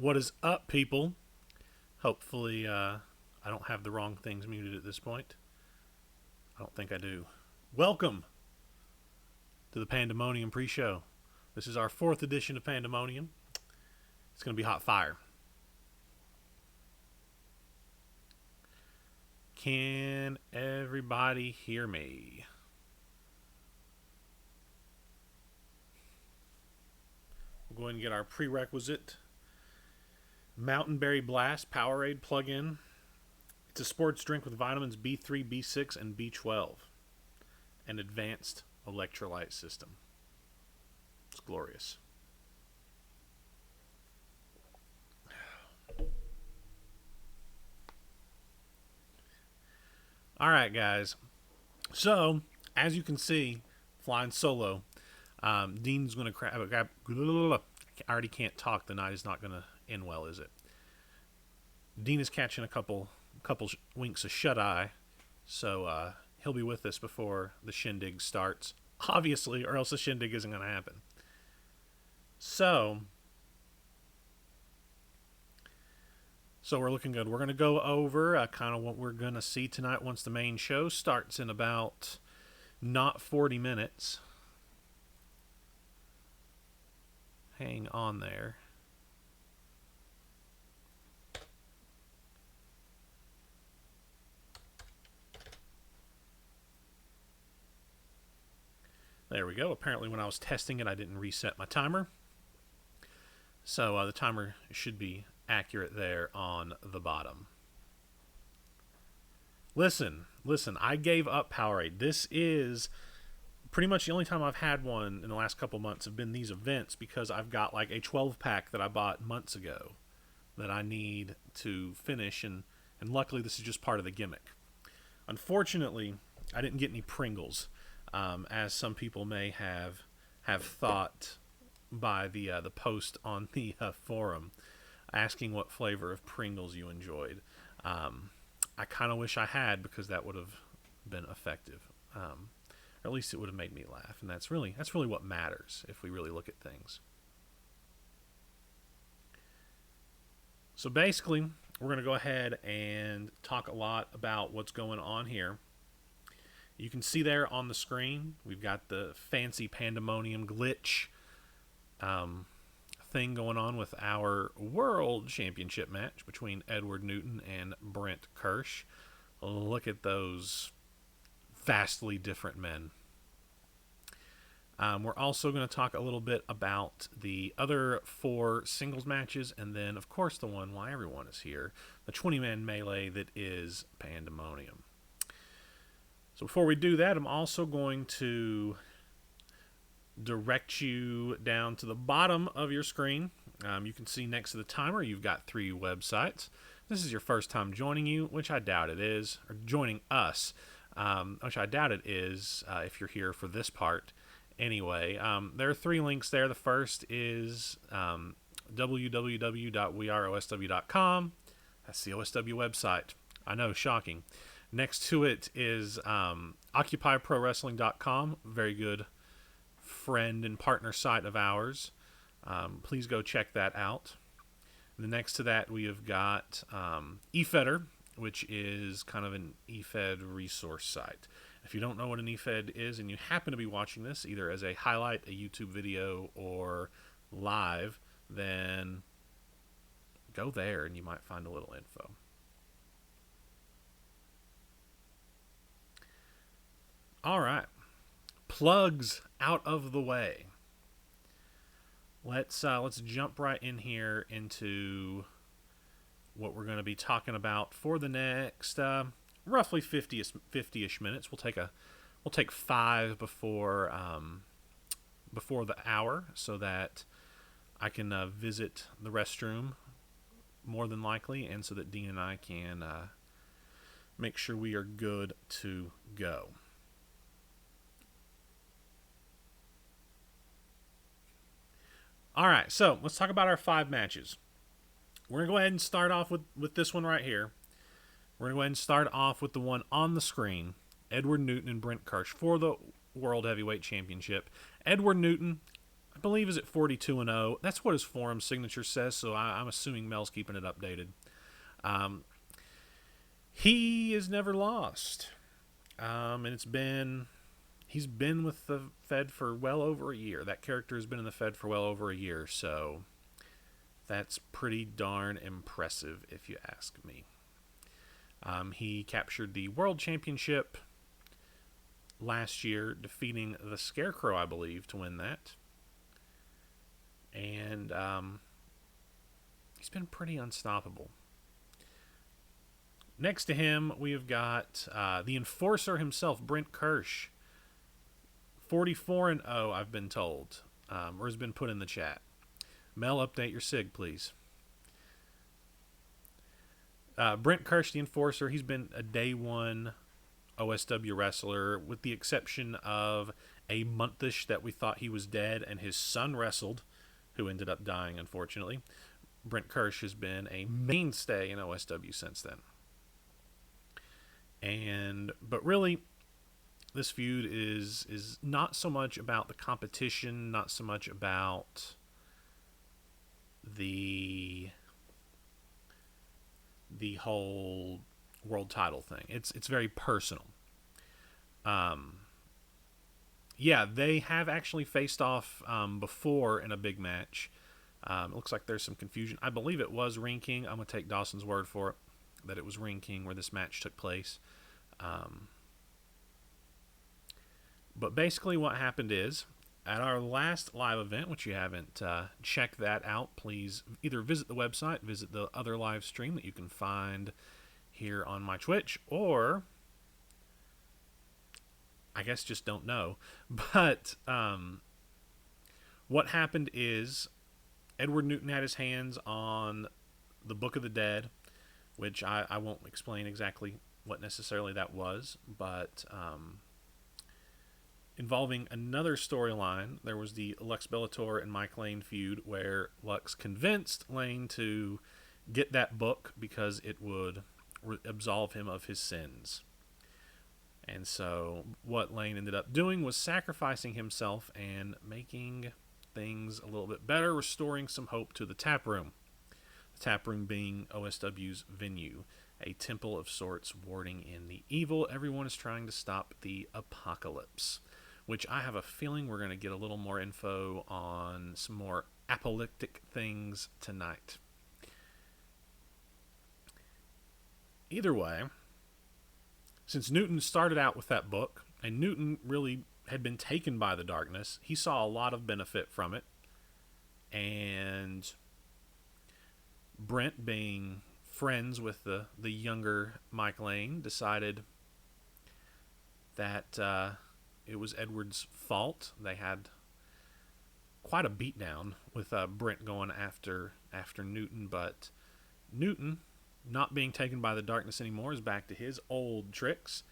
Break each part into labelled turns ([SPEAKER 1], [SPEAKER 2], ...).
[SPEAKER 1] What is up, people? Hopefully, I don't have the wrong things muted at this point. I don't think I do. Welcome to the Pandemonium pre-show. This is our 4th edition of Pandemonium. It's going to be hot fire. Can everybody hear me? We'll go ahead and get our prerequisite Mountain Berry Blast Powerade plug-in. It's a sports drink with vitamins B3, B6, and B12. An advanced electrolyte system. It's glorious. Alright, guys. So, as you can see, flying solo, Dean's going to grab... I already can't talk. The night is not going to end well, is it? Dean is catching a couple winks of shut-eye, so he'll be with us before the shindig starts, obviously, or else the shindig isn't going to happen. So we're looking good. We're going to go over kind of what we're going to see tonight once the main show starts in about not 40 minutes. Hang on there. There we go. Apparently when I was testing it, I didn't reset my timer. So the timer should be accurate there on the bottom. Listen, I gave up Powerade. This is pretty much the only time I've had one in the last couple months have been these events, because I've got like a 12-pack that I bought months ago that I need to finish, and luckily this is just part of the gimmick. Unfortunately, I didn't get any Pringles, as some people may have thought by the post on the forum asking what flavor of Pringles you enjoyed. I kind of wish I had, because that would have been effective. Or at least it would have made me laugh, and that's really what matters if we really look at things. So basically, we're going to go ahead and talk a lot about what's going on here. You can see there on the screen, we've got the fancy Pandemonium glitch thing going on with our World Championship match between Edward Newton and Brent Kirsch. Look at those vastly different men. We're also going to talk a little bit about the other 4 singles matches, and then, of course, the one why everyone is here, the 20-man melee that is Pandemonium. So before we do that, I'm also going to direct you down to the bottom of your screen. You can see next to the timer, you've got 3 websites. This is your first time joining you, which I doubt it is, or joining us, which I doubt it is if you're here for this part. Anyway, there are 3 links there. The first is www.weareosw.com. That's the OSW website. I know, shocking. Next to it is occupyprowrestling.com. Very good friend and partner site of ours. Please go check that out. And then next to that, we have got eFeder, which is kind of an eFed resource site. If you don't know what an eFed is and you happen to be watching this either as a highlight, a YouTube video, or live, then go there and you might find a little info. All right. Plugs out of the way. Let's jump right in here into what we're going to be talking about for the next roughly 50-ish minutes. We'll take 5 before the hour, so that I can visit the restroom more than likely, and so that Dean and I can make sure we are good to go. All right, so let's talk about our 5 matches. We're going to go ahead and start off with this one right here. We're going to go ahead and start off with the one on the screen, Edward Newton and Brent Kirsch for the World Heavyweight Championship. Edward Newton, I believe is at 42-0. That's what his forum signature says, so I'm assuming Mel's keeping it updated. He has never lost. And he's been with the Fed for well over a year. That character has been in the Fed for well over a year, so that's pretty darn impressive if you ask me. He captured the World Championship last year, defeating the Scarecrow, I believe, to win that. And he's been pretty unstoppable. Next to him, we have got the Enforcer himself, Brent Kirsch. 44-0, I've been told, or has been put in the chat. Mel, update your SIG, please. Brent Kirsch, the Enforcer, he's been a day one OSW wrestler, with the exception of a monthish that we thought he was dead and his son wrestled, who ended up dying, unfortunately. Brent Kirsch has been a mainstay in OSW since then. But really, this feud is not so much about the competition, not so much about the whole world title thing. It's very personal. Yeah, they have actually faced off before in a big match. It looks like there's some confusion. I believe it was Ring King. I'm going to take Dawson's word for it, that it was Ring King where this match took place. But basically what happened is, at our last live event, which you haven't checked that out, please either visit the website, visit the other live stream that you can find here on my Twitch, or I guess just don't know. But what happened is Edward Newton had his hands on the Book of the Dead, which I won't explain exactly what necessarily that was, but involving another storyline. There was the Lux Bellator and Mike Lane feud where Lux convinced Lane to get that book because it would absolve him of his sins. And so what Lane ended up doing was sacrificing himself and making things a little bit better, restoring some hope to the tap room. The tap room being OSW's venue, a temple of sorts warding in the evil. Everyone is trying to stop the apocalypse, which I have a feeling we're going to get a little more info on some more apocalyptic things tonight. Either way, since Newton started out with that book, and Newton really had been taken by the darkness, he saw a lot of benefit from it. And Brent, being friends with the younger Mike Lane, decided that it was Edward's fault. They had quite a beatdown with Brent going after Newton, but Newton, not being taken by the darkness anymore, is back to his old tricks.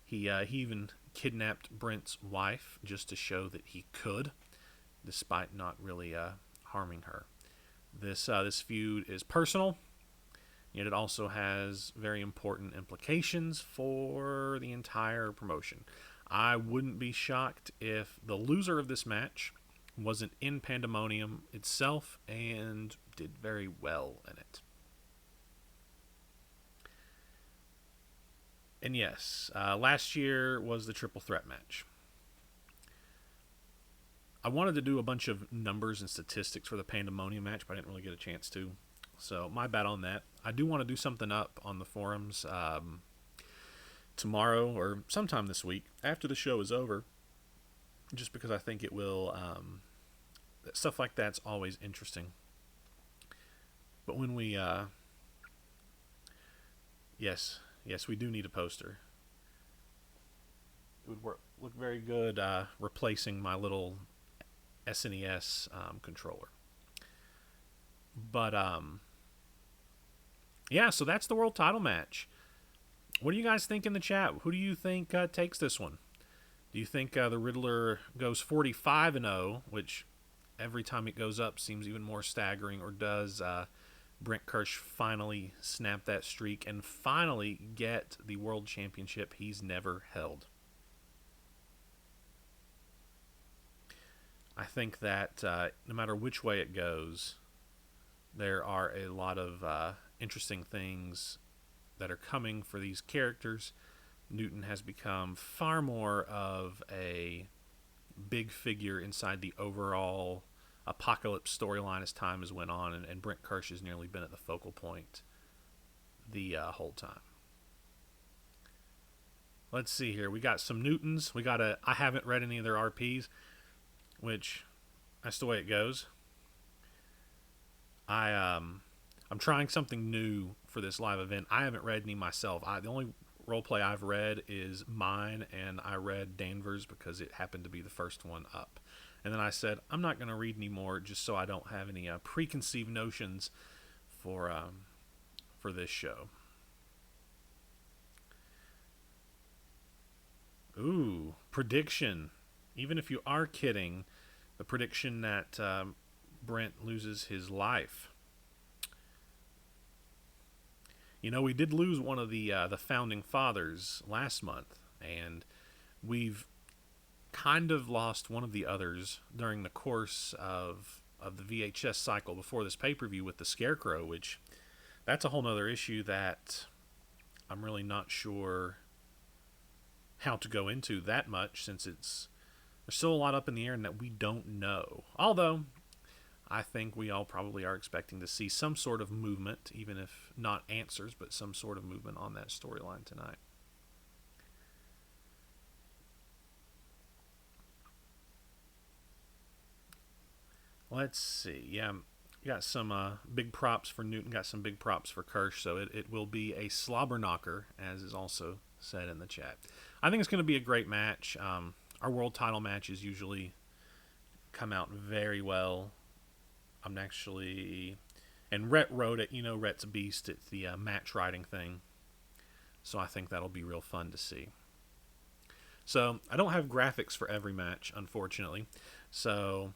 [SPEAKER 1] He even kidnapped Brent's wife just to show that he could, despite not really harming her. This feud is personal, yet it also has very important implications for the entire promotion. I wouldn't be shocked if the loser of this match wasn't in Pandemonium itself and did very well in it. And yes, last year was the triple threat match. I wanted to do a bunch of numbers and statistics for the Pandemonium match, but I didn't really get a chance to. So my bad on that. I do want to do something up on the forums tomorrow or sometime this week after the show is over, just because I think it will. Stuff like that's always interesting. But when we, yes, we do need a poster. It would look very good replacing my little SNES controller. But yeah, so that's the world title match. What do you guys think in the chat? Who do you think takes this one? Do you think the Riddler goes 45-0, which every time it goes up seems even more staggering, or does Brent Kirsch finally snap that streak and finally get the world championship he's never held? I think that no matter which way it goes, there are a lot of interesting things that are coming for these characters. Newton has become far more of a big figure inside the overall apocalypse storyline as time has went on, and Brent Kirsch has nearly been at the focal point the whole time. Let's see here. We got some Newtons. I haven't read any of their RPs, which that's the way it goes. I'm trying something new for this live event. I haven't read any myself. The only roleplay I've read is mine, and I read Danvers because it happened to be the first one up. And then I said, I'm not going to read any more just so I don't have any preconceived notions for this show. Ooh, prediction. Even if you are kidding, the prediction that Brent loses his life. You know, we did lose one of the founding fathers last month, and we've kind of lost one of the others during the course of the VHS cycle before this pay-per-view with the Scarecrow, which that's a whole nother issue that I'm really not sure how to go into that much, since there's still a lot up in the air and that we don't know. Although I think we all probably are expecting to see some sort of movement, even if not answers, but some sort of movement on that storyline tonight. Let's see. Yeah, got some big props for Newton, got some big props for Kirsch, so it will be a slobber knocker, as is also said in the chat. I think it's going to be a great match. Our world title matches usually come out very well. I'm actually, and Rhett wrote it. You know, Rhett's a beast at the match writing thing, so I think that'll be real fun to see. So I don't have graphics for every match, unfortunately, so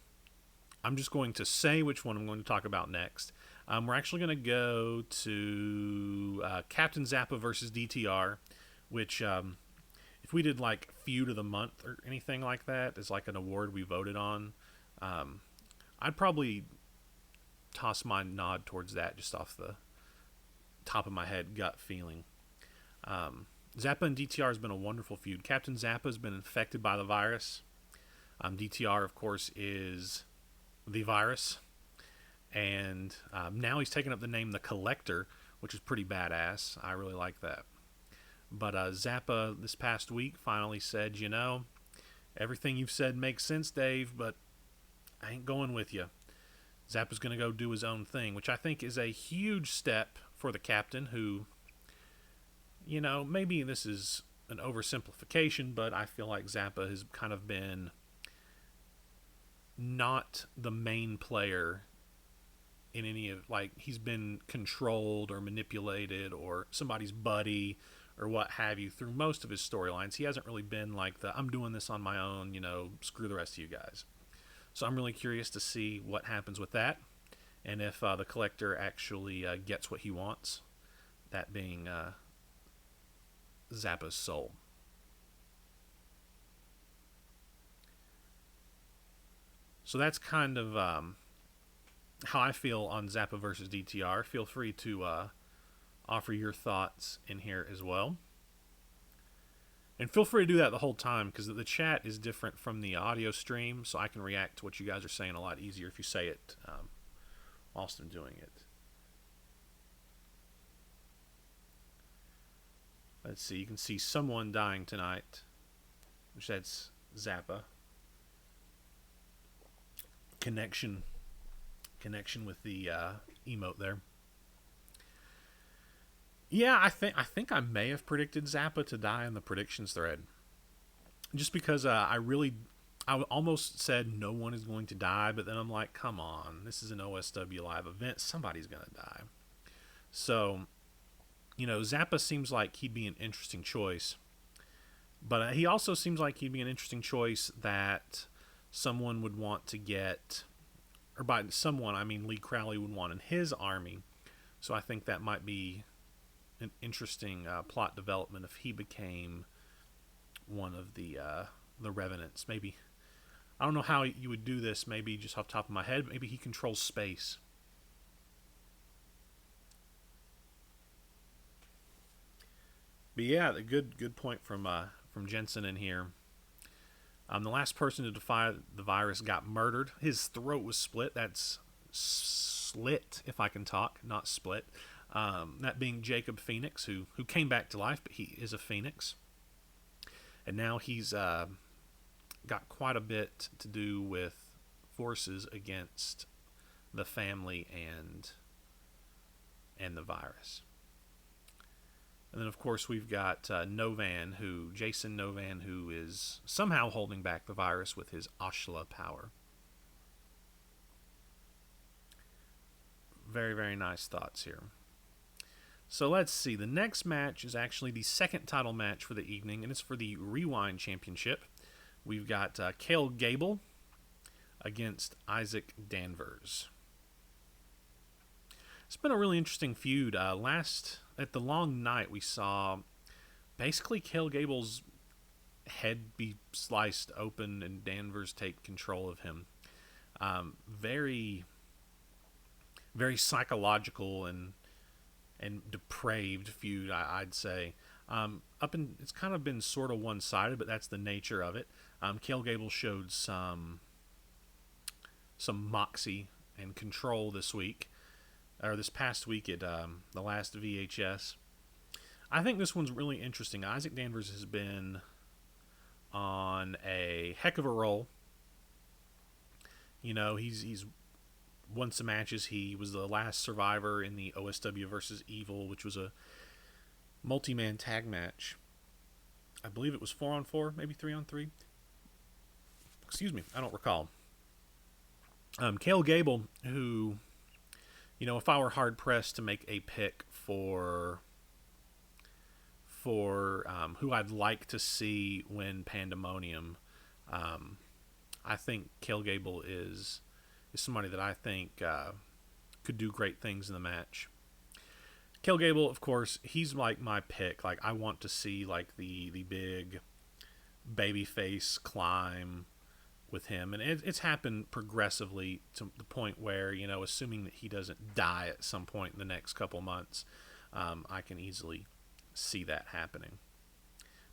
[SPEAKER 1] I'm just going to say which one I'm going to talk about next. We're actually going to go to Captain Zappa versus DTR, which if we did like Feud of the Month or anything like that, as like an award we voted on, I'd probably toss my nod towards that just off the top of my head gut feeling. Zappa and DTR has been a wonderful feud. Captain Zappa has been infected by the virus. DTR, of course, is the virus. And now he's taken up the name The Collector, which is pretty badass. I really like that. But Zappa this past week finally said, you know, everything you've said makes sense, Dave, but I ain't going with you. Zappa's going to go do his own thing, which I think is a huge step for the captain, who, you know, maybe this is an oversimplification, but I feel like Zappa has kind of been not the main player in any of, like, he's been controlled or manipulated or somebody's buddy or what have you through most of his storylines. He hasn't really been like I'm doing this on my own, you know, screw the rest of you guys. So I'm really curious to see what happens with that, and if the Collector actually gets what he wants, that being Zappa's soul. So that's kind of how I feel on Zappa versus DTR. Feel free to offer your thoughts in here as well. And feel free to do that the whole time, because the chat is different from the audio stream, so I can react to what you guys are saying a lot easier if you say it whilst I'm doing it. Let's see, you can see someone dying tonight, which that's Zappa. Connection with the emote there. Yeah, I think I may have predicted Zappa to die in the predictions thread, just because I almost said no one is going to die, but then I'm like, come on, this is an OSW live event, somebody's gonna die. So, you know, Zappa seems like he'd be an interesting choice, but he also seems like he'd be an interesting choice that someone would want to get, or by someone I mean Lee Crowley would want in his army. So I think that might be an interesting plot development if he became one of the Revenants. Maybe I don't know how you would do this. Maybe just off the top of my head. Maybe he controls space. But yeah, the good point from Jensen in here. The last person to defy the virus got murdered. His throat was split. That's slit, if I can talk, not split. That being Jacob Phoenix, who came back to life, but he is a phoenix, and now he's got quite a bit to do with forces against the family and the virus. And then, of course, we've got Jason Novan, who is somehow holding back the virus with his Ashla power. Very, very nice thoughts here. So let's see. The next match is actually the second title match for the evening, and it's for the Rewind Championship. We've got Cale Gable against Isaac Danvers. It's been a really interesting feud. At the long night, we saw basically Cale Gable's head be sliced open and Danvers take control of him. Very, very psychological and depraved feud, I'd say. It's kind of been sort of one-sided, but that's the nature of it. Cale Gable showed some moxie and control this past week at the last VHS. I think this one's really interesting. Isaac Danvers has been on a heck of a roll. You know, he's won some matches. He was the last survivor in the OSW versus Evil, which was a multi-man tag match. I believe it was 4-on-4, maybe 3-on-3. Excuse me, I don't recall. Cale Gable, who, you know, if I were hard pressed to make a pick for who I'd like to see win Pandemonium, I think Cale Gable is somebody that I think could do great things in the match. Cale Gable, of course, he's like my pick. Like, I want to see like the big babyface climb with him, and it's happened progressively to the point where, you know, assuming that he doesn't die at some point in the next couple months, I can easily see that happening.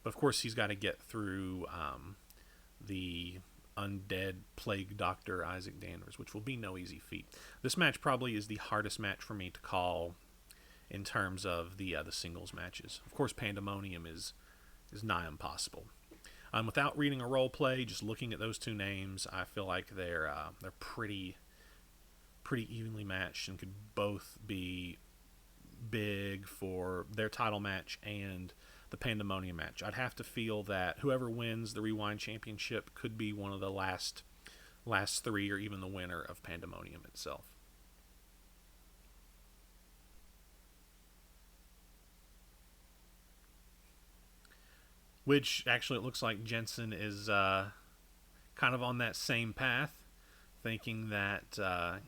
[SPEAKER 1] But of course, he's got to get through the undead plague doctor Isaac Danvers, which will be no easy feat. This match probably is the hardest match for me to call in terms of the singles matches. Of course, Pandemonium is nigh impossible. Without reading a role play, just looking at those two names, I feel like they're pretty evenly matched and could both be big for their title match and the Pandemonium match. I'd have to feel that whoever wins the Rewind Championship could be one of the last three, or even the winner of Pandemonium itself. Which actually, it looks like Jensen is kind of on that same path, thinking that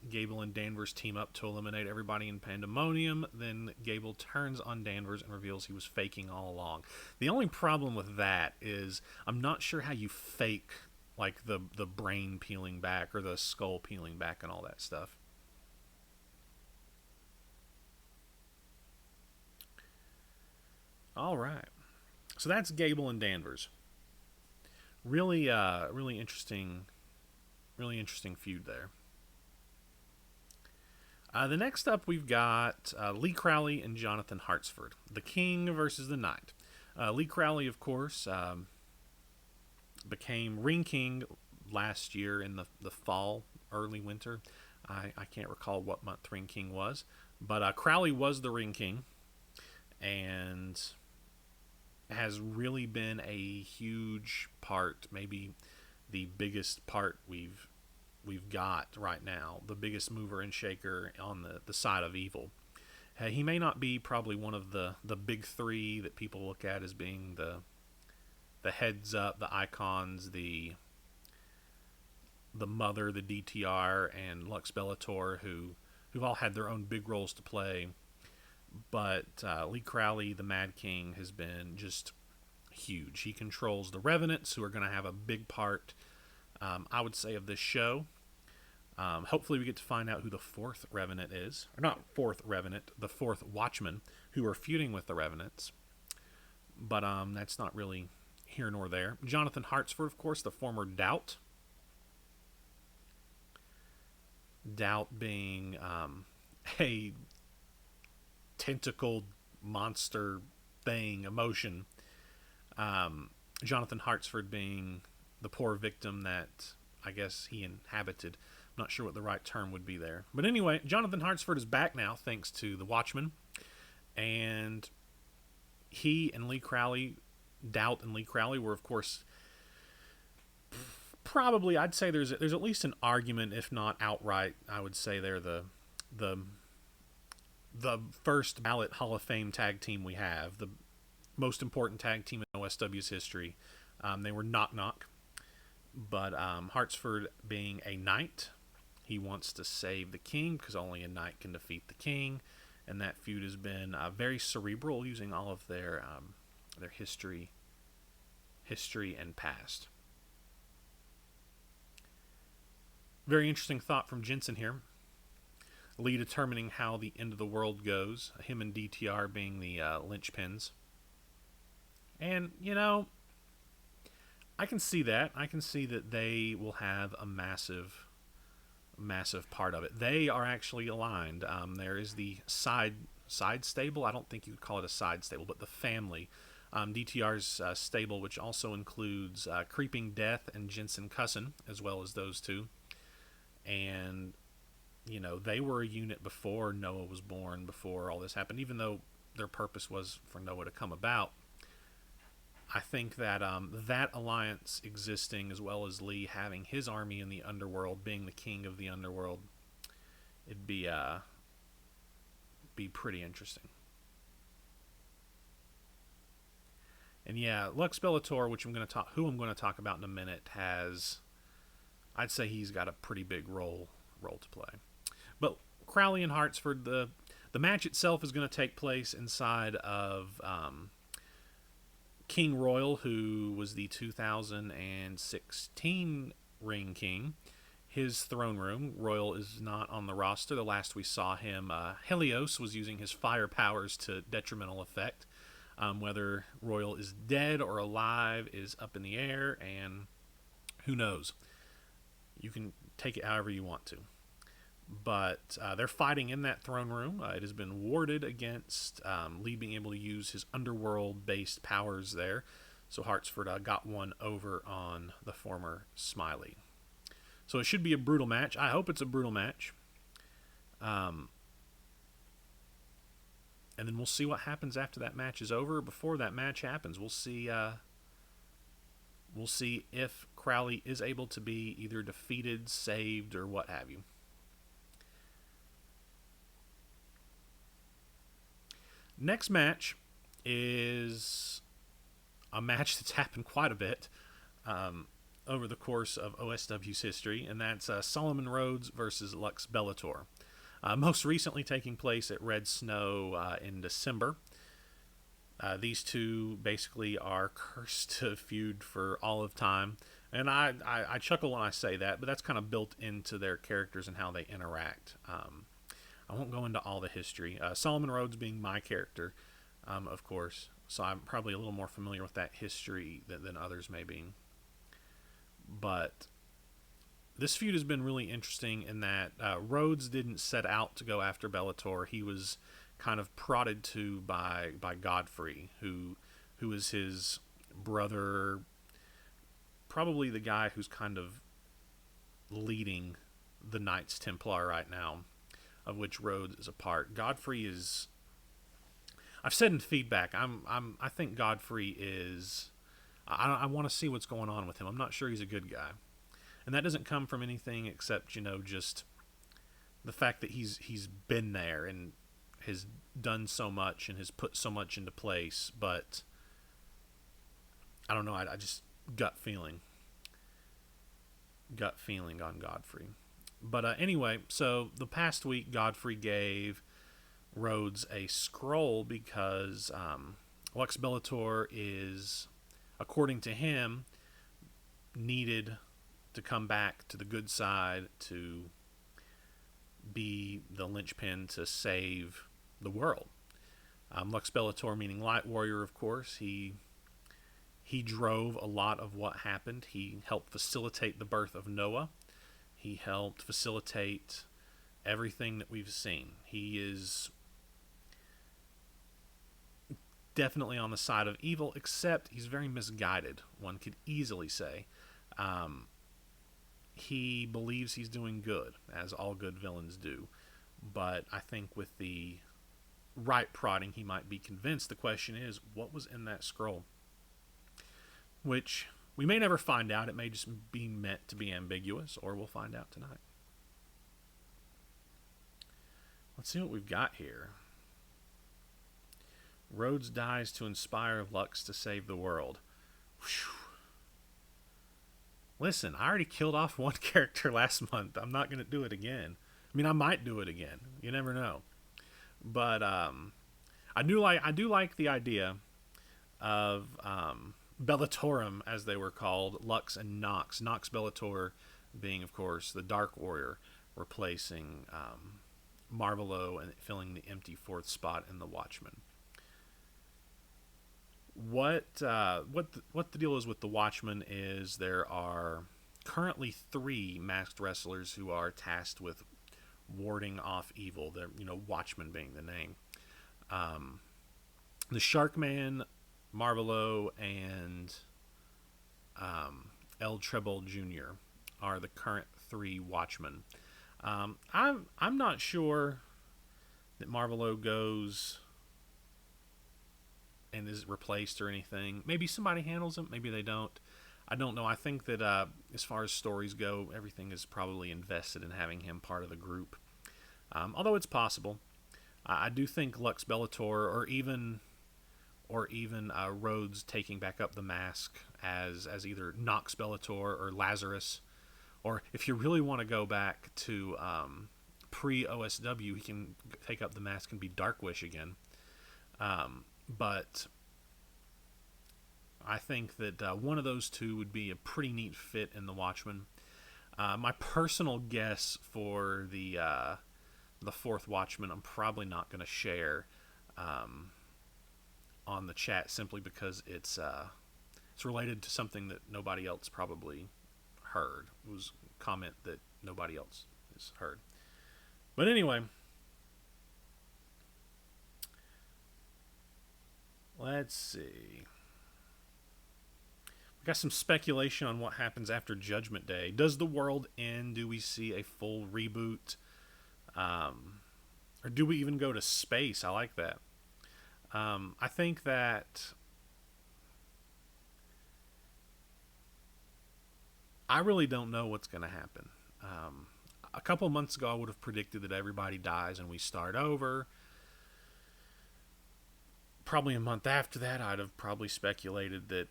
[SPEAKER 1] Gable and Danvers team up to eliminate everybody in Pandemonium. Then Gable turns on Danvers and reveals he was faking all along. The only problem with that is I'm not sure how you fake like the brain peeling back or the skull peeling back and all that stuff. All right. So that's Gable and Danvers. Really interesting feud there. The next up, we've got Lee Crowley and Jonathan Hartsford, the King versus the Knight. Lee Crowley, of course, became Ring King last year in the fall, early winter. I can't recall what month Ring King was, but Crowley was the Ring King, and has really been a huge part, maybe the biggest part we've got right now, the biggest mover and shaker on the side of Evil. He may not be probably one of the big three that people look at as being the heads up, the icons, the mother, the DTR, and Lux Bellator, who've all had their own big roles to play. But Lee Crowley, the Mad King, has been just huge. He controls the Revenants, who are going to have a big part I would say, of this show. Hopefully, we get to find out who the fourth Revenant is. Or not fourth Revenant, the fourth Watchman, who are feuding with the Revenants. But that's not really here nor there. Jonathan Hartsford, of course, the former Doubt. Doubt being a tentacled monster thing, emotion. Jonathan Hartsford being the poor victim that I guess he inhabited. I'm not sure what the right term would be there. But anyway, Jonathan Hartsford is back now thanks to the Watchmen. And he and Lee Crowley, Doubt and Lee Crowley, were, of course, probably, I'd say there's at least an argument, if not outright, I would say they're the first ballot Hall of Fame tag team we have, the most important tag team in OSW's history. They were Knock Knock, but Hartsford being a knight, he wants to save the king because only a knight can defeat the king, and that feud has been very cerebral, using all of their history and past. Very interesting thought from Jensen here. Lee determining how the end of the world goes, him and DTR being the linchpins. And, I can see that. I can see that they will have a massive part of it. They are actually aligned. There is the side stable. I don't think you would call it a side stable, but the family. DTR's stable, which also includes Creeping Death and Jensen Cussin, as well as those two. And, they were a unit before Noah was born, before all this happened, even though their purpose was for Noah to come about. I think that that alliance existing, as well as Lee having his army in the underworld, being the king of the underworld, it'd be pretty interesting. And yeah, Lux Bellator, which I'm going to talk about in a minute, I'd say he's got a pretty big role to play. But Crowley and Hartsford, the match itself is going to take place inside of King Royal, who was the 2016 Ring King. His throne room. Royal is not on the roster. The last we saw him, Helios was using his fire powers to detrimental effect. Whether Royal is dead or alive is up in the air, and who knows. You can take it however you want to. But they're fighting in that throne room. It has been warded against Lee being able to use his underworld-based powers there. So Hartsford got one over on the former Smiley. So it should be a brutal match. I hope it's a brutal match. And then we'll see what happens after that match is over. Before that match happens, we'll see if Crowley is able to be either defeated, saved, or what have you. Next match is a match that's happened quite a bit over the course of OSW's history, and that's Solomon Rhodes versus Lux Bellator. Most recently taking place at Red Snow in December. These two basically are cursed to feud for all of time. And I chuckle when I say that, but that's kind of built into their characters and how they interact. I won't go into all the history. Solomon Rhodes being my character, of course. So I'm probably a little more familiar with that history than others may be. But this feud has been really interesting in that Rhodes didn't set out to go after Bellator. He was kind of prodded to by Godfrey, who is his brother, probably the guy who's kind of leading the Knights Templar right now, of which Rhodes is a part. Godfrey is, I've said in feedback, I think Godfrey is, I want to see what's going on with him. I'm not sure he's a good guy. And that doesn't come from anything except, just the fact that he's been there and has done so much and has put so much into place. But I don't know. I just gut feeling on Godfrey. But anyway, so the past week Godfrey gave Rhodes a scroll because Lux Bellator is, according to him, needed to come back to the good side, to be the linchpin to save the world. Lux Bellator, meaning Light Warrior, of course, he drove a lot of what happened. He helped facilitate the birth of Noah. He helped facilitate everything that we've seen. He is definitely on the side of evil, except he's very misguided, one could easily say. He believes he's doing good, as all good villains do. But I think with the right prodding, he might be convinced. The question is, what was in that scroll? Which we may never find out. It may just be meant to be ambiguous, or we'll find out tonight. Let's see what we've got here. Rhodes dies to inspire Lux to save the world. Whew. Listen, I already killed off one character last month. I'm not going to do it again. I mean, I might do it again. You never know. But I do like the idea of Bellatorum, as they were called, Lux and Nox. Nox Bellator being, of course, the Dark Warrior, replacing Marvelo and filling the empty fourth spot in the Watchmen. What the deal is with the Watchmen is there are currently 3 masked wrestlers who are tasked with warding off evil. The Watchmen being the name. The Sharkman, Marvelo, and El Treble Jr. are the current 3 Watchmen. I'm not sure that Marvelo goes and is replaced or anything. Maybe somebody handles him. Maybe they don't. I don't know. I think that as far as stories go, everything is probably invested in having him part of the group. Although it's possible. I do think Lux Bellator or even Rhodes taking back up the mask as either Nox Bellator or Lazarus, or if you really want to go back to pre-OSW, he can take up the mask and be Darkwish again. But I think that one of those two would be a pretty neat fit in the Watchmen. My personal guess for the fourth Watchman, I'm probably not going to share on the chat, simply because it's related to something that nobody else probably heard. It was a comment that nobody else has heard. But anyway, let's see. We got some speculation on what happens after Judgment Day. Does the world end? Do we see a full reboot? Or do we even go to space? I like that. I think that I really don't know what's going to happen. A couple months ago, I would have predicted that everybody dies and we start over. Probably a month after that, I'd have probably speculated that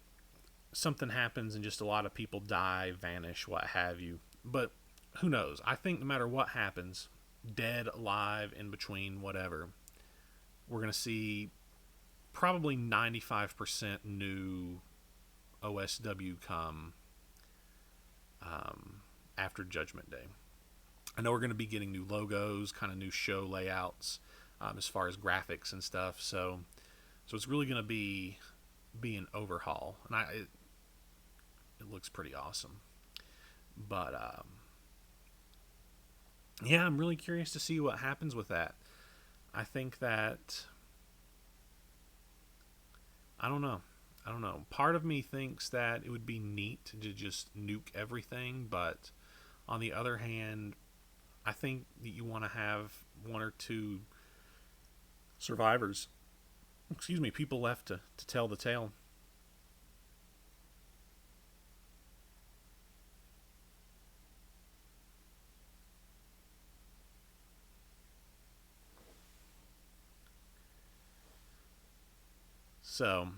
[SPEAKER 1] something happens and just a lot of people die, vanish, what have you. But who knows? I think no matter what happens, dead, alive, in between, whatever, we're going to see probably 95% new OSW come after Judgment Day. I know we're going to be getting new logos, kind of new show layouts, as far as graphics and stuff. So it's really going to be an overhaul, and it looks pretty awesome. But yeah, I'm really curious to see what happens with that. I think that I don't know. Part of me thinks that it would be neat to just nuke everything, but on the other hand, I think that you want to have 1 or 2 survivors. People left to tell the tale. So,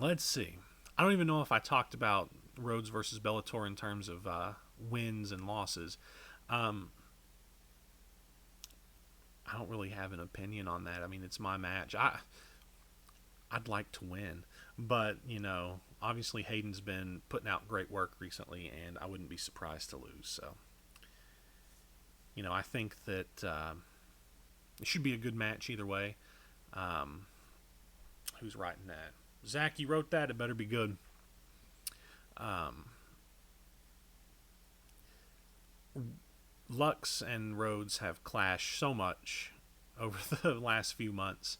[SPEAKER 1] let's see. I don't even know if I talked about Rhodes versus Bellator in terms of wins and losses. I don't really have an opinion on that. I mean, it's my match. I'd like to win, but Obviously, Hayden's been putting out great work recently, and I wouldn't be surprised to lose. So, I think that it should be a good match either way. Um, who's writing that? Zach, you wrote that. It better be good. Um, Lux and Rhodes have clashed so much over the last few months.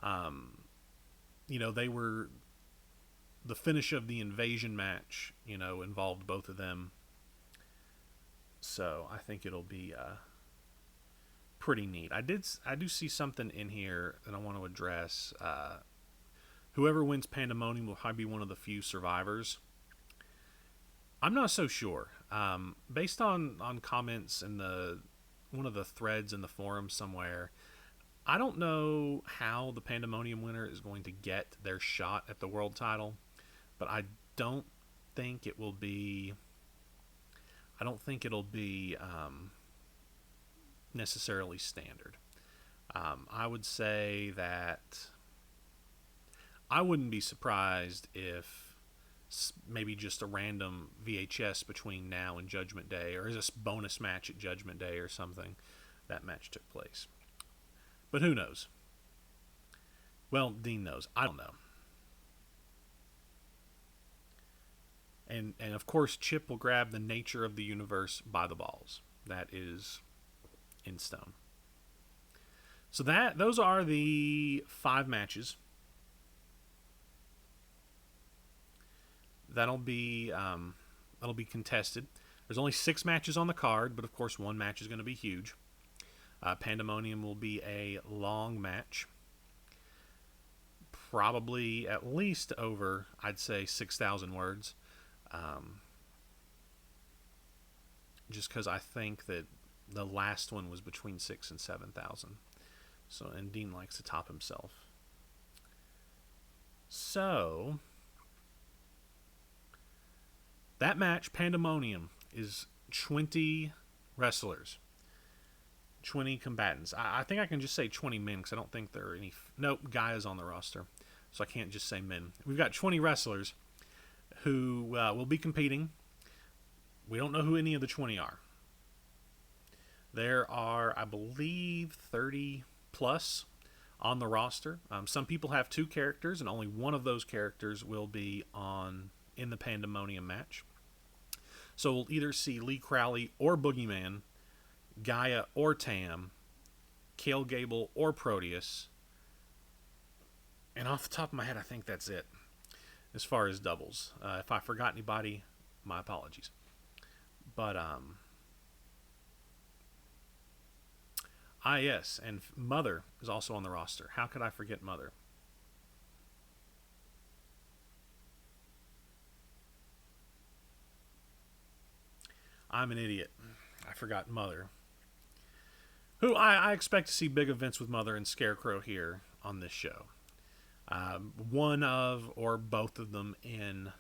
[SPEAKER 1] Um, they were the finish of the invasion match. Involved both of them. So I think it'll be pretty neat. I do see something in here that I want to address. Whoever wins Pandemonium will probably be one of the few survivors. I'm not so sure. Based on comments in one of the threads in the forum somewhere, I don't know how the Pandemonium winner is going to get their shot at the world title, but I don't think it will be. I don't think it'll be necessarily standard. I would say that I wouldn't be surprised if maybe just a random VHS between now and Judgment Day, or is a bonus match at Judgment Day or something, that match took place. But who knows? Well, Dean knows. I don't know. And of course, Chip will grab the nature of the universe by the balls. That is in stone. So those are the 5 matches. That'll be contested. There's only 6 matches on the card, but of course one match is going to be huge. Pandemonium will be a long match. Probably at least over, I'd say, 6,000 words. Just because I think that the last one was between 6,000 and 7,000. So, and Dean likes to top himself. So, that match, Pandemonium, is 20 wrestlers. 20 combatants. I think I can just say 20 men because I don't think there are any. Nope, Gaia's on the roster. So I can't just say men. We've got 20 wrestlers who will be competing. We don't know who any of the 20 are. There are, I believe, 30 plus on the roster. Some people have 2 characters, and only one of those characters will be in the Pandemonium match. So we'll either see Lee Crowley or Boogeyman, Gaia or Tam, Cale Gable or Proteus. And off the top of my head, I think that's it as far as doubles. If I forgot anybody, my apologies. But, yes, and Mother is also on the roster. How could I forget Mother? I'm an idiot. I forgot Mother. Who I expect to see big events with Mother and Scarecrow here on this show. One of or both of them in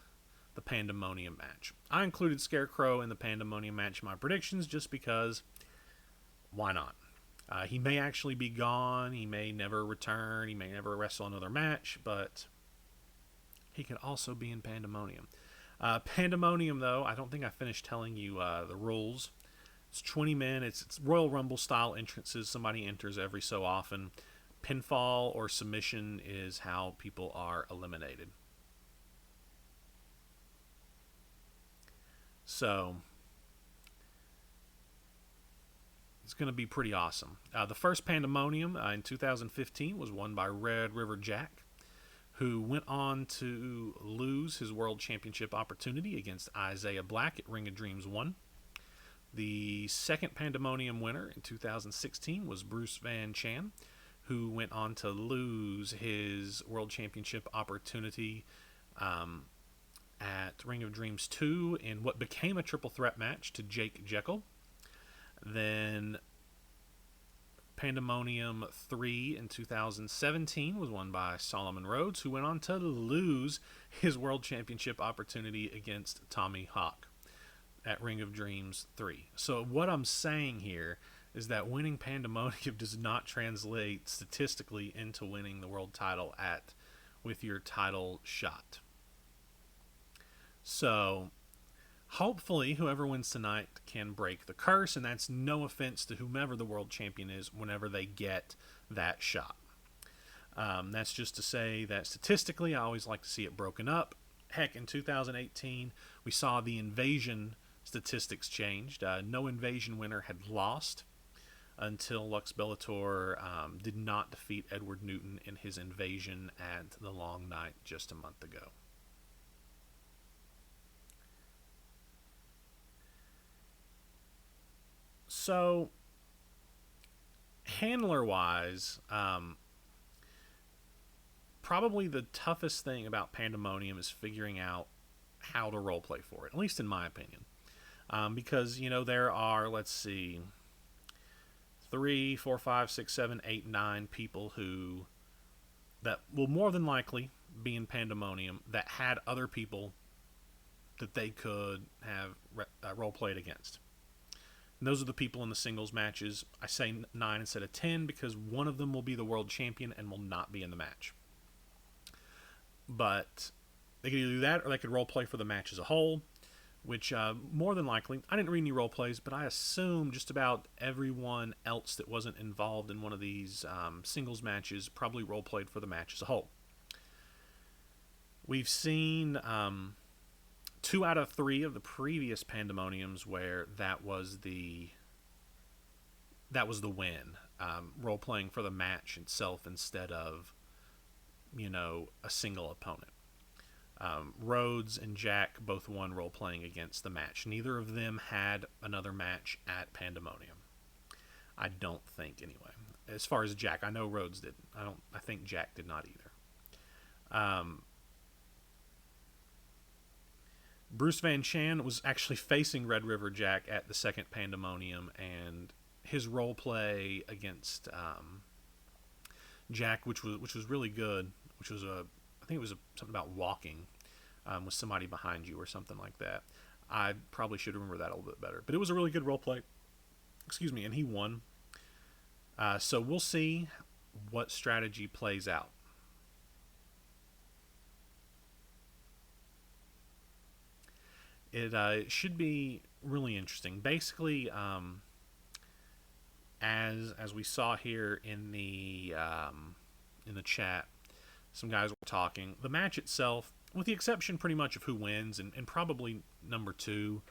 [SPEAKER 1] the Pandemonium match. I included Scarecrow in the Pandemonium match in my predictions just because why not? He may actually be gone. He may never return. He may never wrestle another match, but he could also be in Pandemonium. Pandemonium, though, I don't think I finished telling you the rules. It's 20 men. It's Royal Rumble style entrances. Somebody enters every so often. Pinfall or submission is how people are eliminated. So it's going to be pretty awesome. The first Pandemonium in 2015 was won by Red River Jack, who went on to lose his World Championship opportunity against Isaiah Black at Ring of Dreams 1. The second Pandemonium winner in 2016 was Bruce Van Chan, who went on to lose his World Championship opportunity at Ring of Dreams 2 in what became a triple threat match to Jake Jekyll. Then Pandemonium 3 in 2017 was won by Solomon Rhodes, who went on to lose his World Championship opportunity against Tommy Hawk at Ring of Dreams 3. So what I'm saying here is that winning Pandemonium does not translate statistically into winning the world title with your title shot. So hopefully, whoever wins tonight can break the curse, and that's no offense to whomever the world champion is whenever they get that shot. That's just to say that statistically, I always like to see it broken up. Heck, in 2018, we saw the invasion statistics changed. No invasion winner had lost until Lux Bellator did not defeat Edward Newton in his invasion at the Long Night just a month ago. So, handler wise, probably the toughest thing about Pandemonium is figuring out how to roleplay for it, at least in my opinion. Because, there are, let's see, 3, 4, 5, 6, 7, 8, 9 people that will more than likely be in Pandemonium that had other people that they could have role played against. And those are the people in the singles matches. I say 9 instead of 10 because one of them will be the world champion and will not be in the match. But they could either do that or they could role play for the match as a whole, which more than likely, I didn't read any role plays, but I assume just about everyone else that wasn't involved in one of these singles matches probably role played for the match as a whole. We've seen 2 out of 3 of the previous Pandemoniums where that was the win, role playing for the match itself instead of a single opponent. Rhodes and Jack both won role playing against the match. Neither of them had another match at Pandemonium. I don't think, anyway. As far as Jack, I know Rhodes didn't. I think Jack did not either. Bruce Van Chan was actually facing Red River Jack at the second Pandemonium, and his role play against Jack, which was really good, which was I think it was something about walking with somebody behind you or something like that. I probably should remember that a little bit better, but it was a really good role play. Excuse me, and he won. So we'll see what strategy plays out. It should be really interesting. Basically, as we saw here in the chat, some guys were talking. The match itself, with the exception pretty much of who wins and probably number 2,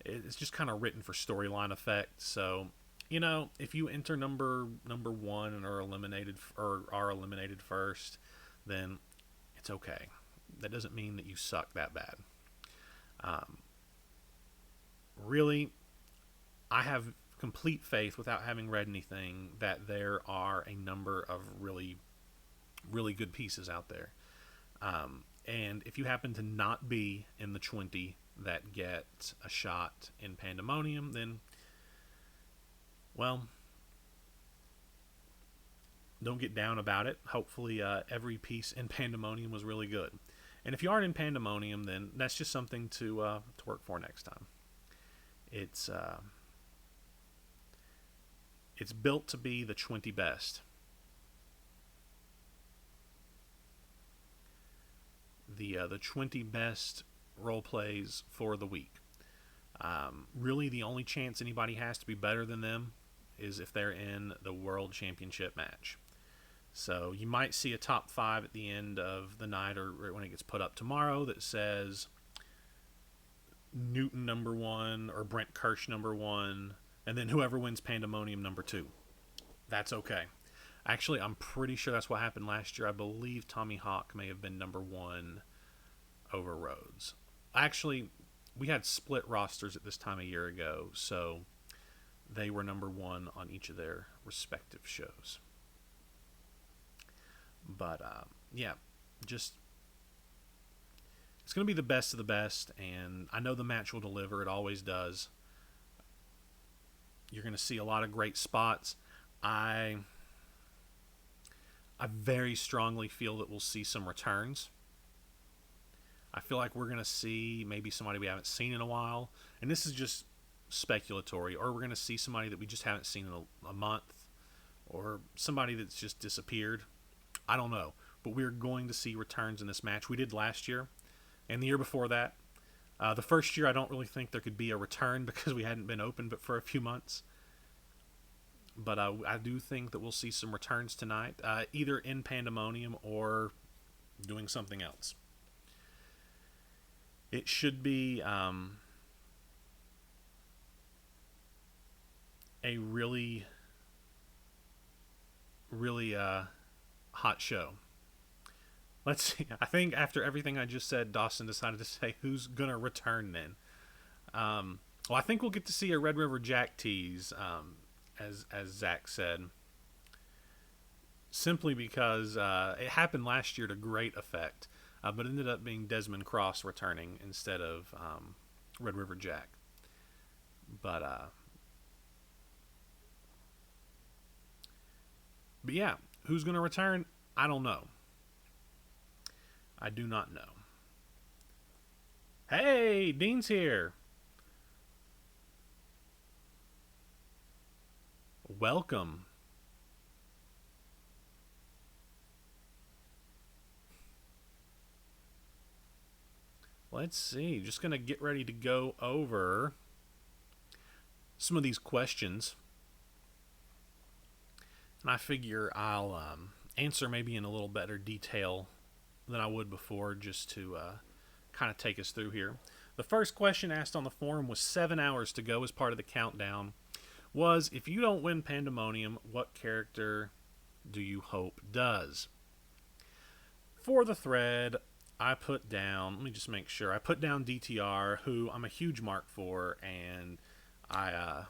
[SPEAKER 1] it's just kind of written for storyline effect. So, if you enter number 1 and are eliminated first, then it's okay. That doesn't mean that you suck that bad. Really, I have complete faith, without having read anything, that there are a number of really, really good pieces out there. And if you happen to not be in the 20 that get a shot in Pandemonium, then, well, don't get down about it. Hopefully every piece in Pandemonium was really good. And if you aren't in Pandemonium, then that's just something to work for next time. It's built to be the 20 best. The 20 best role plays for the week. Really, the only chance anybody has to be better than them is if they're in the World Championship match. So you might see a top 5 at the end of the night or when it gets put up tomorrow that says Newton number 1 or Brent Kirsch number 1, and then whoever wins Pandemonium number 2. That's okay. Actually, I'm pretty sure that's what happened last year. I believe Tommy Hawk may have been number 1 over Rhodes. Actually, we had split rosters at this time a year ago, so they were number 1 on each of their respective shows. But, yeah, just it's going to be the best of the best, and I know the match will deliver. It always does. You're going to see a lot of great spots. I very strongly feel that we'll see some returns. I feel like we're going to see maybe somebody we haven't seen in a while, and this is just speculatory, or we're going to see somebody that we just haven't seen in a month, or somebody that's just disappeared. I don't know, but we're going to see returns in this match. We did last year, and the year before that. The first year, I don't really think there could be a return because we hadn't been open but for a few months. But I do think that we'll see some returns tonight, either in Pandemonium or doing something else. It should be a really, really hot show. Let's see. I think after everything I just said, Dawson decided to say who's going to return then. Well, I think we'll get to see a Red River Jack tease, as Zach said, simply because it happened last year to great effect, but it ended up being Desmond Cross returning instead of Red River Jack. But yeah, who's going to return? I don't know. I do not know. Hey, Dean's here. Welcome. Let's see. Just going to get ready to go over some of these questions. And I figure I'll answer maybe in a little better detail than I would before, just to kind of take us through here. The first question asked on the forum was 7 hours to go as part of the countdown. Was, if you don't win Pandemonium, what character do you hope does? For the thread, I put down, let me just make sure, I put down DTR, who I'm a huge mark for, and I,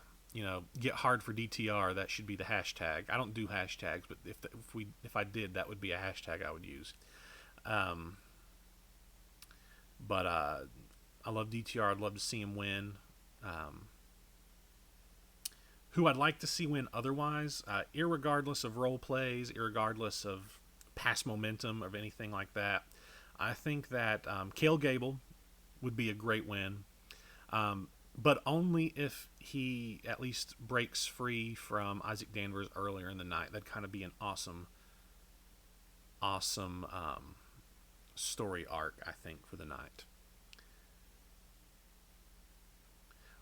[SPEAKER 1] get hard for DTR. That should be the hashtag. I don't do hashtags, but if I did, that would be a hashtag I would use. But I love DTR. I'd love to see him win. Who I'd like to see win otherwise, irregardless of role plays, irregardless of past momentum or anything like that, I think that Cale Gable would be a great win. But only if he at least breaks free from Isaac Danvers earlier in the night. That'd kind of be an awesome story arc, I think, for the night.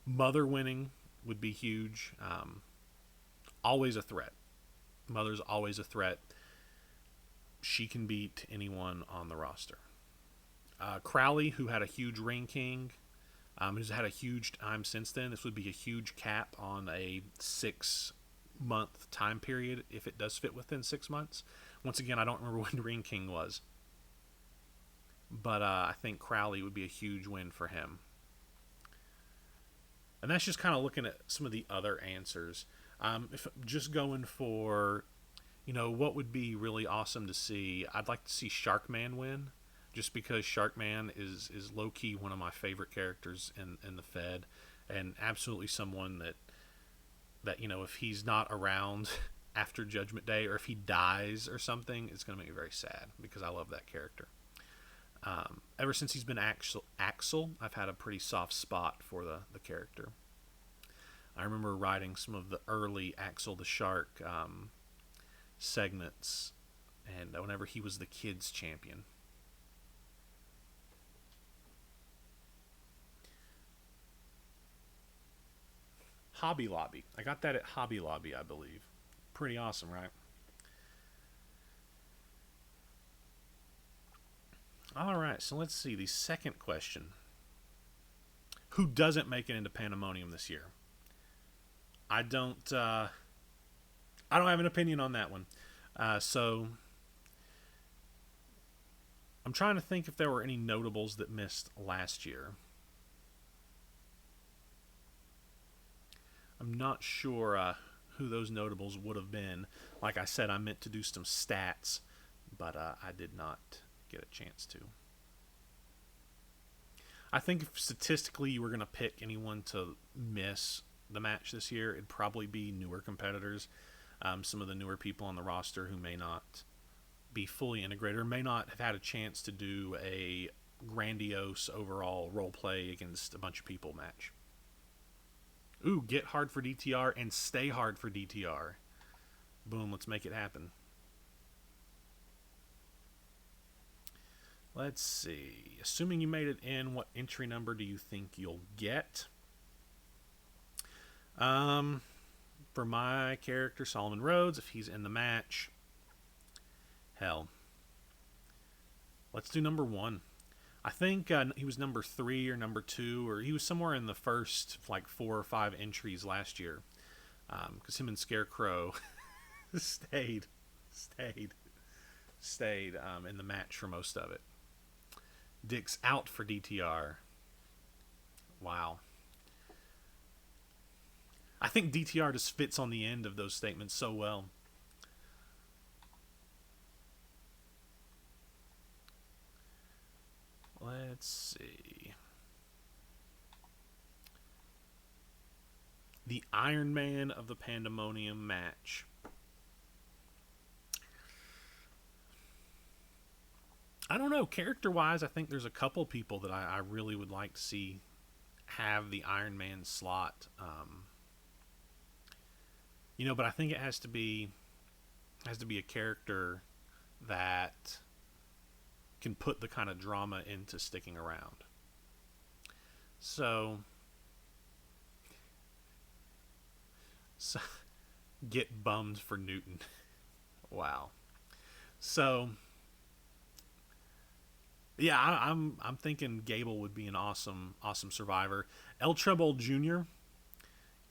[SPEAKER 1] Mother winning would be huge. Always a threat. Mother's always a threat. She can beat anyone on the roster. Crowley, who had a huge Ring King, who's had a huge time since then. This would be a huge cap on a 6-month time period if it does fit within 6 months. Once again, I don't remember when Ring King was. But I think Crowley would be a huge win for him. And that's just kind of looking at some of the other answers. If just going for, what would be really awesome to see, I'd like to see Sharkman win. Just because Sharkman is low-key one of my favorite characters in the Fed. And absolutely someone that if he's not around after Judgment Day, or if he dies or something, it's going to make me very sad, because I love that character. Ever since he's been Axel, I've had a pretty soft spot for the character. I remember writing some of the early Axel the Shark segments, and whenever he was the kids champion. Hobby Lobby. I got that at Hobby Lobby, I believe. Pretty awesome, right? All right, so let's see. The second question. Who doesn't make it into Pandemonium this year? I don't have an opinion on that one. So I'm trying to think if there were any notables that missed last year. I'm not sure who those notables would have been. Like I said, I meant to do some stats, but I did not get a chance to. I think if statistically you were going to pick anyone to miss the match this year, it'd probably be newer competitors. Some of the newer people on the roster who may not be fully integrated or may not have had a chance to do a grandiose overall role play against a bunch of people match. Ooh, get hard for DTR and stay hard for DTR. Boom, let's make it happen. Let's see. Assuming you made it in, what entry number do you think you'll get? Um, for my character, Solomon Rhodes, if he's in the match, hell, let's do number 1. I think he was number 3 or number 2, or he was somewhere in the first like 4 or 5 entries last year. Because him and Scarecrow stayed, stayed, stayed in the match for most of it. Dick's out for DTR. Wow. I think DTR just fits on the end of those statements so well. Let's see. The Iron Man of the Pandemonium match. I don't know. Character-wise, I think there's a couple people that I really would like to see have the Iron Man slot. But I think it has to be a character that can put the kind of drama into sticking around. So get bummed for Newton. Wow. So yeah, I'm thinking Gable would be an awesome survivor. El Treble Jr.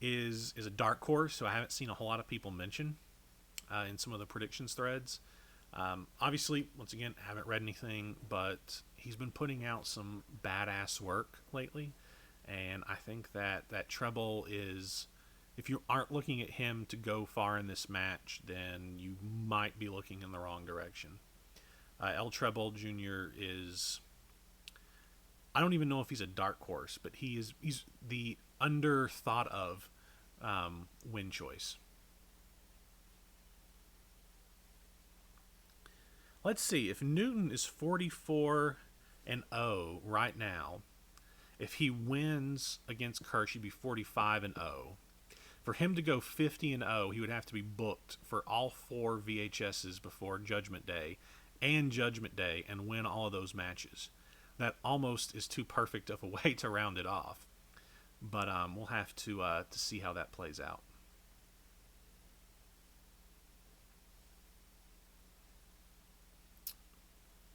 [SPEAKER 1] is a dark horse, so I haven't seen a whole lot of people mention in some of the predictions threads. Obviously, once again, haven't read anything, but he's been putting out some badass work lately, and I think that Treble is, if you aren't looking at him to go far in this match, then you might be looking in the wrong direction. El Treble Jr. is, I don't even know if he's a dark horse, but he's the under thought of win choice. Let's see, if Newton is 44-0 right now, if he wins against Kirsch, he'd be 45-0. For him to go 50-0, he would have to be booked for all 4 VHSs before Judgment Day and Judgment Day and win all of those matches. That almost is too perfect of a way to round it off. But we'll have to see how that plays out.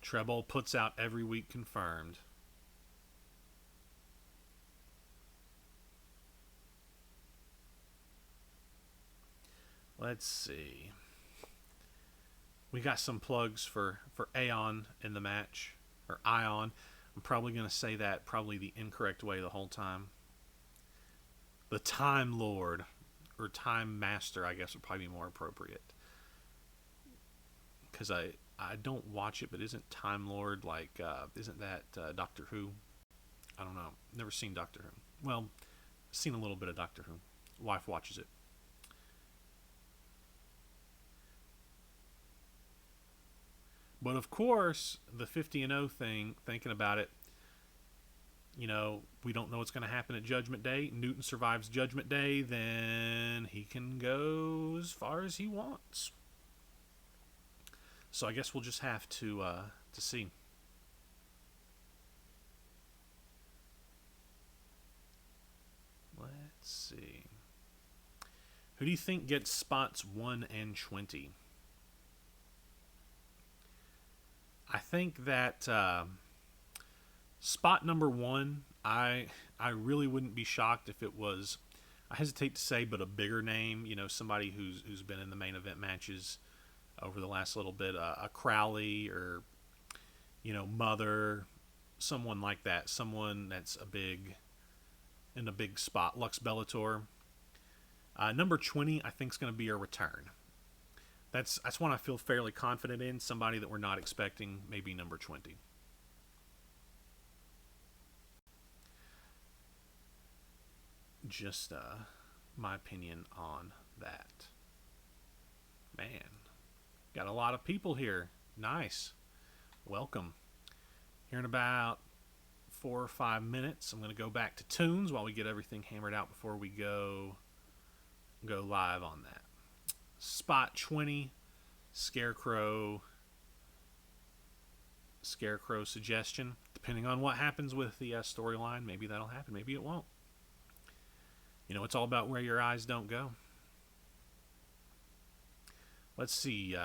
[SPEAKER 1] Treble puts out every week confirmed. Let's see. We got some plugs for Aeon in the match, or Ion. I'm probably going to say that probably the incorrect way the whole time. The Time Lord, or Time Master, I guess would probably be more appropriate. Because I don't watch it, but isn't Time Lord like, isn't that Doctor Who? I don't know. Never seen Doctor Who. Well, seen a little bit of Doctor Who. Wife watches it. But of course, the 50-0 thing, thinking about it, we don't know what's going to happen at Judgment Day. Newton survives Judgment Day, then he can go as far as he wants. So I guess we'll just have to see. Let's see. Who do you think gets spots 1 and 20? I think that spot number 1, I really wouldn't be shocked if it was, I hesitate to say, but a bigger name. Somebody who's been in the main event matches over the last little bit, a Crowley or Mother, someone like that, someone that's in a big spot. Lux Bellator. Number 20, I think, is going to be a return. That's one I feel fairly confident in. Somebody that we're not expecting, maybe number 20. Just my opinion on that. Man, got a lot of people here. Nice. Welcome. Here in about 4 or 5 minutes, I'm going to go back to tunes while we get everything hammered out before we go live on that. Spot 20, Scarecrow Scarecrow suggestion. Depending on what happens with the storyline, maybe that'll happen, maybe it won't. You know, it's all about where your eyes don't go. Let's see.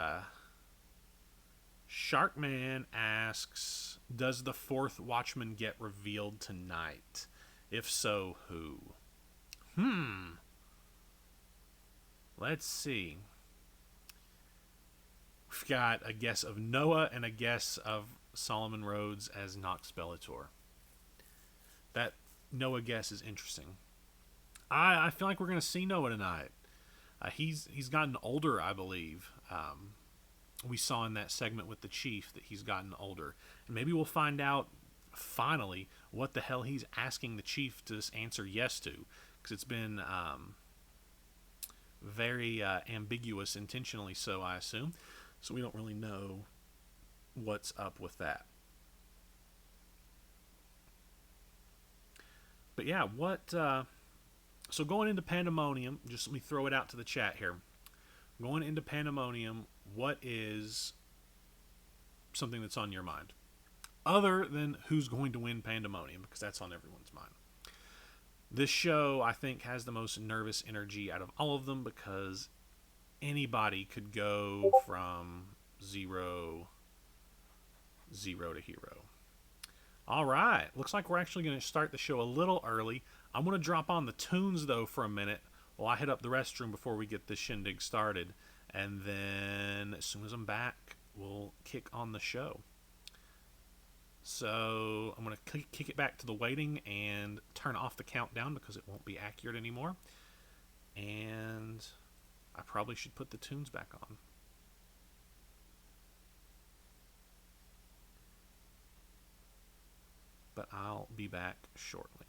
[SPEAKER 1] Sharkman asks, does the fourth Watchman get revealed tonight? If so, who? Let's see. We've got a guess of Noah and a guess of Solomon Rhodes as Nox Bellator. That Noah guess is interesting. I feel like we're going to see Noah tonight. He's gotten older, I believe. We saw in that segment with the Chief that he's gotten older. And maybe we'll find out, finally, what the hell he's asking the Chief to answer yes to. Because it's been very ambiguous, intentionally so, I assume. So we don't really know what's up with that. But yeah, so going into Pandemonium, just let me throw it out to the chat here. Going into Pandemonium, what is something that's on your mind? Other than who's going to win Pandemonium, because that's on everyone's mind. This show, I think, has the most nervous energy out of all of them, because anybody could go from zero to hero. All right, looks like we're actually going to start the show a little early. I'm going to drop on the tunes, though, for a minute while I hit up the restroom before we get this shindig started. And then as soon as I'm back, we'll kick on the show. So I'm going to kick it back to the waiting and turn off the countdown because it won't be accurate anymore. And I probably should put the tunes back on. But I'll be back shortly.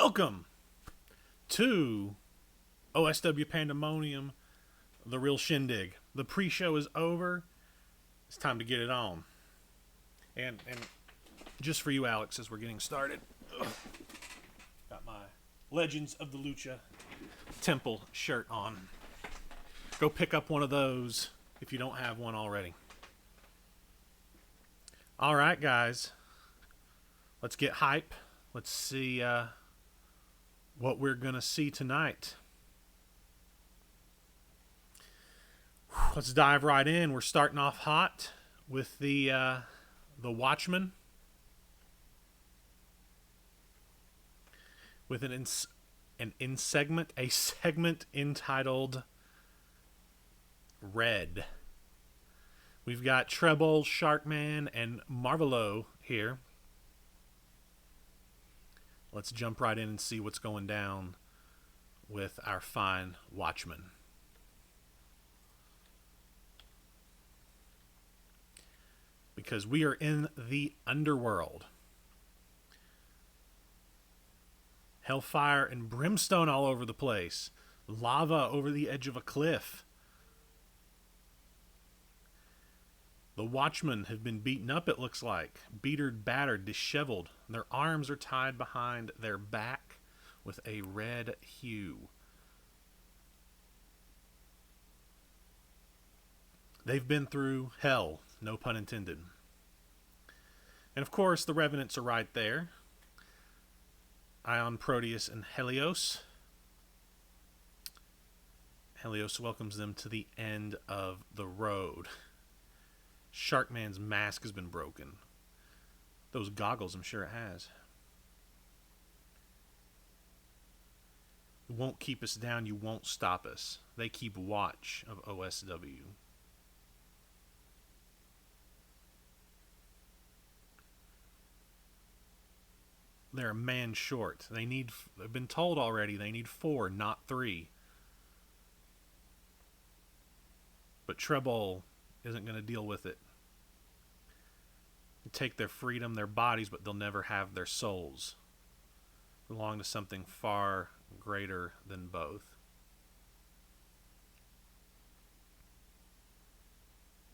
[SPEAKER 1] Welcome to OSW Pandemonium, the real shindig. The pre-show is over. It's time to get it on. And just for you, Alex, as we're getting started, got my Legends of the Lucha Temple shirt on. Go pick up one of those if you don't have one already. All right, guys. Let's get hype. Let's see what we're going to see tonight. Let's dive right in. We're starting off hot with the Watchmen with a segment entitled Red. We've got Treble, Sharkman, and Marvelo here. Let's jump right in and see what's going down with our fine Watchmen. Because we are in the underworld. Hellfire and brimstone all over the place. Lava over the edge of a cliff. The Watchmen have been beaten up, it looks like. Beatered, battered, disheveled. Their arms are tied behind their back with a red hue. They've been through hell, no pun intended. And of course, the Revenants are right there. Ion, Proteus, and Helios. Helios welcomes them to the end of the road. Sharkman's mask has been broken. Those goggles, I'm sure it has. You won't keep us down, you won't stop us. They keep watch of OSW. They're a man short. They've been told already they need 4, not 3. But Treble isn't going to deal with it. They take their freedom, their bodies, but they'll never have their souls. They belong to something far greater than both.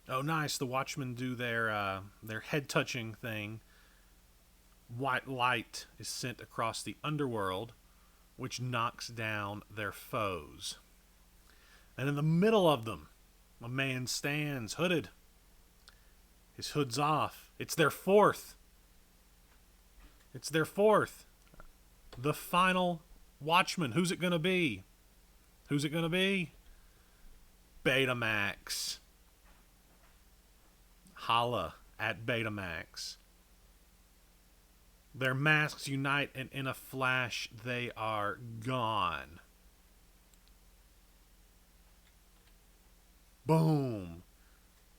[SPEAKER 1] Oh, nice. The Watchmen do their head-touching thing. White light is sent across the underworld, which knocks down their foes. And in the middle of them, a man stands, hooded. His hood's off. It's their fourth. It's their fourth. The final Watchman. Who's it going to be? Who's it going to be? Betamax. Holla at Betamax. Their masks unite, and in a flash, they are gone. Boom.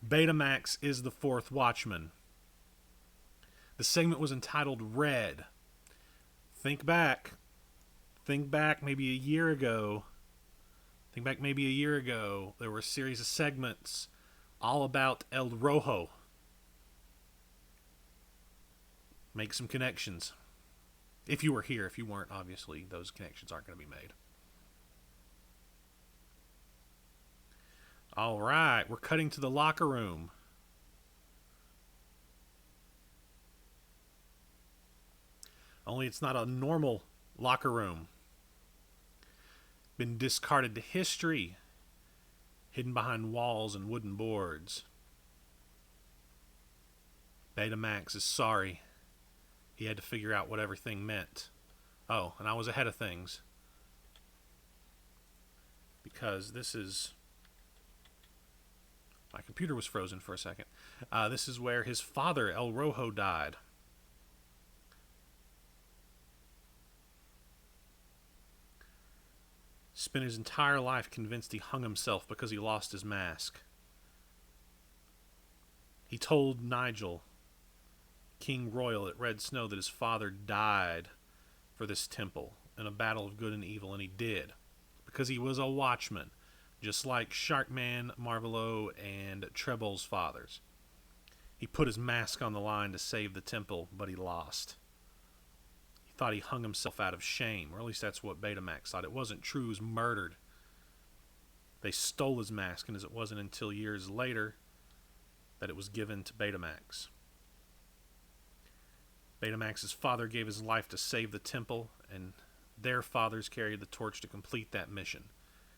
[SPEAKER 1] Betamax is the fourth Watchman. The segment was entitled Red. Think back maybe a year ago. There were a series of segments all about El Rojo. Make some connections. If you were here. If you weren't, obviously, those connections aren't going to be made. All right, we're cutting to the locker room. Only it's not a normal locker room. Been discarded to history. Hidden behind walls and wooden boards. Betamax is sorry. He had to figure out what everything meant. Oh, and I was ahead of things. Because this is... My computer was frozen for a second. This is where his father, El Rojo, died. Spent his entire life convinced he hung himself because he lost his mask. He told Nigel, King Royal at Red Snow, that his father died for this temple in a battle of good and evil, and he did. Because he was a watchman. Just like Sharkman, Marvelo, and Treble's fathers. He put his mask on the line to save the temple, but he lost. He thought he hung himself out of shame, or at least that's what Betamax thought. It wasn't true. He was murdered. They stole his mask, and it wasn't until years later that it was given to Betamax. Betamax's father gave his life to save the temple, and their fathers carried the torch to complete that mission.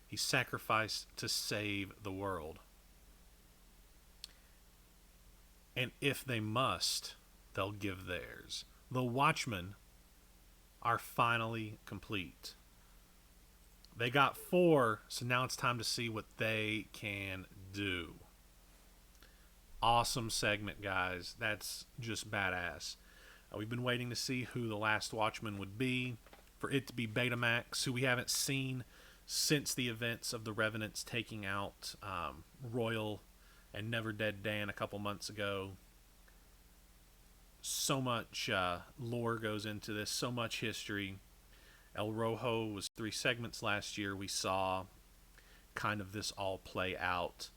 [SPEAKER 1] He sacrificed to save the world. And if they must, they'll give theirs. The Watchmen are finally complete. They got 4, so now it's time to see what they can do. Awesome segment, guys. That's just badass. We've been waiting to see who the last Watchman would be. For it to be Betamax, who we haven't seen since the events of the Revenants taking out Royal and Never Dead Dan a couple months ago. So much lore goes into this, so much history. El Rojo was 3 segments last year. We saw kind of this all play out.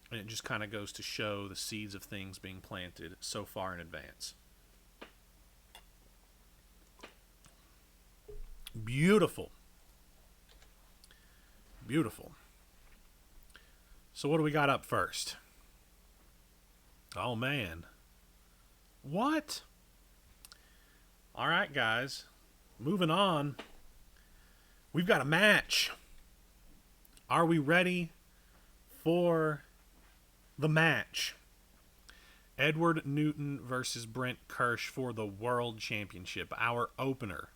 [SPEAKER 1] And it just kind of goes to show the seeds of things being planted so far in advance. Beautiful. Beautiful. So what do we got up first? Oh, man. What? All right, guys. Moving on. We've got a match. Are we ready for the match? Edward Newton versus Brent Kirsch for the World Championship. Our opener.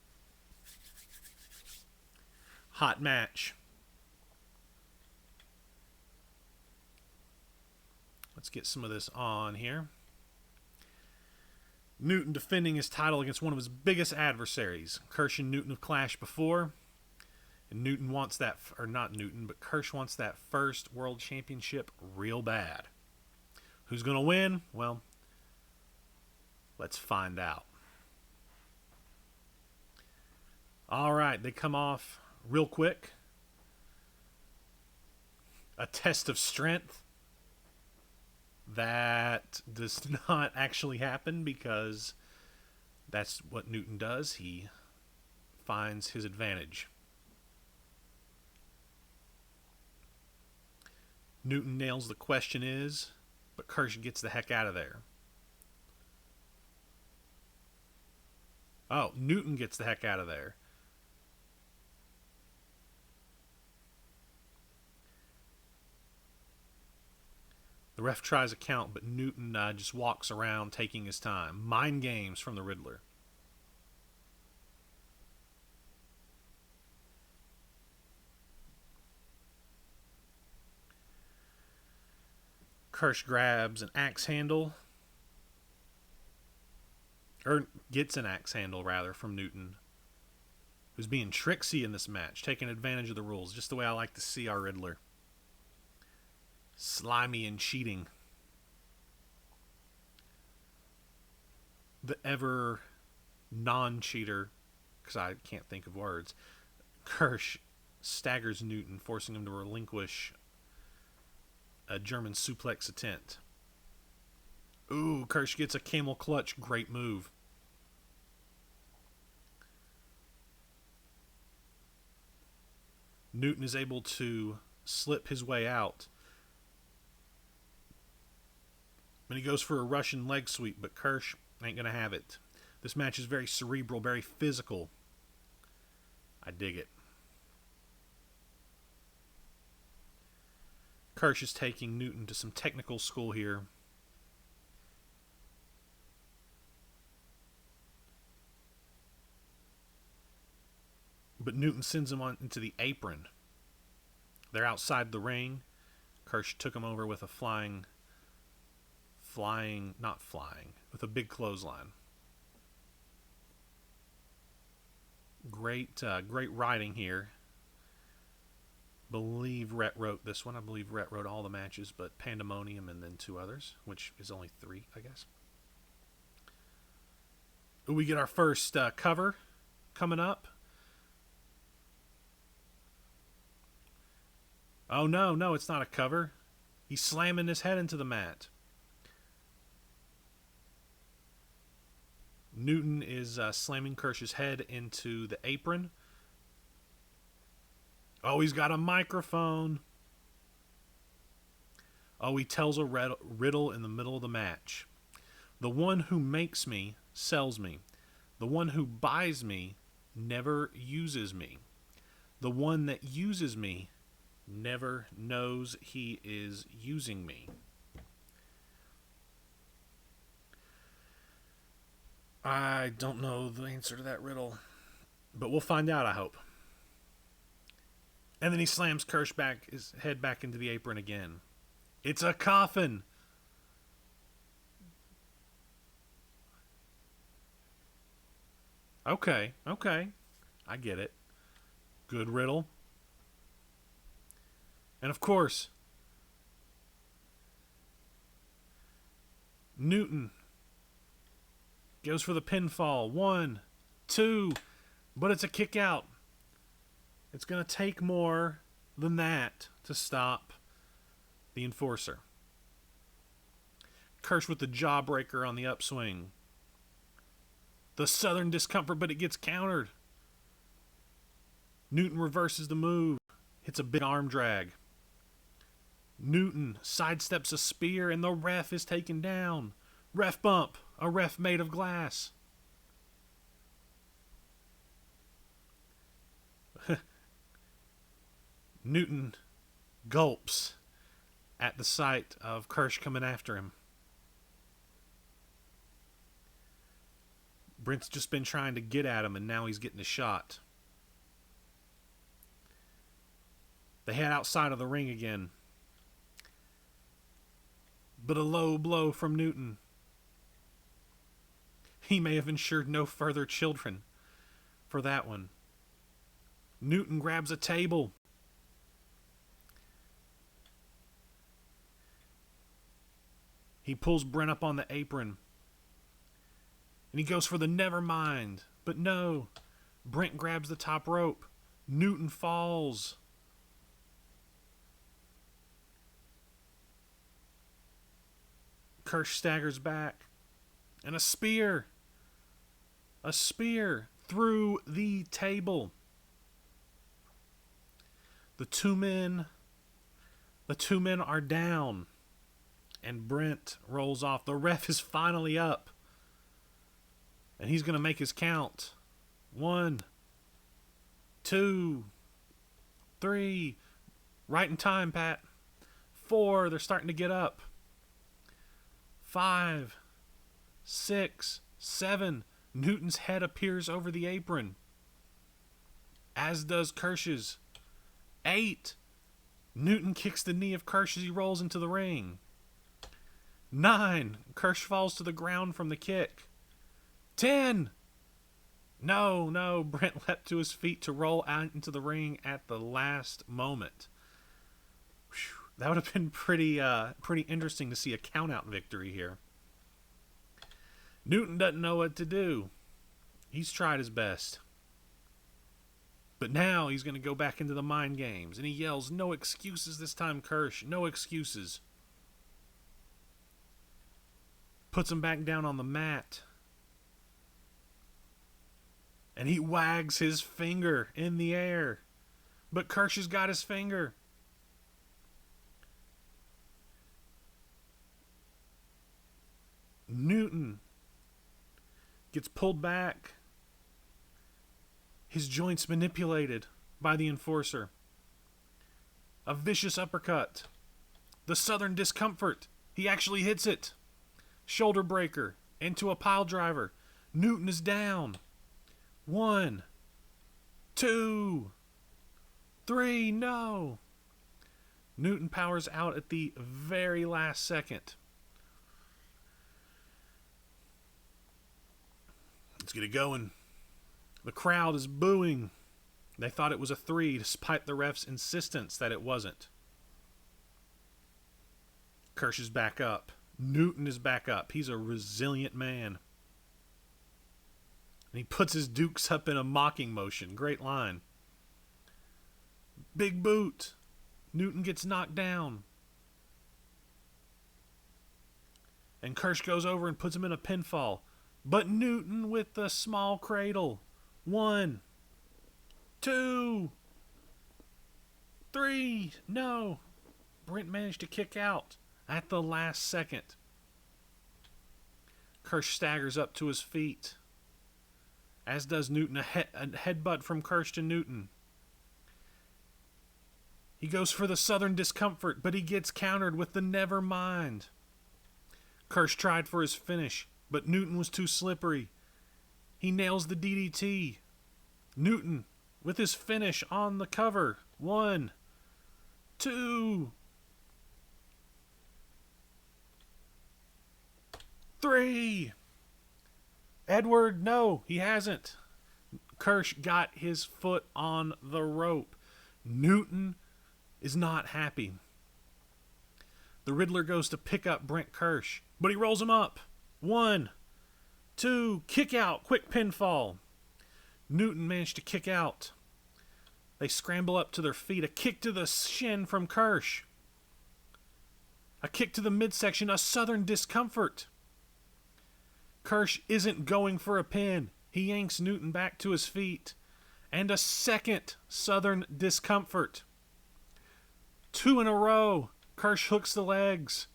[SPEAKER 1] Hot match. Let's get some of this on here. Newton defending his title against one of his biggest adversaries. Kirsch and Newton have clashed before. And Newton wants that, or not Newton, but Kirsch wants that first world championship real bad. Who's going to win? Well, let's find out. All right, they come off real quick. A test of strength. That does not actually happen because that's what Newton does. He finds his advantage. Newton nails the question is, but Kirsch gets the heck out of there. Oh, Newton gets the heck out of there. The ref tries a count, but Newton just walks around taking his time. Mind games from the Riddler. Kirsch grabs an axe handle. Or gets an axe handle, rather, from Newton. Who's being tricksy in this match. Taking advantage of the rules. Just the way I like to see our Riddler. Slimy and cheating. The ever non-cheater, because I can't think of words, Kirsch staggers Newton, forcing him to relinquish a German suplex attempt. Ooh, Kirsch gets a camel clutch. Great move. Newton is able to slip his way out. And he goes for a Russian leg sweep, but Kirsch ain't going to have it. This match is very cerebral, very physical. I dig it. Kirsch is taking Newton to some technical school here. But Newton sends him on into the apron. They're outside the ring. Kirsch took him over with a with a big clothesline. Great writing here. Believe Rhett wrote this one. I believe Rhett wrote all the matches, but Pandemonium and then 2 others, which is only 3, I guess. We get our first cover coming up. Oh, no, it's not a cover. He's slamming his head into the mat. Newton is slamming Kirsch's head into the apron. Oh, he's got a microphone. Oh, he tells a riddle in the middle of the match. The one who makes me sells me. The one who buys me never uses me. The one that uses me never knows he is using me. I don't know the answer to that riddle, but we'll find out, I hope. And then he slams Kirsch his head back into the apron again. It's a coffin. Okay. I get it. Good riddle. And of course, Newton goes for the pinfall. 1, 2, but it's a kick out. It's going to take more than that to stop the Enforcer. Kirsch with the jawbreaker on the upswing. The Southern Discomfort, but it gets countered. Newton reverses the move. Hits a big arm drag. Newton sidesteps a spear and the ref is taken down. Ref bump. A ref made of glass. Newton gulps at the sight of Kirsch coming after him. Brent's just been trying to get at him, and now he's getting a shot. They head outside of the ring again. But a low blow from Newton. He may have ensured no further children for that one. Newton grabs a table. He pulls Brent up on the apron. And he goes for the Nevermind. But no. Brent grabs the top rope. Newton falls. Kirsch staggers back. And a spear. A spear through the table. The two men are down. And Brent rolls off. The ref is finally up. And he's going to make his count. 1, 2, 3. Right in time, Pat. 4. They're starting to get up. 5, 6, 7. Newton's head appears over the apron. As does Kirsch's. 8. Newton kicks the knee of Kirsch as he rolls into the ring. 9. Kirsch falls to the ground from the kick. 10. No. Brent leapt to his feet to roll out into the ring at the last moment. Whew, that would have been pretty interesting to see a count-out victory here. Newton doesn't know what to do. He's tried his best. But now he's going to go back into the mind games. And he yells, "No excuses this time, Kirsch. No excuses." Puts him back down on the mat. And he wags his finger in the air. But Kirsch has got his finger. Newton gets pulled back. His joints manipulated by the Enforcer. A vicious uppercut. The Southern Discomfort. He actually hits it. Shoulder breaker into a pile driver. Newton is down. 1, 2, 3. No. Newton powers out at the very last second. Let's get it going. The crowd is booing. They thought it was a 3, despite the ref's insistence that it wasn't. Kirsch is back up. Newton is back up. He's a resilient man. And he puts his dukes up in a mocking motion. Great line. Big boot. Newton gets knocked down. And Kirsch goes over and puts him in a pinfall. But Newton with the small cradle. 1, 2, 3. No. Brent managed to kick out at the last second. Kirsch staggers up to his feet, as does Newton. A headbutt from Kirsch to Newton. He goes for the Southern Discomfort, but he gets countered with the Never Mind. Kirsch tried for his finish, but Newton was too slippery. He nails the DDT. Newton with his finish on the cover. 1, 2, 3. Edward, no, he hasn't. Kirsch got his foot on the rope. Newton is not happy. The Riddler goes to pick up Brent Kirsch, but he rolls him up. 1, 2, kick out, quick pinfall. Newton managed to kick out. They scramble up to their feet. A kick to the shin from Kirsch. A kick to the midsection, a Southern Discomfort. Kirsch isn't going for a pin. He yanks Newton back to his feet. And a second Southern Discomfort. 2 in a row. Kirsch hooks the legs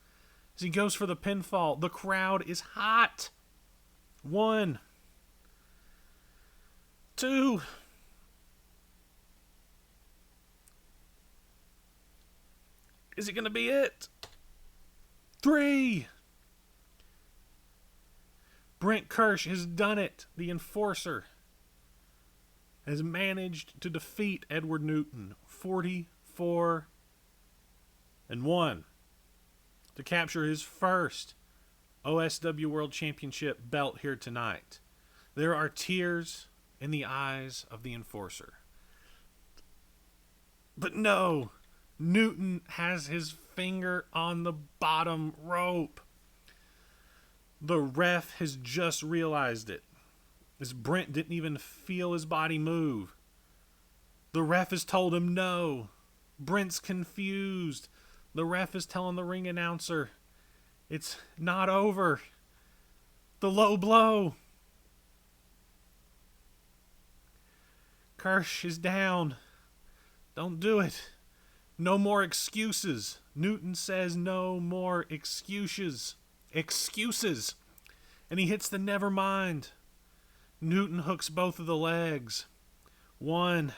[SPEAKER 1] as he goes for the pinfall. The crowd is hot. 1, 2. Is it going to be it? 3. Brent Kirsch has done it. The Enforcer has managed to defeat Edward Newton 44-1 to capture his first OSW World Championship belt here tonight. There are tears in the eyes of the Enforcer. But no, Newton has his finger on the bottom rope. The ref has just realized it, as Brent didn't even feel his body move. The ref has told him no. Brent's confused. The ref is telling the ring announcer, it's not over. The low blow. Kirsch is down. Don't do it. No more excuses. Newton says no more excuses. Excuses. And he hits the Never Mind. Newton hooks both of the legs. 1,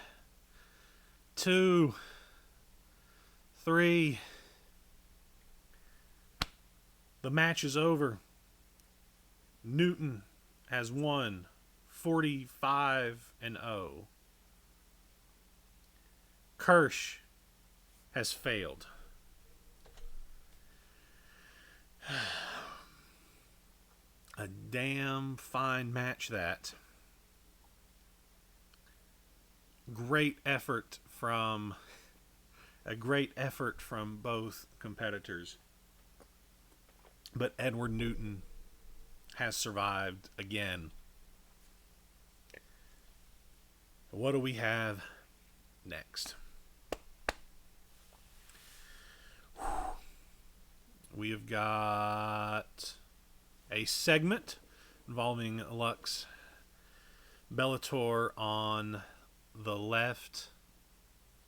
[SPEAKER 1] 2, 3. The match is over. Newton has won 45-0. Kirsch has failed. A damn fine match that. Great effort from both competitors. But Edward Newton has survived again. What do we have next? We have got a segment involving Lux Bellator on the left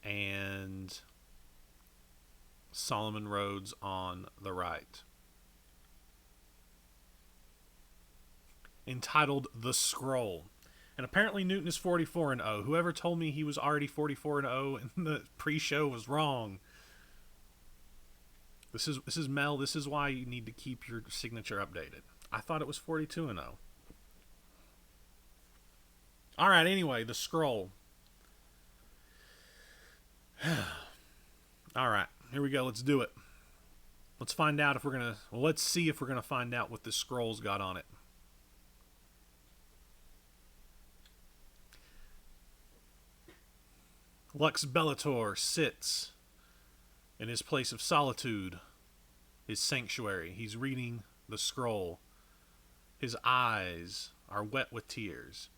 [SPEAKER 1] and Solomon Rhodes on the right, entitled The Scroll. And apparently Newton is 44-0. Whoever told me he was already 44-0 in the pre-show was wrong. This is Mel. This is why you need to keep your signature updated. I thought it was 42-0. All right, anyway, The Scroll. All right, here we go. Let's do it. Let's find out if we're going to... Well, let's see if we're going to find out what this scroll's got on it. Lux Bellator sits in his place of solitude, his sanctuary. He's reading the scroll. His eyes are wet with tears.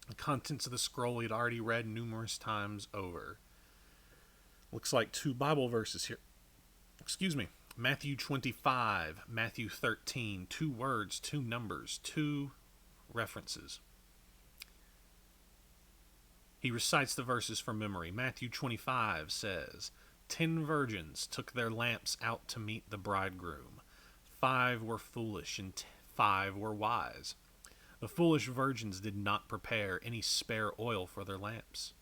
[SPEAKER 1] The contents of the scroll he had already read numerous times over. Looks like 2 Bible verses here. Excuse me. Matthew 25, Matthew 13, 2 words, 2 numbers, 2 references. He recites the verses from memory. Matthew 25 says, 10 virgins took their lamps out to meet the bridegroom. 5 were foolish and 5 were wise. The foolish virgins did not prepare any spare oil for their lamps.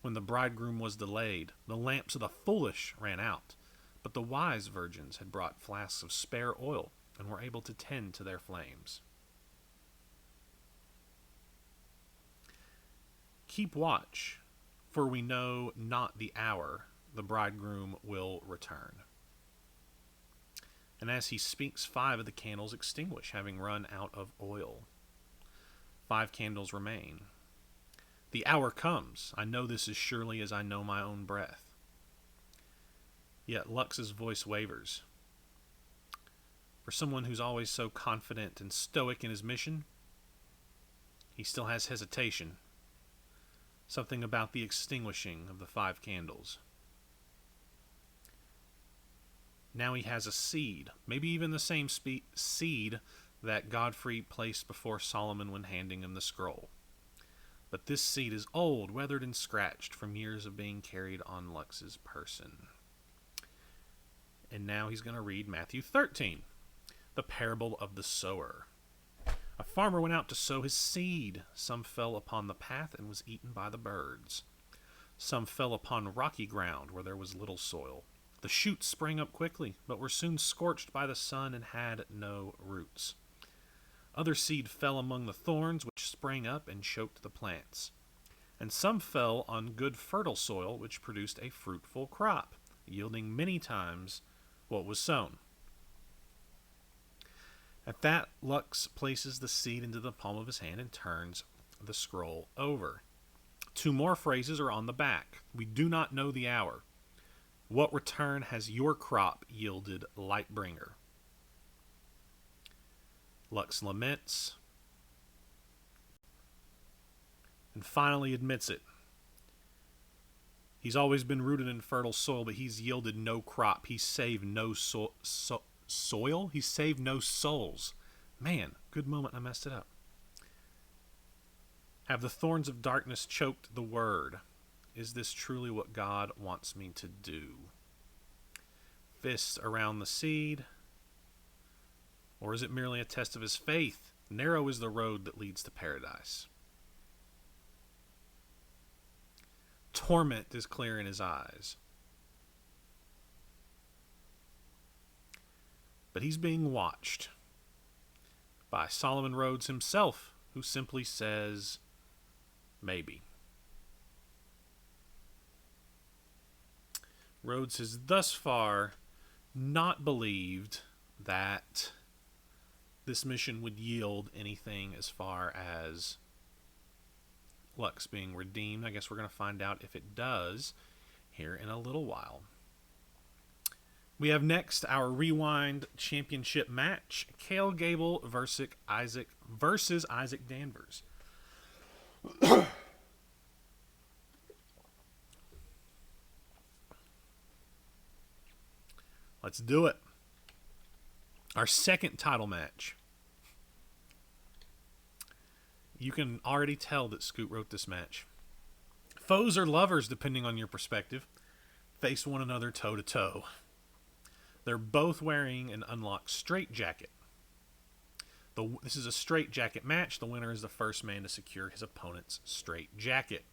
[SPEAKER 1] When the bridegroom was delayed, the lamps of the foolish ran out. But the wise virgins had brought flasks of spare oil and were able to tend to their flames. Keep watch, for we know not the hour the bridegroom will return. And as he speaks, 5 of the candles extinguish, having run out of oil. 5 candles remain. The hour comes. I know this as surely as I know my own breath. Yet Lux's voice wavers. For someone who's always so confident and stoic in his mission, he still has hesitation. Something about the extinguishing of the 5 candles. Now he has a seed, maybe even the same seed that Godfrey placed before Solomon when handing him the scroll. But this seed is old, weathered and scratched from years of being carried on Lux's person. And now he's going to read Matthew 13, the parable of the sower. A farmer went out to sow his seed. Some fell upon the path and was eaten by the birds. Some fell upon rocky ground where there was little soil. The shoots sprang up quickly, but were soon scorched by the sun and had no roots. Other seed fell among the thorns, which sprang up and choked the plants. And some fell on good fertile soil, which produced a fruitful crop, yielding many times what was sown. At that, Lux places the seed into the palm of his hand and turns the scroll over. 2 more phrases are on the back. We do not know the hour. What return has your crop yielded, Lightbringer? Lux laments and finally admits it. He's always been rooted in fertile soil, but he's yielded no crop. He's saved no soil? He's saved no souls. Man, good moment I messed it up. Have the thorns of darkness choked the word? Is this truly what God wants me to do? Fists around the seed? Or is it merely a test of his faith? Narrow is the road that leads to paradise. Torment is clear in his eyes. But he's being watched by Solomon Rhodes himself, who simply says, maybe. Rhodes has thus far not believed that this mission would yield anything as far as Lux being redeemed. I guess we're going to find out if it does here in a little while. We have next our Rewind Championship match. Cale Gable versus Isaac Danvers. Let's do it. Our second title match. You can already tell that Scoot wrote this match. Foes or lovers, depending on your perspective, face one another toe-to-toe. They're both wearing an unlocked straitjacket. This is a straitjacket match. The winner is the first man to secure his opponent's straitjacket.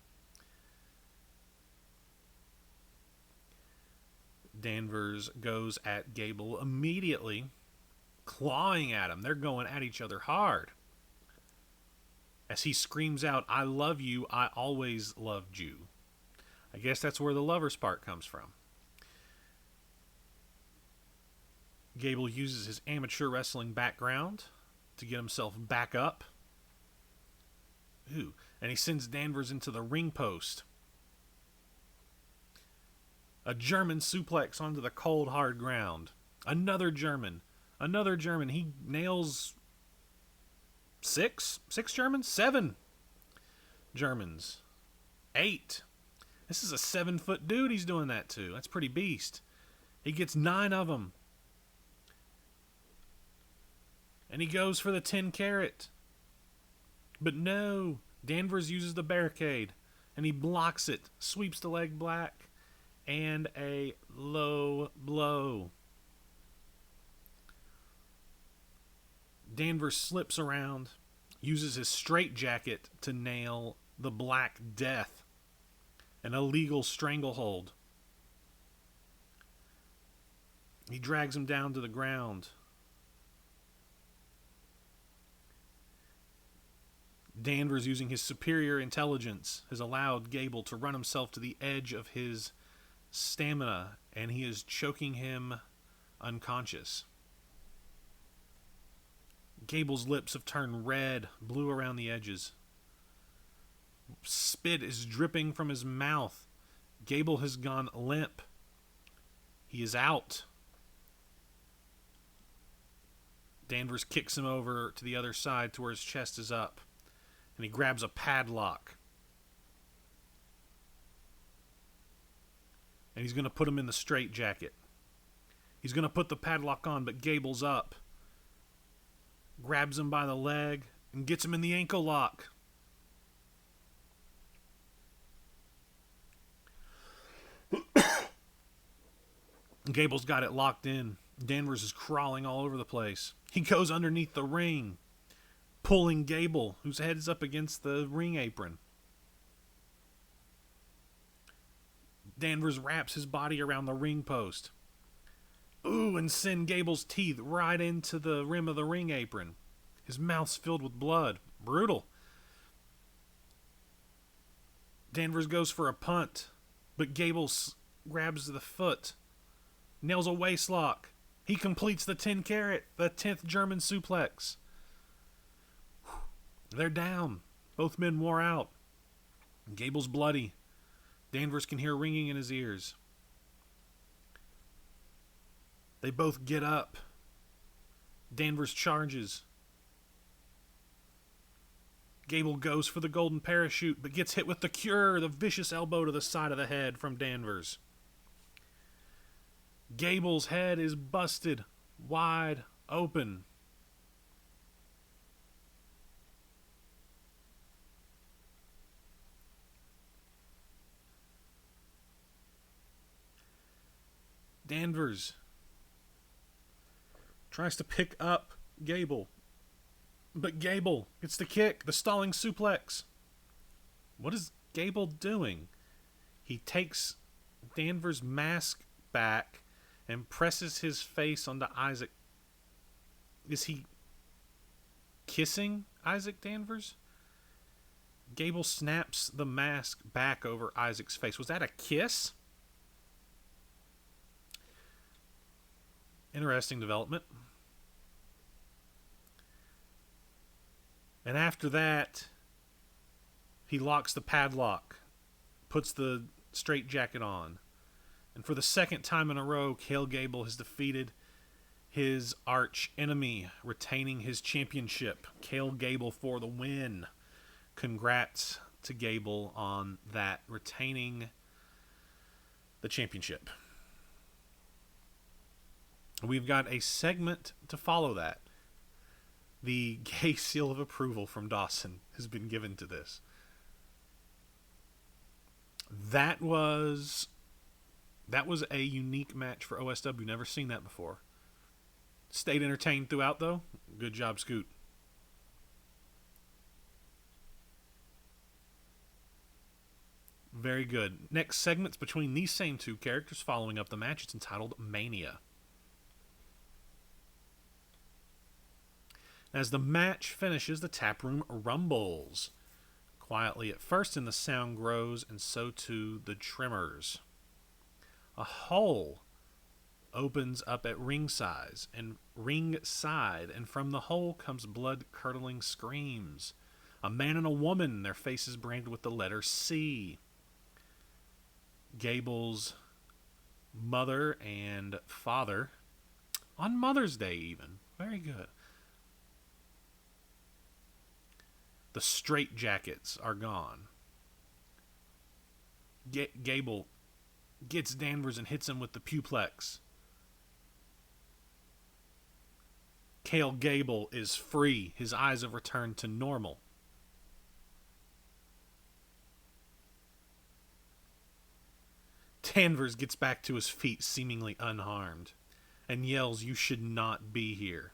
[SPEAKER 1] Danvers goes at Gable immediately, clawing at him. They're going at each other hard. As he screams out, "I love you, I always loved you." I guess that's where the lovers part comes from. Gable uses his amateur wrestling background to get himself back up. Ooh, and he sends Danvers into the ring post. A German suplex onto the cold, hard ground. Another German. He nails 6 Germans? 7 Germans. 8. This is a 7-foot dude he's doing that to. That's pretty beast. He gets 9 of them. And he goes for the 10 carat. But no, Danvers uses the barricade, and he blocks it, sweeps the leg black, and a low blow. Danvers slips around, uses his straitjacket to nail the Black Death, an illegal stranglehold. He drags him down to the ground. Danvers, using his superior intelligence, has allowed Gable to run himself to the edge of his stamina, and he is choking him unconscious. Gable's lips have turned red, blue around the edges. Spit is dripping from his mouth. Gable has gone limp. He is out. Danvers kicks him over to the other side to where his chest is up. And he grabs a padlock. And he's going to put him in the straitjacket. He's going to put the padlock on, but Gable's up. Grabs him by the leg and gets him in the ankle lock. Gable's got it locked in. Danvers is crawling all over the place. He goes underneath the ring, pulling Gable, whose head is up against the ring apron. Danvers wraps his body around the ring post. Ooh, and send Gable's teeth right into the rim of the ring apron. His mouth's filled with blood. Brutal. Danvers goes for a punt, but Gable grabs the foot, nails a waistlock. He completes the 10 carat, the 10th German suplex. They're down. Both men wore out. Gable's bloody. Danvers can hear ringing in his ears. They both get up. Danvers charges. Gable goes for the golden parachute, but gets hit with the cure, the vicious elbow to the side of the head from Danvers. Gable's head is busted wide open. Danvers tries to pick up Gable, but Gable gets the kick, the stalling suplex. What is Gable doing? He takes Danvers' mask back and presses his face onto Isaac. Is he kissing Isaac Danvers? Gable snaps the mask back over Isaac's face. Was that a kiss? Interesting development. And after that, he locks the padlock, puts the straitjacket on. And for the second time in a row, Cale Gable has defeated his arch enemy, retaining his championship. Cale Gable for the win. Congrats to Gable on that, retaining the championship. We've got a segment to follow that. The gay seal of approval from Dawson has been given to this. That was a unique match for OSW. Never seen that before. Stayed entertained throughout, though. Good job, Scoot. Very good. Next segment's between these same two characters following up the match. It's entitled Mania. As the match finishes, the taproom rumbles. Quietly at first, and the sound grows, and so too the tremors. A hole opens up at ringside, and from the hole comes blood-curdling screams. A man and a woman, their faces branded with the letter C. Gable's mother and father, on Mother's Day even. Very good. The straitjackets are gone. Gable gets Danvers and hits him with the puplex. Cale Gable is free. His eyes have returned to normal. Danvers gets back to his feet seemingly unharmed and yells, "You should not be here."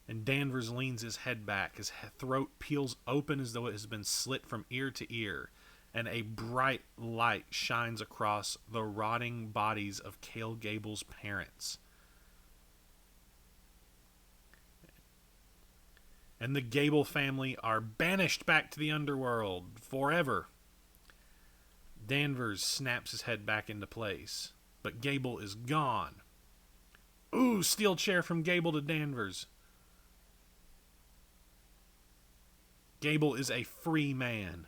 [SPEAKER 1] And Danvers leans his head back. His throat peels open as though it has been slit from ear to ear, and a bright light shines across the rotting bodies of Cale Gable's parents. And the Gable family are banished back to the underworld forever. Danvers snaps his head back into place, but Gable is gone. Ooh, steel chair from Gable to Danvers. Gable is a free man.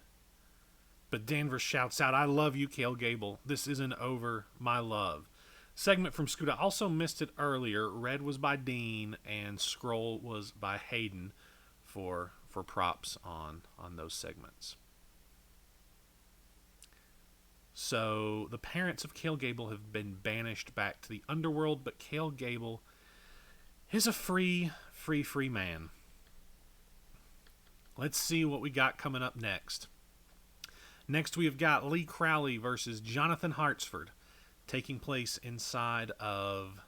[SPEAKER 1] But Danvers shouts out, "I love you, Cale Gable. This isn't over, my love." Segment from Scooter. Also missed it earlier. Red was by Dean and Scroll was by Hayden for props on those segments. So the parents of Cale Gable have been banished back to the underworld, but Cale Gable is a free man. Let's see what we got coming up next. Next we have got Lee Crowley versus Jonathan Hartsford, taking place inside of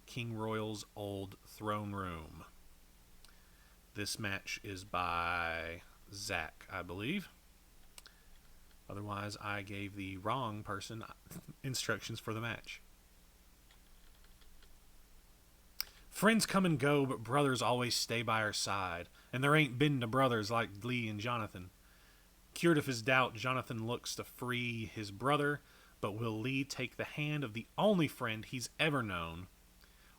[SPEAKER 1] King Royal's old throne room. This match is by Zach, I believe. Otherwise, I gave the wrong person instructions for the match. Friends come and go, but brothers always stay by our side. And there ain't been no brothers like Lee and Jonathan. Cured of his doubt, Jonathan looks to free his brother, but will Lee take the hand of the only friend he's ever known?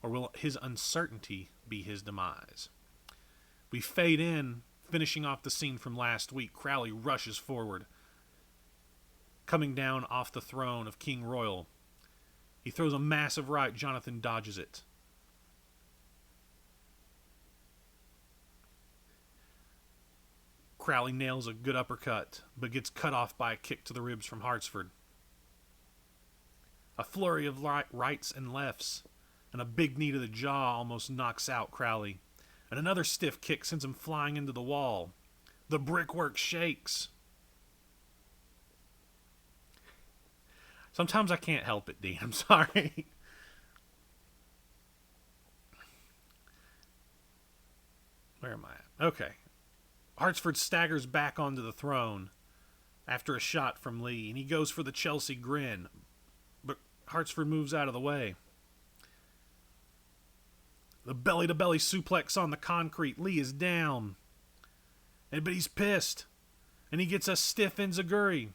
[SPEAKER 1] Or will his uncertainty be his demise? We fade in, finishing off the scene from last week. Crowley rushes forward, coming down off the throne of King Royal. He throws a massive right. Jonathan dodges it. Crowley nails a good uppercut, but gets cut off by a kick to the ribs from Hartsford. A flurry of rights and lefts, and a big knee to the jaw almost knocks out Crowley. And another stiff kick sends him flying into the wall. The brickwork shakes. Sometimes I can't help it, Dean. I'm sorry. Where am I at? Okay. Hartsford staggers back onto the throne after a shot from Lee, and he goes for the Chelsea grin, but Hartsford moves out of the way. The belly-to-belly suplex on the concrete. Lee is down, but he's pissed, and he gets a stiff enziguri.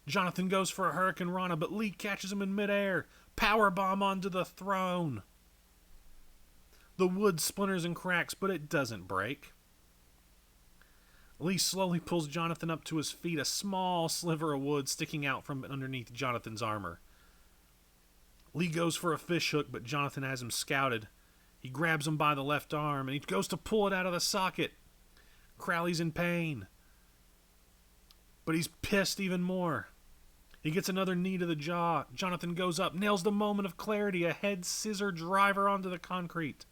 [SPEAKER 1] Jonathan goes for a Hurricane Rana, but Lee catches him in midair. Powerbomb onto the throne. The wood splinters and cracks, but it doesn't break. Lee slowly pulls Jonathan up to his feet, a small sliver of wood sticking out from underneath Jonathan's armor. Lee goes for a fishhook, but Jonathan has him scouted. He grabs him by the left arm, and he goes to pull it out of the socket. Crowley's in pain, but he's pissed even more. He gets another knee to the jaw. Jonathan goes up, nails the moment of clarity, a head scissor driver onto the concrete.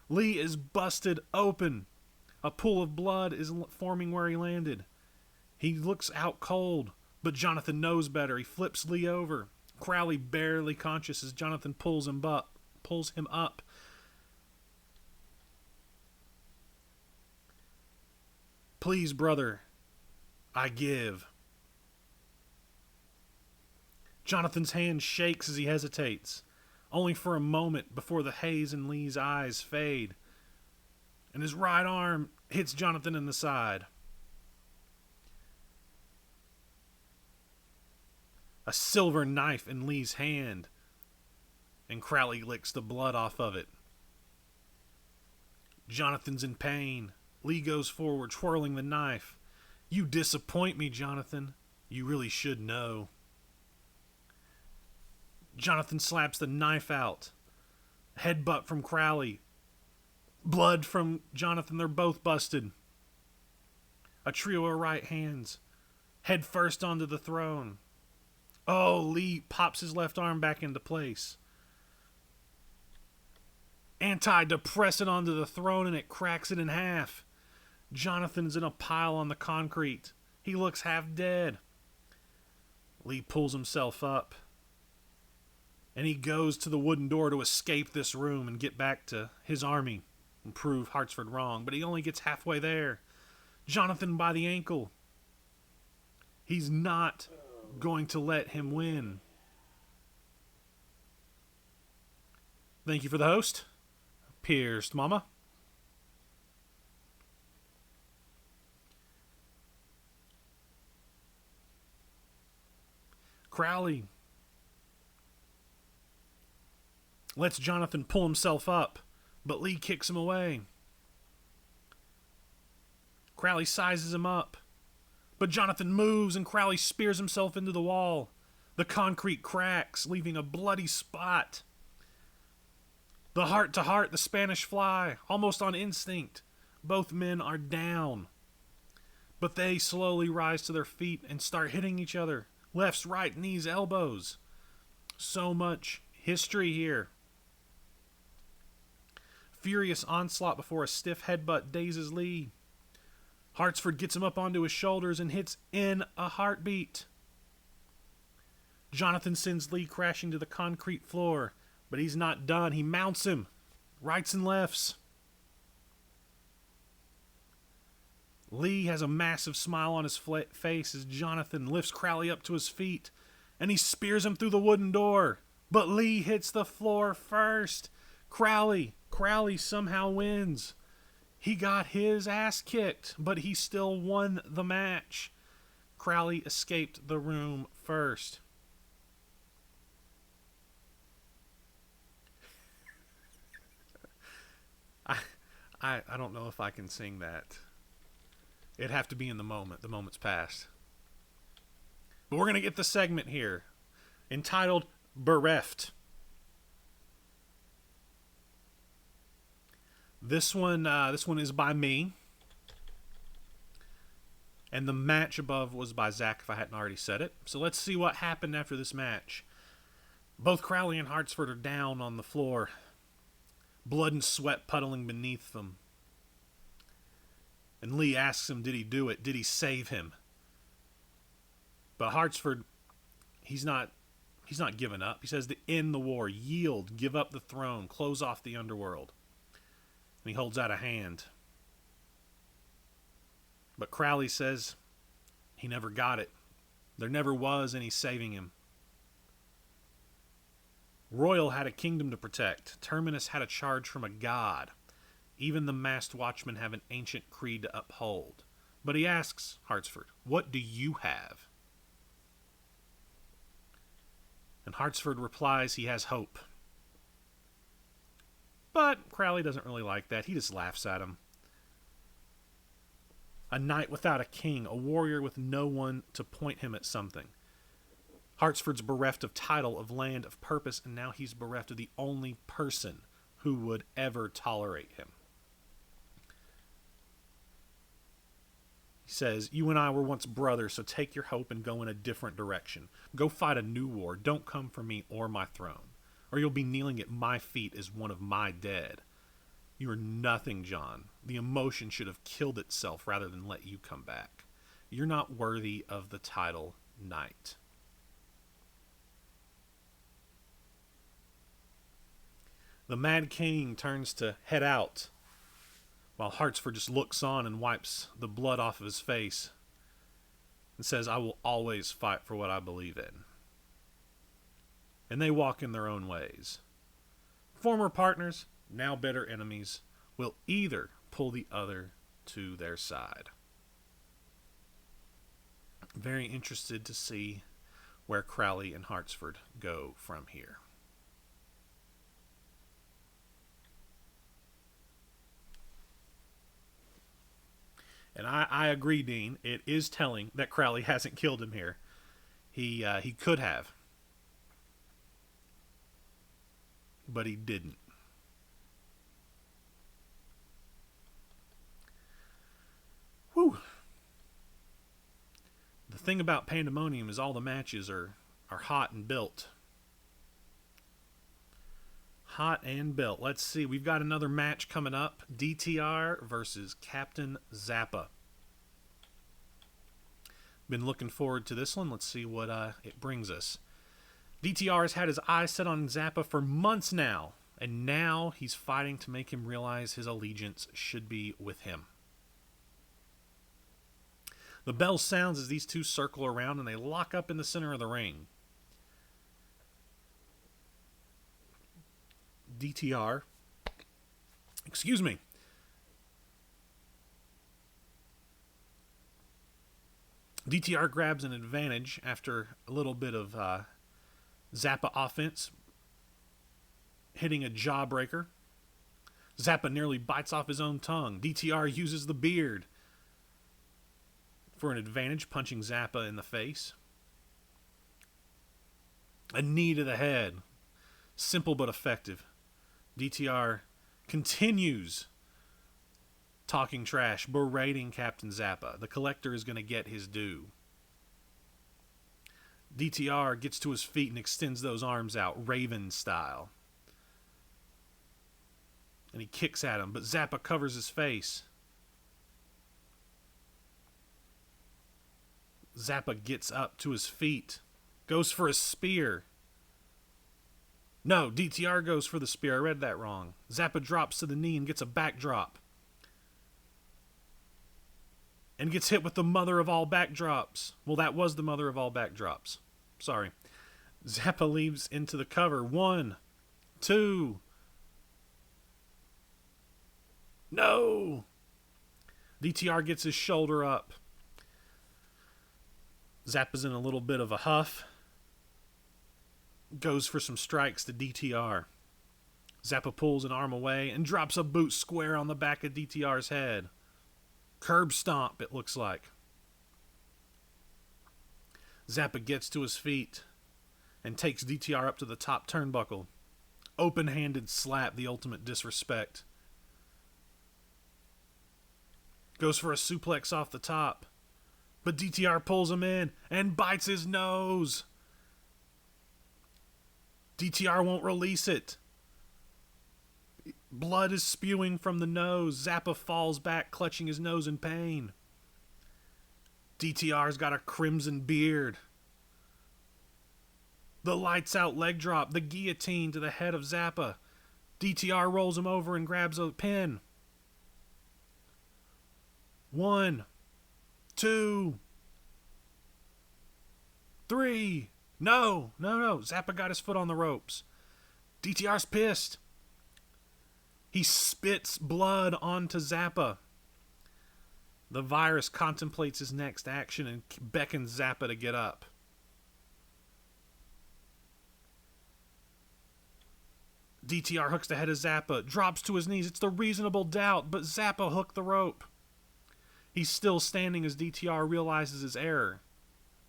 [SPEAKER 1] Lee is busted open. A pool of blood is forming where he landed. He looks out cold, but Jonathan knows better. He flips Lee over. Crowley barely conscious as Jonathan pulls him up. "Please, brother, I give." Jonathan's hand shakes as he hesitates, only for a moment before the haze in Lee's eyes fade, and his right arm hits Jonathan in the side. A silver knife in Lee's hand, and Crowley licks the blood off of it. Jonathan's in pain. Lee goes forward, twirling the knife. "You disappoint me, Jonathan. You really should know." Jonathan slaps the knife out. Headbutt from Crowley. Blood from Jonathan. They're both busted. A trio of right hands. Head first onto the throne. Oh, Lee pops his left arm back into place. Anti-depressant onto the throne and it cracks it in half. Jonathan's in a pile on the concrete. He looks half dead. Lee pulls himself up, and he goes to the wooden door to escape this room and get back to his army and prove Hartsford wrong, but he only gets halfway there. Jonathan by the ankle. He's not going to let him win. Thank you for the host, Pierced Mama. Crowley lets Jonathan pull himself up, but Lee kicks him away. Crowley sizes him up, but Jonathan moves and Crowley spears himself into the wall. The concrete cracks, leaving a bloody spot. The heart-to-heart, the Spanish Fly, almost on instinct. Both men are down, but they slowly rise to their feet and start hitting each other. Lefts, right, knees, elbows. So much history here. Furious onslaught before a stiff headbutt dazes Lee. Hartsford gets him up onto his shoulders and hits in a heartbeat. Jonathan sends Lee crashing to the concrete floor, but he's not done. He mounts him, rights and lefts. Lee has a massive smile on his face as Jonathan lifts Crowley up to his feet, and he spears him through the wooden door. But Lee hits the floor first. Crowley somehow wins. He got his ass kicked, but he still won the match. Crowley escaped the room first. I don't know if I can sing that. It'd have to be in the moment. The moment's past. But we're going to get the segment here, entitled Bereft. This one is by me. And the match above was by Zach, if I hadn't already said it. So let's see what happened after this match. Both Crowley and Hartsford are down on the floor. Blood and sweat puddling beneath them. And Lee asks him, did he do it? Did he save him? But Hartsford, he's not giving up. He says to end the war, yield, give up the throne, close off the underworld. And he holds out a hand. But Crowley says he never got it. There never was any saving him. Royal had a kingdom to protect. Terminus had a charge from a god. Even the masked watchmen have an ancient creed to uphold. But he asks Hartsford, what do you have? And Hartsford replies he has hope. But Crowley doesn't really like that. He just laughs at him. A knight without a king, a warrior with no one to point him at something. Hartsford's bereft of title, of land, of purpose, and now he's bereft of the only person who would ever tolerate him. He says, you and I were once brothers, so take your hope and go in a different direction. Go fight a new war. Don't come for me or my throne, or you'll be kneeling at my feet as one of my dead. You are nothing, John. The emotion should have killed itself rather than let you come back. You're not worthy of the title knight. The Mad King turns to head out, while Hartsford just looks on and wipes the blood off of his face and says, I will always fight for what I believe in. And they walk in their own ways. Former partners, now bitter enemies, will either pull the other to their side. Very interested to see where Crowley and Hartsford go from here. And I agree, Dean. It is telling that Crowley hasn't killed him here. He could have. But he didn't. Whew. The thing about Pandemonium is all the matches are hot and built. Hot and built. Let's see. We've got another match coming up. DTR versus Captain Zappa. Been looking forward to this one. Let's see what it brings us. DTR has had his eyes set on Zappa for months now, and now he's fighting to make him realize his allegiance should be with him. The bell sounds as these two circle around and they lock up in the center of the ring. DTR, excuse me. DTR grabs an advantage after a little bit of Zappa offense, hitting a jawbreaker. Zappa nearly bites off his own tongue. DTR uses the beard for an advantage, punching Zappa in the face. A knee to the head. Simple but effective. DTR continues talking trash, berating Captain Zappa. The collector is going to get his due. DTR gets to his feet and extends those arms out, Raven style. And he kicks at him, but Zappa covers his face. Zappa gets up to his feet, goes for a spear. No, DTR goes for the spear. I read that wrong. Zappa drops to the knee and gets a backdrop. And gets hit with the mother of all backdrops. Well, that was the mother of all backdrops. Sorry. Zappa leaves into the cover. 1, 2. No! DTR gets his shoulder up. Zappa's in a little bit of a huff. Goes for some strikes to DTR. Zappa pulls an arm away and drops a boot square on the back of DTR's head. Curb stomp, it looks like. Zappa gets to his feet and takes DTR up to the top turnbuckle. Open-handed slap, the ultimate disrespect. Goes for a suplex off the top. But DTR pulls him in and bites his nose. DTR won't release it. Blood is spewing from the nose. Zappa falls back, clutching his nose in pain. DTR's got a crimson beard. The lights out leg drop, the guillotine to the head of Zappa. DTR rolls him over and grabs a pin. 1, 2, 3. No. Zappa got his foot on the ropes. DTR's pissed. He spits blood onto Zappa. The virus contemplates his next action and beckons Zappa to get up. DTR hooks the head of Zappa, drops to his knees. It's the reasonable doubt, but Zappa hooked the rope. He's still standing as DTR realizes his error.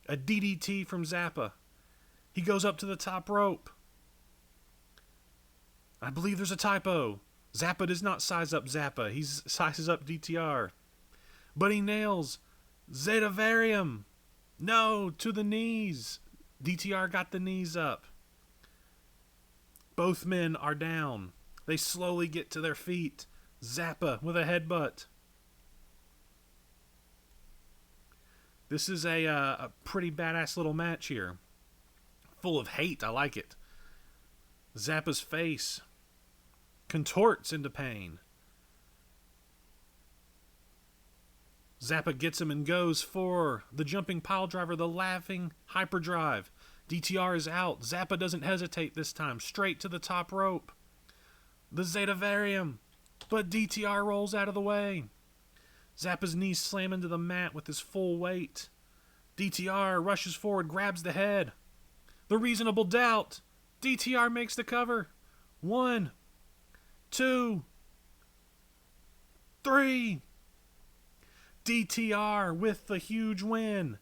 [SPEAKER 1] A DDT from Zappa. He goes up to the top rope. I believe there's a typo. Zappa does not size up Zappa. He sizes up DTR. But he nails Zeta Varium. No, to the knees. DTR got the knees up. Both men are down. They slowly get to their feet. Zappa with a headbutt. This is a pretty badass little match here. Full of hate. I like it. Zappa's face contorts into pain. Zappa gets him and goes for the jumping pile driver, the laughing hyperdrive. DTR is out. Zappa doesn't hesitate this time. Straight to the top rope. The Zeta Varium. But DTR rolls out of the way. Zappa's knees slam into the mat with his full weight. DTR rushes forward, grabs the head. The reasonable doubt. DTR makes the cover. 1, 2, 3. DTR with the huge win.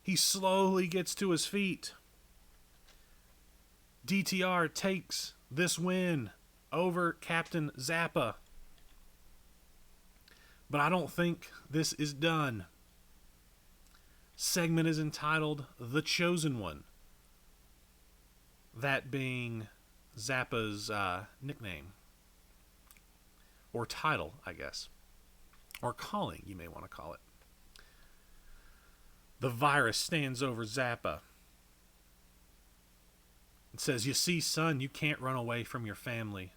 [SPEAKER 1] He slowly gets to his feet. DTR takes this win over Captain Zappa. But I don't think this is done. Segment is entitled The Chosen One. That being Zappa's nickname. Or title, I guess. Or calling, you may want to call it. The virus stands over Zappa. It says, "You see, son, you can't run away from your family.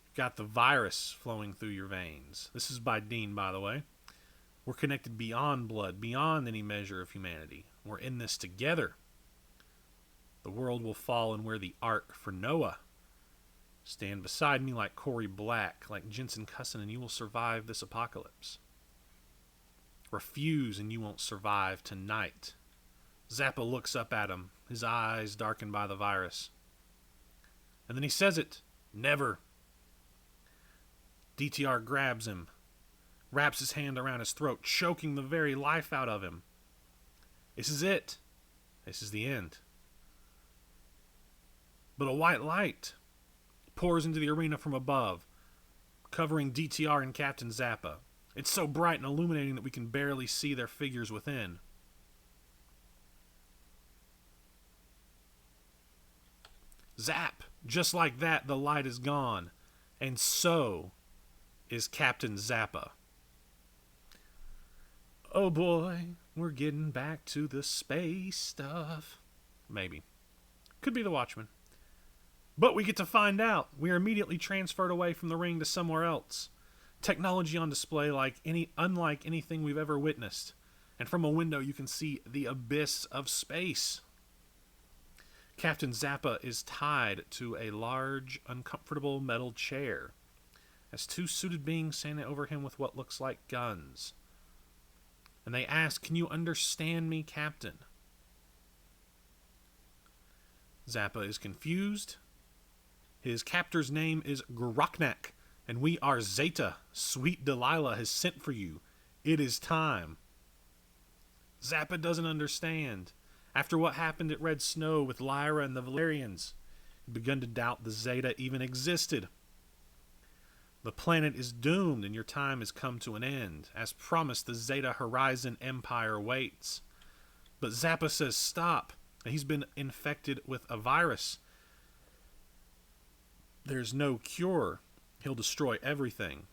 [SPEAKER 1] You've got the virus flowing through your veins." This is by Dean, by the way. "We're connected beyond blood, beyond any measure of humanity. We're in this together. The world will fall and we're the ark for Noah. Stand beside me like Corey Black, like Jensen Cussin, and you will survive this apocalypse. Refuse and you won't survive tonight." Zappa looks up at him, his eyes darkened by the virus. And then he says it. "Never." DTR grabs him, wraps his hand around his throat, choking the very life out of him. This is it. This is the end. But a white light pours into the arena from above, covering DTR and Captain Zappa. It's so bright and illuminating that we can barely see their figures within. Zap! Just like that, the light is gone. And so is Captain Zappa. Oh boy, we're getting back to the space stuff. Maybe. Could be the Watchmen. But we get to find out. We are immediately transferred away from the ring to somewhere else. Technology on display unlike anything we've ever witnessed. And from a window you can see the abyss of space. Captain Zappa is tied to a large, uncomfortable metal chair, as two suited beings stand over him with what looks like guns. And they ask, "Can you understand me, Captain?" Zappa is confused. His captor's name is Groknak, and we are Zeta. Sweet Delilah has sent for you. It is time. Zappa doesn't understand. After what happened at Red Snow with Lyra and the Valerians, he'd begun to doubt the Zeta even existed. The planet is doomed and your time has come to an end. As promised, the Zeta Horizon Empire waits. But Zappa says stop. He's been infected with a virus. There's no cure. He'll destroy everything.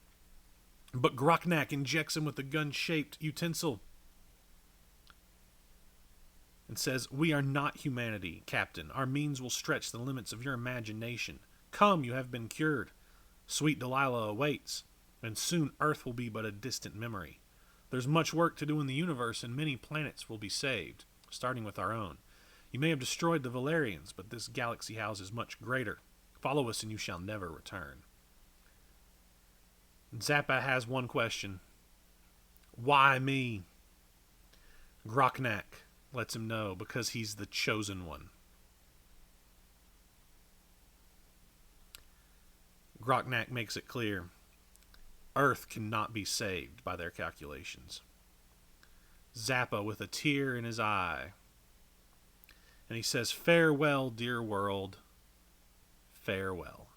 [SPEAKER 1] But Groknak injects him with a gun-shaped utensil and says, "We are not humanity, Captain. Our means will stretch the limits of your imagination. Come, you have been cured. Sweet Delilah awaits, and soon Earth will be but a distant memory. There's much work to do in the universe, and many planets will be saved, starting with our own. You may have destroyed the Valerians, but this galaxy house is much greater. Follow us and you shall never return." Zappa has one question. Why me? Groknak lets him know, because he's the chosen one. Groknak makes it clear. Earth cannot be saved by their calculations. Zappa with a tear in his eye. And he says, "Farewell, dear world. Farewell."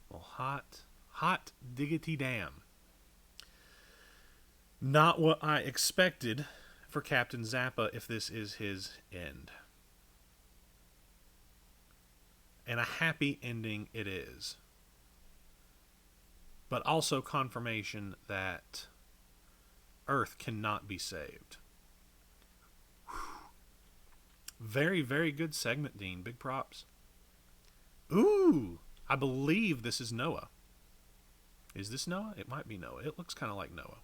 [SPEAKER 1] Well, hot diggity damn. Not what I expected for Captain Zappa if this is his end. And a happy ending it is. But also confirmation that Earth cannot be saved. Whew. Very, very good segment, Dean. Big props. Ooh, I believe this is Noah. Is this Noah? It might be Noah. It looks kind of like Noah.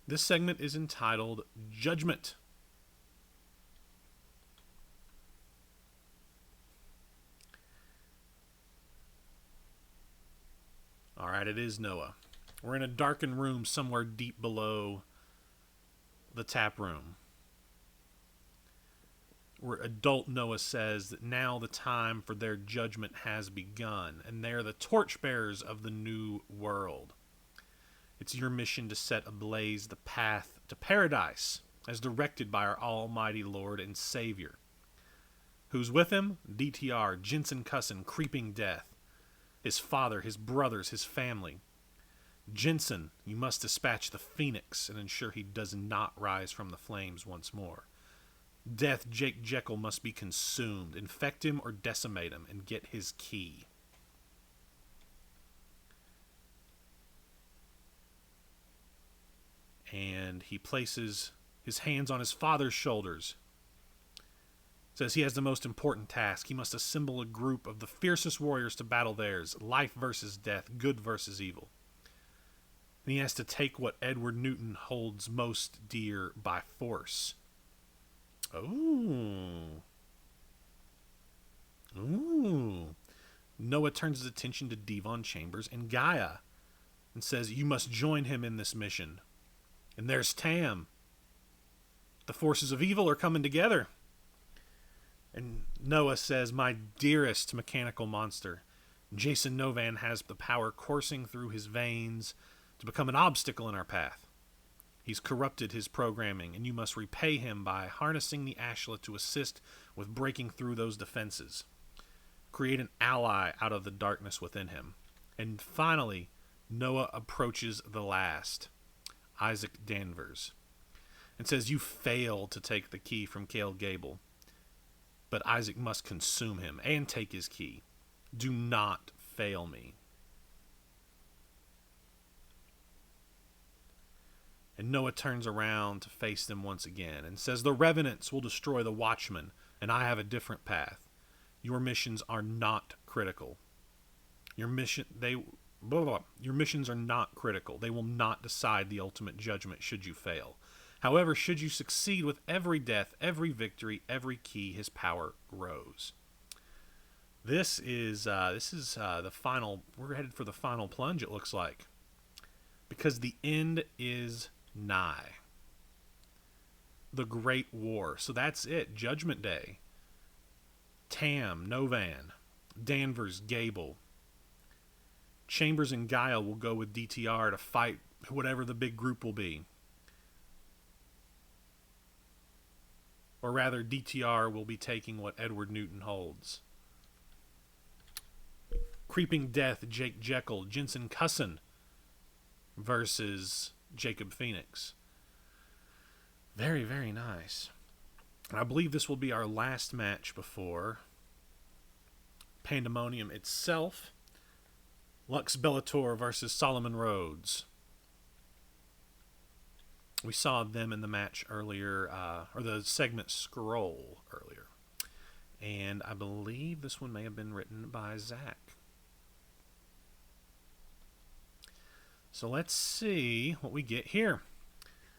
[SPEAKER 1] This segment is entitled Judgment. Alright, it is Noah. We're in a darkened room somewhere deep below the tap room, where adult Noah says that now the time for their judgment has begun, and they are the torchbearers of the new world. It's your mission to set ablaze the path to paradise, as directed by our almighty Lord and Savior. Who's with him? DTR, Jensen Cussin, Creeping Death, his father, his brothers, his family. Jensen, you must dispatch the Phoenix and ensure he does not rise from the flames once more. Death, Jake Jekyll must be consumed. Infect him or decimate him and get his key. And he places his hands on his father's shoulders. Says he has the most important task. He must assemble a group of the fiercest warriors to battle theirs. Life versus death, good versus evil. And he has to take what Edward Newton holds most dear by force. Ooh. Noah turns his attention to Devon Chambers and Gaia and says, you must join him in this mission. And there's Tam. The forces of evil are coming together. And Noah says, my dearest mechanical monster, Jason Novan has the power coursing through his veins to become an obstacle in our path. He's corrupted his programming, and you must repay him by harnessing the Ashla to assist with breaking through those defenses. Create an ally out of the darkness within him. And finally, Noah approaches the last, Isaac Danvers, and says, you failed to take the key from Cale Gable, but Isaac must consume him and take his key. Do not fail me. And Noah turns around to face them once again and says, the Revenants will destroy the Watchmen, and I have a different path. Your missions are not critical. Your missions are not critical. They will not decide the ultimate judgment should you fail. However, should you succeed with every death, every victory, every key, his power grows. This is the final. We're headed for the final plunge, it looks like, because the end is nigh. The Great War. So that's it. Judgment Day. Tam, Novan, Danvers, Gable. Chambers and Gaia will go with DTR to fight whatever the big group will be. Or rather, DTR will be taking what Edward Newton holds. Creeping Death, Jake Jekyll, Jensen Cusson versus Jacob Phoenix. Very, very nice. And I believe this will be our last match before Pandemonium itself. Lux Bellator versus Solomon Rhodes. We saw them in the match earlier, or the segment scroll earlier. And I believe this one may have been written by Zach. So let's see what we get here.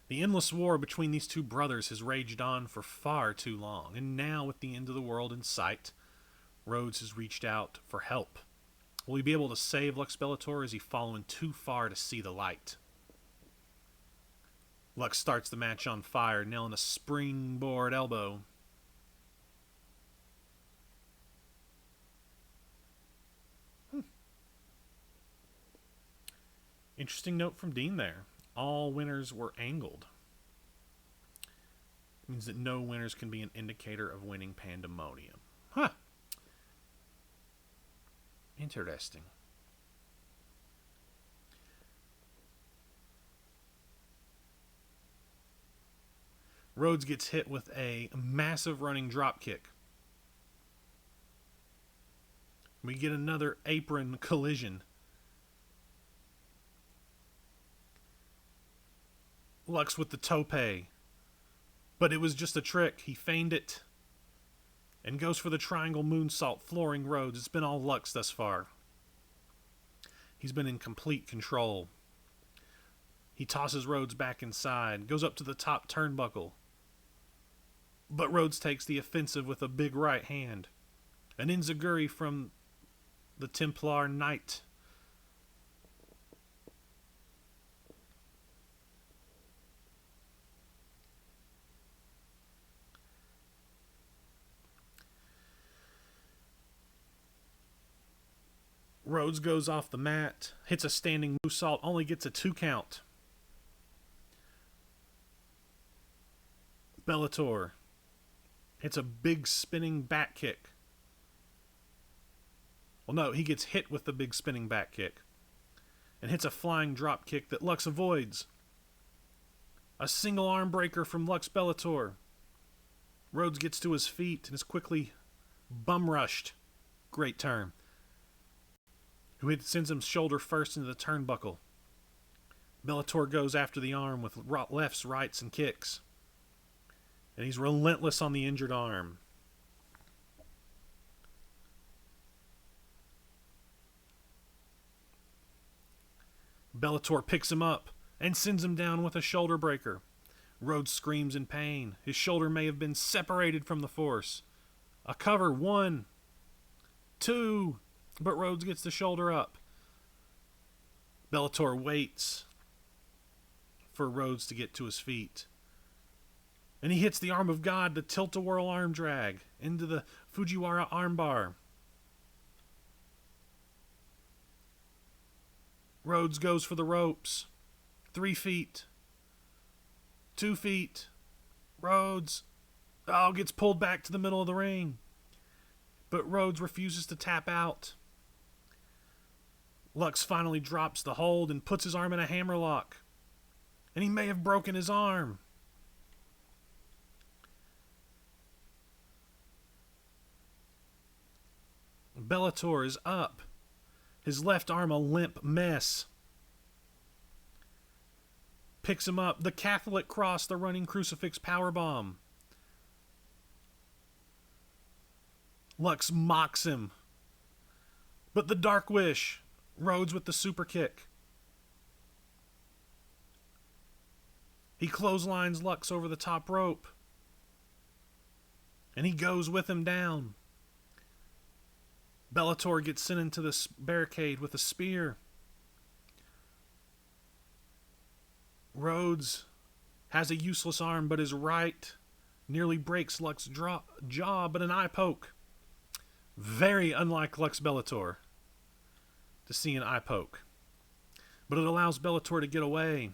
[SPEAKER 1] The endless war between these two brothers has raged on for far too long, and now with the end of the world in sight, Rhodes has reached out for help. Will he be able to save Lux Bellator, or is he fallen too far to see the light? Lux starts the match on fire, nailing a springboard elbow. Interesting note from Dean there. All winners were angled. It means that no winners can be an indicator of winning Pandemonium. Huh. Interesting. Rhodes gets hit with a massive running drop kick. We get another apron collision. Lux with the tope. But it was just a trick. He feigned it. And goes for the triangle moonsault, flooring Rhodes. It's been all Lux thus far. He's been in complete control. He tosses Rhodes back inside. Goes up to the top turnbuckle. But Rhodes takes the offensive with a big right hand. An enziguri from the Templar Knight. Rhodes goes off the mat, hits a standing moonsault, only gets a 2 count. Bellator hits a big spinning back kick. Well, no, he gets hit with the big spinning back kick. and hits a flying drop kick that Lux avoids. A single arm breaker from Lux Bellator. Rhodes gets to his feet and is quickly bum rushed. Great term. Who sends him shoulder first into the turnbuckle. Bellator goes after the arm with lefts, rights, and kicks. And he's relentless on the injured arm. Bellator picks him up and sends him down with a shoulder breaker. Rhodes screams in pain. His shoulder may have been separated from the force. A cover, 1, 2, but Rhodes gets the shoulder up. Bellator waits for Rhodes to get to his feet. And he hits the arm of God, the tilt-a-whirl arm drag, into the Fujiwara armbar. Rhodes goes for the ropes. 3 feet. 2 feet. Rhodes gets pulled back to the middle of the ring. But Rhodes refuses to tap out. Lux finally drops the hold and puts his arm in a hammerlock. And he may have broken his arm. Bellator is up. His left arm a limp mess. Picks him up. The Catholic cross, the running crucifix powerbomb. Lux mocks him. But the Dark Wish. Rhodes with the super kick. He clotheslines Lux over the top rope. And he goes with him down. Bellator gets sent into the barricade with a spear. Rhodes has a useless arm, but his right nearly breaks Lux's jaw, but an eye poke. Very unlike Lux Bellator to see an eye poke. But it allows Bellator to get away.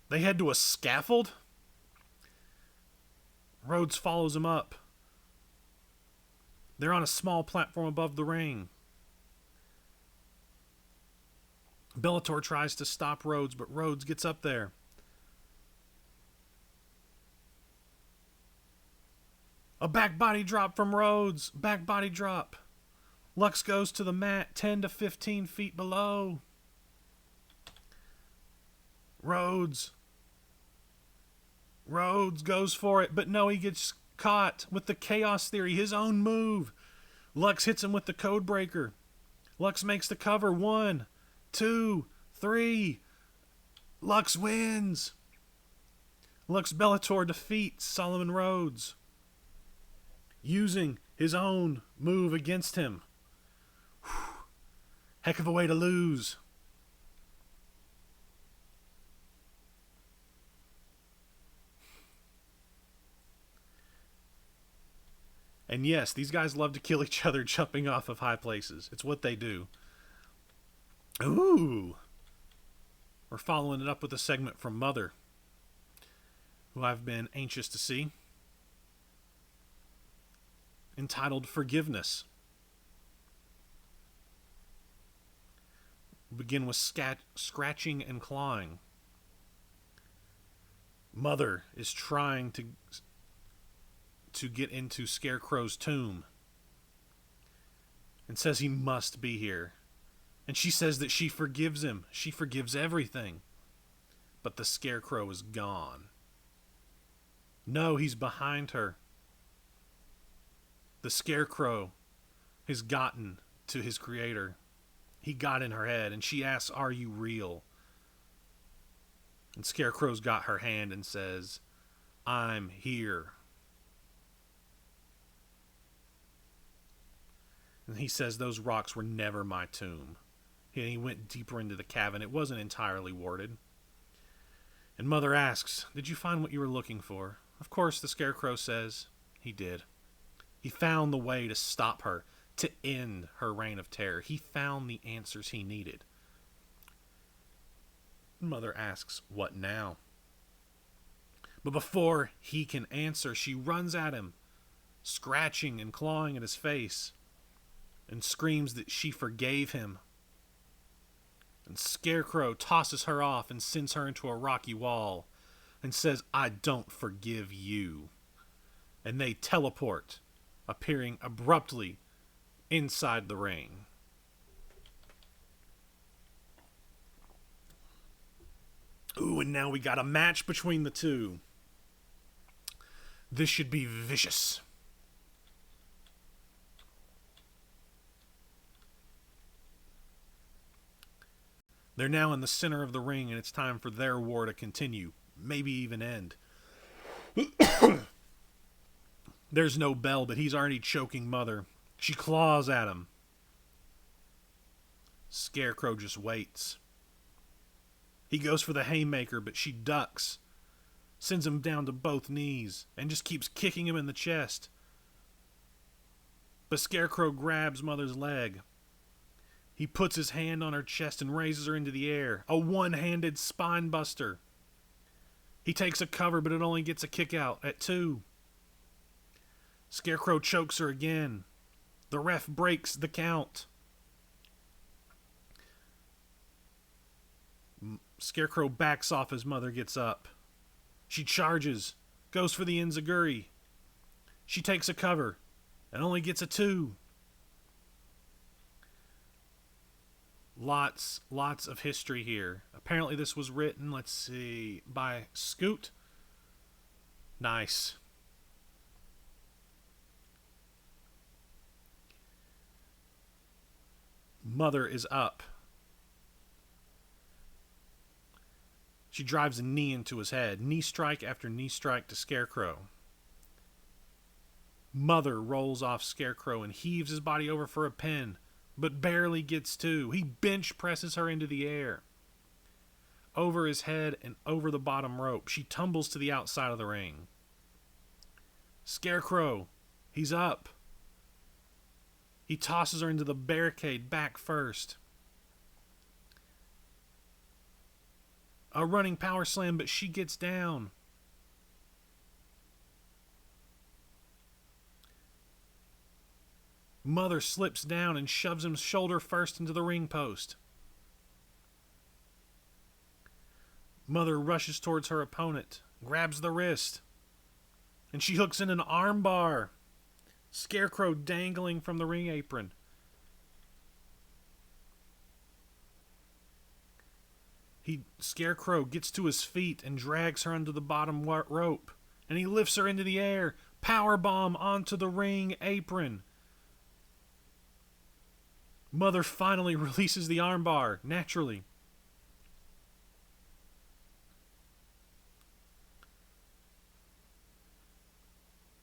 [SPEAKER 1] They head to a scaffold. Rhodes follows him up. They're on a small platform above the ring. Bellator tries to stop Rhodes, but Rhodes gets up there. A back body drop from Rhodes. Back body drop. Lux goes to the mat 10 to 15 feet below. Rhodes goes for it, but no, he gets caught with the Chaos Theory, his own move. Lux hits him with the Code Breaker. Lux makes the cover. 1, 2, 3. Lux wins. Lux Bellator defeats Solomon Rhodes using his own move against him. Whew. Heck of a way to lose. And yes, these guys love to kill each other jumping off of high places. It's what they do. Ooh. We're following it up with a segment from Mother, who I've been anxious to see, entitled Forgiveness. We'll begin with scratching and clawing. Mother is trying to get into Scarecrow's tomb and says he must be here. And she says that she forgives him. She forgives everything. But the Scarecrow is gone. No, he's behind her. The Scarecrow has gotten to his creator. He got in her head, and she asks, "Are you real?" And Scarecrow's got her hand and says, "I'm here." And he says those rocks were never my tomb. And he went deeper into the cavern. It wasn't entirely warded. And Mother asks, "Did you find what you were looking for?" Of course, the Scarecrow says he did. He found the way to stop her, to end her reign of terror. He found the answers he needed. Mother asks, "What now?" But before he can answer, she runs at him, scratching and clawing at his face, and screams that she forgave him And Scarecrow tosses her off and sends her into a rocky wall and says, "I don't forgive you." And they teleport, appearing abruptly inside the ring. Ooh, and now we got a match between the two. This should be vicious. They're now in the center of the ring, and it's time for their war to continue, maybe even end. There's no bell, but he's already choking Mother. She claws at him. Scarecrow just waits. He goes for the haymaker, but she ducks, sends him down to both knees, and just keeps kicking him in the chest. But Scarecrow grabs Mother's leg. He puts his hand on her chest and raises her into the air. A one-handed spine buster. He takes a cover, but it only gets a kick out at 2. Scarecrow chokes her again. The ref breaks the count. Scarecrow backs off as Mother gets up. She charges, goes for the enziguri. She takes a cover and only gets a 2. Lots of history here. Apparently this was written, let's see, by Scoot. Nice. Mother is up. She drives a knee into his head. Knee strike after knee strike to Scarecrow. Mother rolls off Scarecrow and heaves his body over for a pin, but barely gets to. He bench presses her into the air. Over his head and over the bottom rope. She tumbles to the outside of the ring. Scarecrow, he's up. He tosses her into the barricade back first. A running power slam, but she gets down. Mother slips down and shoves him shoulder first into the ring post. Mother rushes towards her opponent, grabs the wrist, and she hooks in an arm bar. Scarecrow dangling from the ring apron. Scarecrow gets to his feet and drags her under the bottom rope, and he lifts her into the air. Powerbomb onto the ring apron. Mother finally releases the armbar, naturally.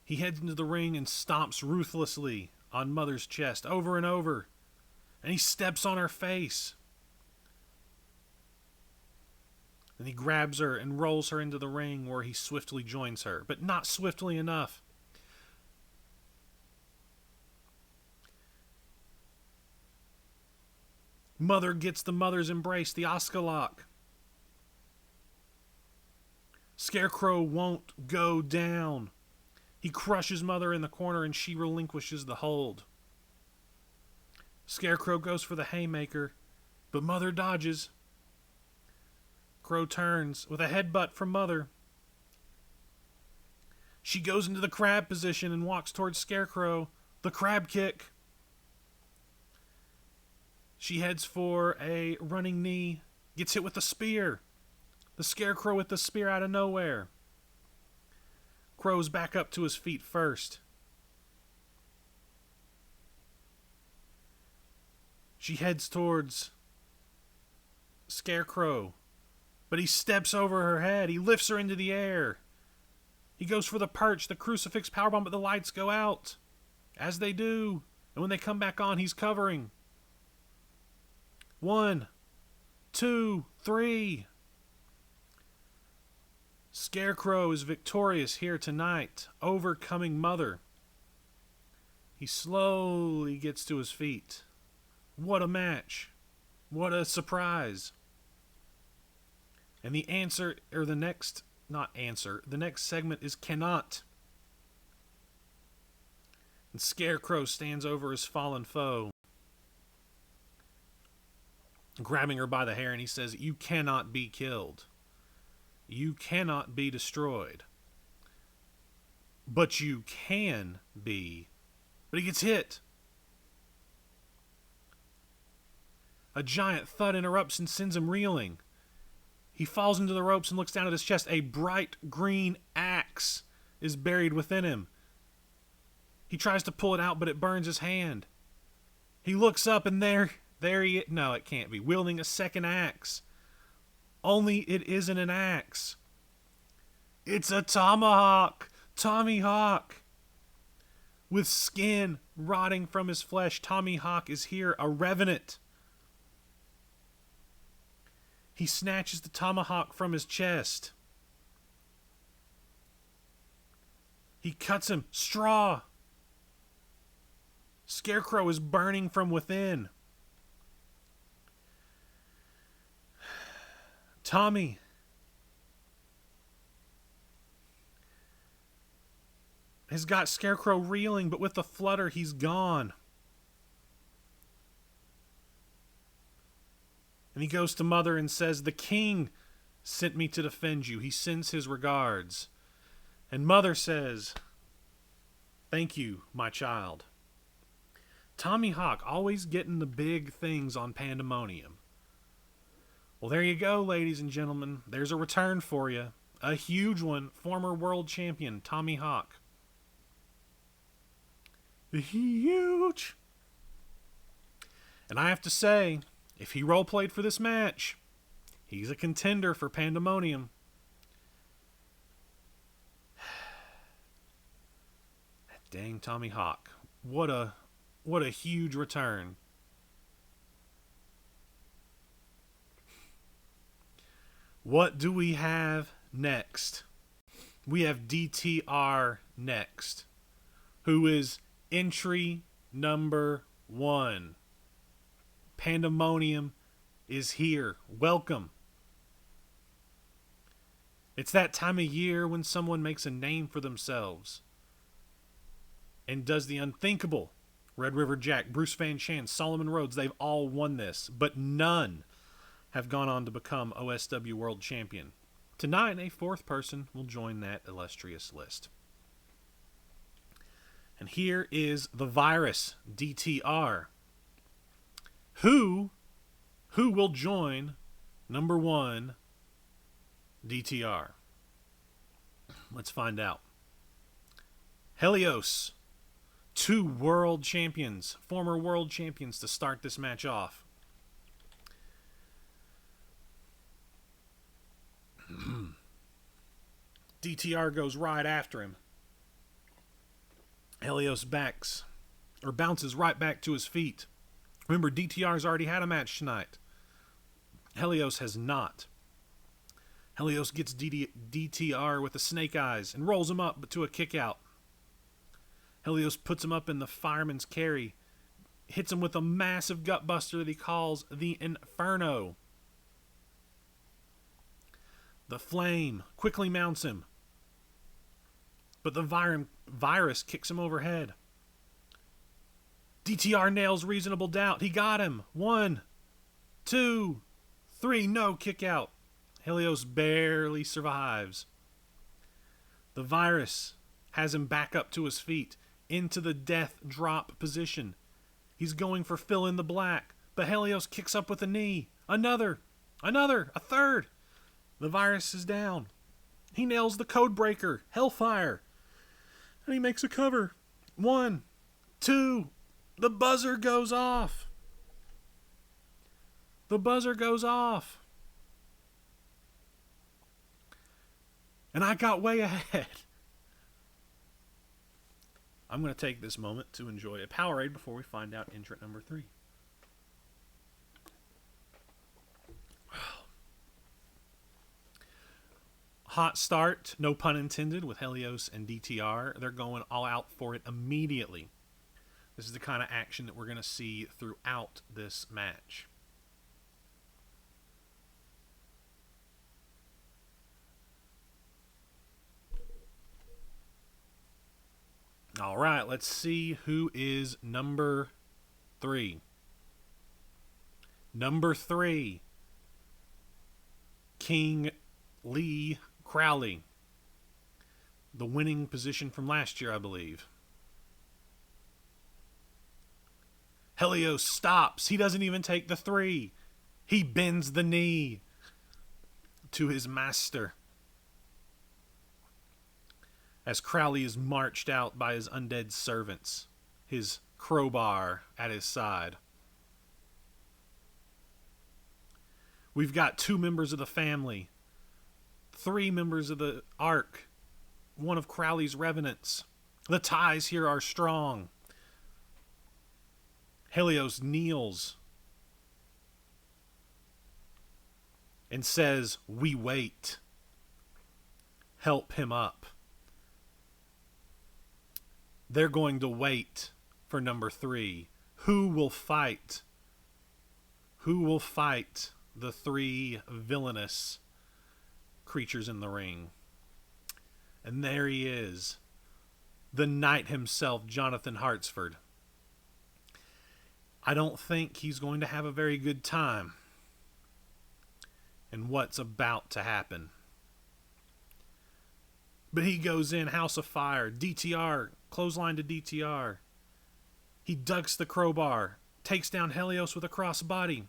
[SPEAKER 1] He heads into the ring and stomps ruthlessly on Mother's chest over and over, and he steps on her face. And he grabs her and rolls her into the ring where he swiftly joins her, but not swiftly enough. Mother gets the Mother's embrace, the Oscalock. Scarecrow won't go down. He crushes Mother in the corner and she relinquishes the hold. Scarecrow goes for the haymaker, but Mother dodges. Crow turns with a headbutt from Mother. She goes into the crab position and walks towards Scarecrow. The crab kick. She heads for a running knee. Gets hit with the spear. The Scarecrow with the spear out of nowhere. Crow's back up to his feet first. She heads towards Scarecrow, but he steps over her head. He lifts her into the air. He goes for the perch, the crucifix powerbomb, but the lights go out, as they do. And when they come back on, he's covering. 1, 2, 3. Scarecrow is victorious here tonight, overcoming Mother. He slowly gets to his feet. What a match. What a surprise. And the answer, or the next, not answer, the next segment is cannot. And Scarecrow stands over his fallen foe. grabbing her by the hair, and he says, "You cannot be killed. You cannot be destroyed. But you can be." But he gets hit. A giant thud interrupts and sends him reeling. He falls into the ropes and looks down at his chest. A bright green axe is buried within him. He tries to pull it out, but it burns his hand. He looks up, and there he is. No, it can't be. Wielding a second axe. Only it isn't an axe. It's a tomahawk. Tommy Hawk. With skin rotting from his flesh, Tommy Hawk is here, a revenant. He snatches the tomahawk from his chest. He cuts him. Straw. Scarecrow is burning from within. Tommy has got Scarecrow reeling, but with the flutter, he's gone. And he goes to Mother and says, "The king sent me to defend you. He sends his regards." And Mother says, "Thank you, my child." Tommy Hawk always getting the big things on Pandemonium. Well, there you go, ladies and gentlemen. There's a return for you. A huge one. Former world champion, Tommy Hawk. Huge. And I have to say, if he role-played for this match, he's a contender for Pandemonium. Dang Tommy Hawk. What a huge return. What do we have next? We have DTR next, who is entry number 1. Pandemonium is here. Welcome. It's that time of year when someone makes a name for themselves and does the unthinkable. Red River Jack, Bruce Van Chan, Solomon Rhodes, they've all won this, but none have gone on to become OSW World Champion. Tonight, a 4th person will join that illustrious list. And here is the Virus, DTR. Who will join number 1, DTR? Let's find out. Helios, 2 world champions, former world champions to start this match off. DTR goes right after him. Helios bounces right back to his feet. Remember, DTR's already had a match tonight. Helios has not. Helios gets DTR with the snake eyes and rolls him up to a kick out. Helios puts him up in the fireman's carry, hits him with a massive gutbuster that he calls the Inferno. The Flame quickly mounts him, but the Virus kicks him overhead. DTR nails Reasonable Doubt. He got him. 1, 2, 3. No, kick out. Helios barely survives. The Virus has him back up to his feet into the death drop position. He's going for fill in the black, but Helios kicks up with a knee. Another, a third. The Virus is down. He nails the code breaker, Hellfire. And he makes a cover. 1, 2. The buzzer goes off. The buzzer goes off. And I got way ahead. I'm going to take this moment to enjoy a Powerade before we find out entrant number 3. Hot start, no pun intended, with Helios and DTR. They're going all out for it immediately. This is the kind of action that we're going to see throughout this match. All right, let's see who is number 3. Number 3, King Lee Crowley. The winning position from last year, I believe. Helios stops. He doesn't even take the 3. He bends the knee to his master as Crowley is marched out by his undead servants, his crowbar at his side. We've got 2 members of the family, 3 members of the Ark, one of Crowley's revenants. The ties here are strong. Helios kneels and says, "We wait. Help him up." They're going to wait for number 3. Who will fight? Who will fight the 3 villainous creatures in the ring? And there he is, the knight himself, Jonathan Hartsford. I don't think he's going to have a very good time in what's about to happen. But he goes in, House of Fire, DTR, clothesline to DTR. He ducks the crowbar, takes down Helios with a crossbody.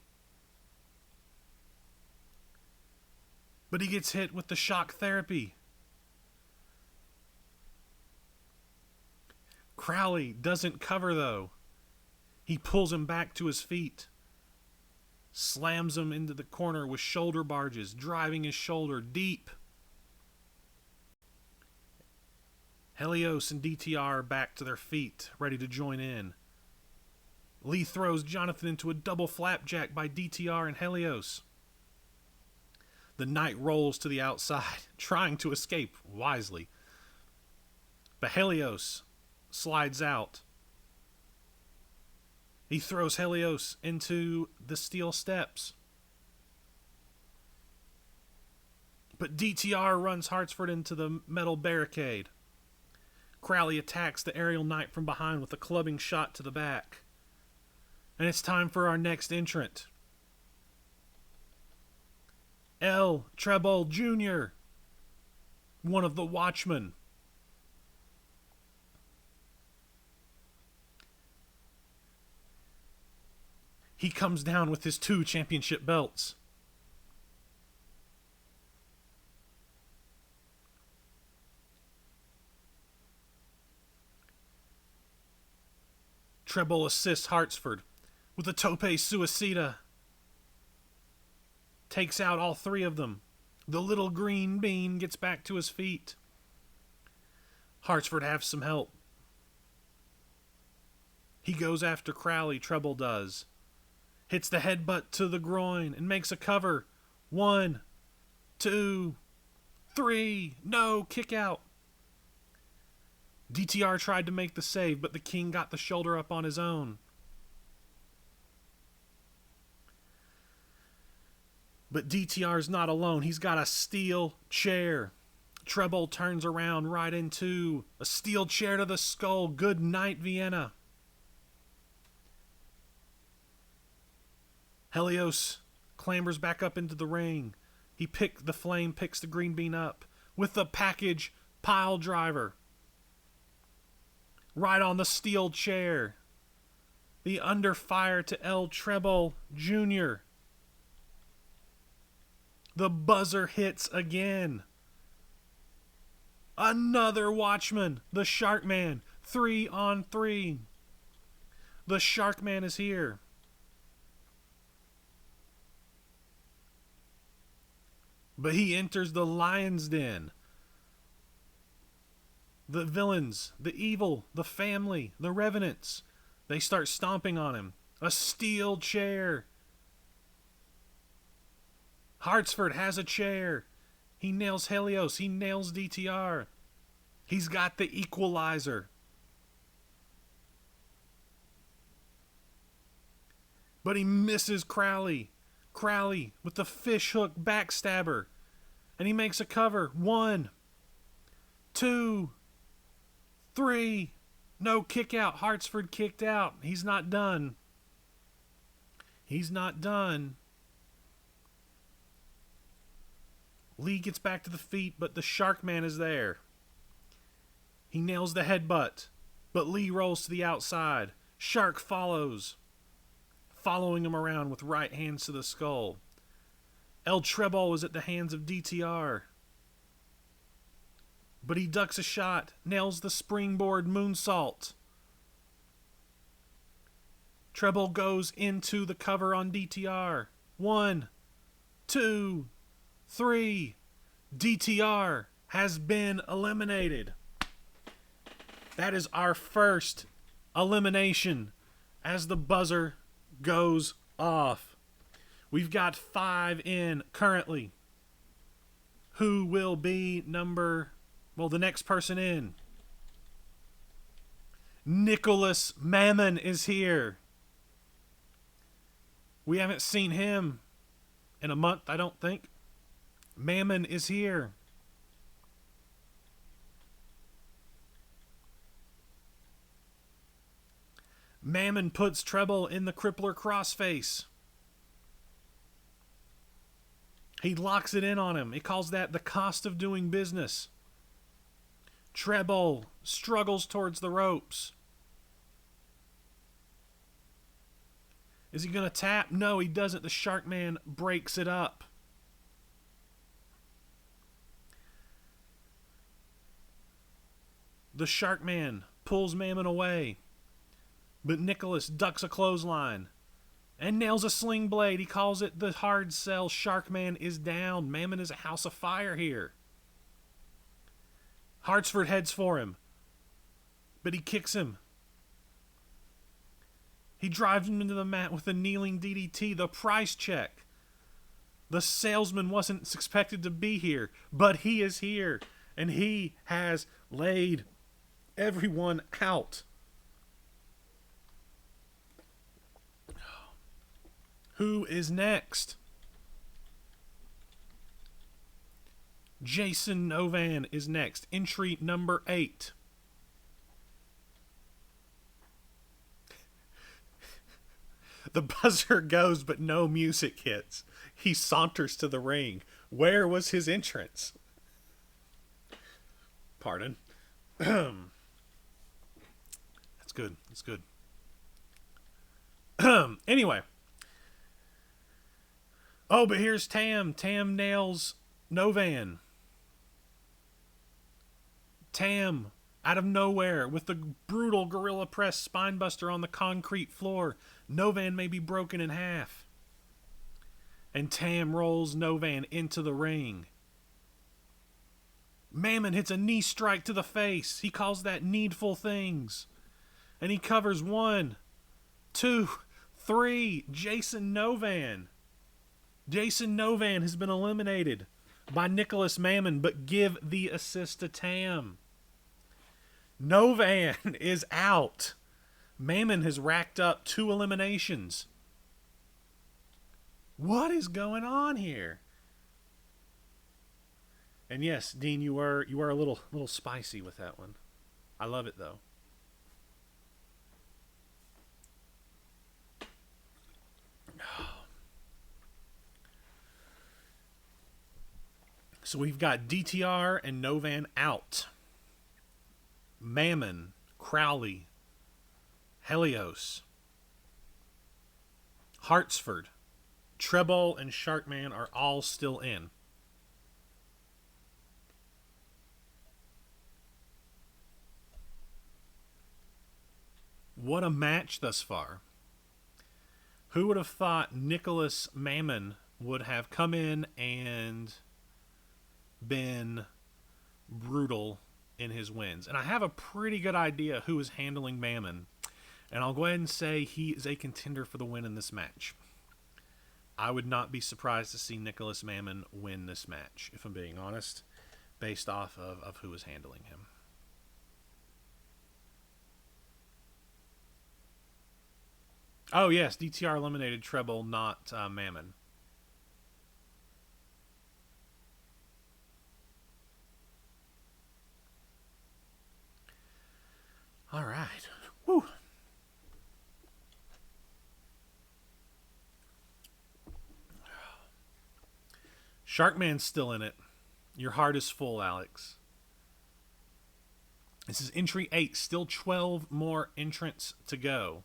[SPEAKER 1] But he gets hit with the shock therapy. Crowley doesn't cover, though. He pulls him back to his feet, slams him into the corner with shoulder barges, driving his shoulder deep. Helios and DTR are back to their feet, ready to join in. Lee throws Jonathan into a double flapjack by DTR and Helios. The knight rolls to the outside, trying to escape wisely. But Helios slides out. He throws Helios into the steel steps. But DTR runs Hartsford into the metal barricade. Crowley attacks the aerial knight from behind with a clubbing shot to the back. And it's time for our next entrant. L. Treble Jr., one of the Watchmen. He comes down with his 2 championship belts. Treble assists Hartsford with a tope suicida. Takes out all 3 of them. The little green bean gets back to his feet. Hartsford has some help. He goes after Crowley, Treble does. Hits the headbutt to the groin and makes a cover. 1, 2, 3. No, kick out. DTR tried to make the save, but the king got the shoulder up on his own. But DTR's not alone. He's got a steel chair. Treble turns around right into a steel chair to the skull. Good night, Vienna. Helios clambers back up into the ring. The flame picks the green bean up with the package pile driver. Right on the steel chair. The under fire to L. Treble Jr. The buzzer hits again. Another Watchman, the Sharkman, 3-on-3. The Sharkman is here. But he enters the lion's den. The villains, the evil, the family, the revenants, they start stomping on him. A steel chair. Hartsford has a chair. He nails Helios. He nails DTR. He's got the equalizer. But he misses Crowley. Crowley with the fishhook backstabber. And he makes a cover. 1, 2, 3. No, kick out. Hartsford kicked out. He's not done. He's not done. Lee gets back to the feet, but the Shark Man is there. He nails the headbutt, but Lee rolls to the outside. Shark follows, following him around with right hands to the skull. El Trebol is at the hands of DTR. But he ducks a shot, nails the springboard moonsault. Treble goes into the cover on DTR. 1, 2, 3. DTR has been eliminated. That is our first elimination as the buzzer goes off. We've got 5 in currently. Who will be the next person in? Nicholas Mammon is here. We haven't seen him in a month, I don't think. Mammon is here. Mammon puts Treble in the crippler crossface. He locks it in on him. He calls that the cost of doing business. Treble struggles towards the ropes. Is he going to tap? No, he doesn't. The Shark Man breaks it up. The Shark Man pulls Mammon away. But Nicholas ducks a clothesline and nails a sling blade. He calls it the hard sell. Shark Man is down. Mammon is a house of fire here. Hartsford heads for him, but he kicks him. He drives him into the mat with a kneeling DDT, the price check. The salesman wasn't expected to be here, but he is here, and he has laid everyone out. Who is next? Jason Novan is next. Entry number 8. The buzzer goes, but no music hits. He saunters to the ring. Where was his entrance? Pardon. That's good. That's good. Anyway. Oh, but here's Tam. Tam nails Novan. Tam, out of nowhere, with the brutal gorilla press spinebuster on the concrete floor. Novan may be broken in half. And Tam rolls Novan into the ring. Mammon hits a knee strike to the face. He calls that needful things. And he covers 1, 2, 3. Jason Novan. Jason Novan has been eliminated by Nicholas Mammon, but give the assist to Tam. Novan is out. Mammon has racked up 2 eliminations. What is going on here? And yes, Dean, you were a little spicy with that one. I love it though. So we've got DTR and Novan out. Mammon, Crowley, Helios, Hartsford, Treble, and Sharkman are all still in. What a match thus far. Who would have thought Nicholas Mammon would have come in and been brutal in his wins? And I have a pretty good idea who is handling Mammon, and I'll go ahead and say he is a contender for the win in this match. I would not be surprised to see Nicholas Mammon win this match, if I'm being honest, based off of who is handling him. Oh yes, DTR eliminated Treble, not Mammon. All right. Woo. Sharkman's still in it. Your heart is full, Alex. This is entry 8. Still 12 more entrants to go.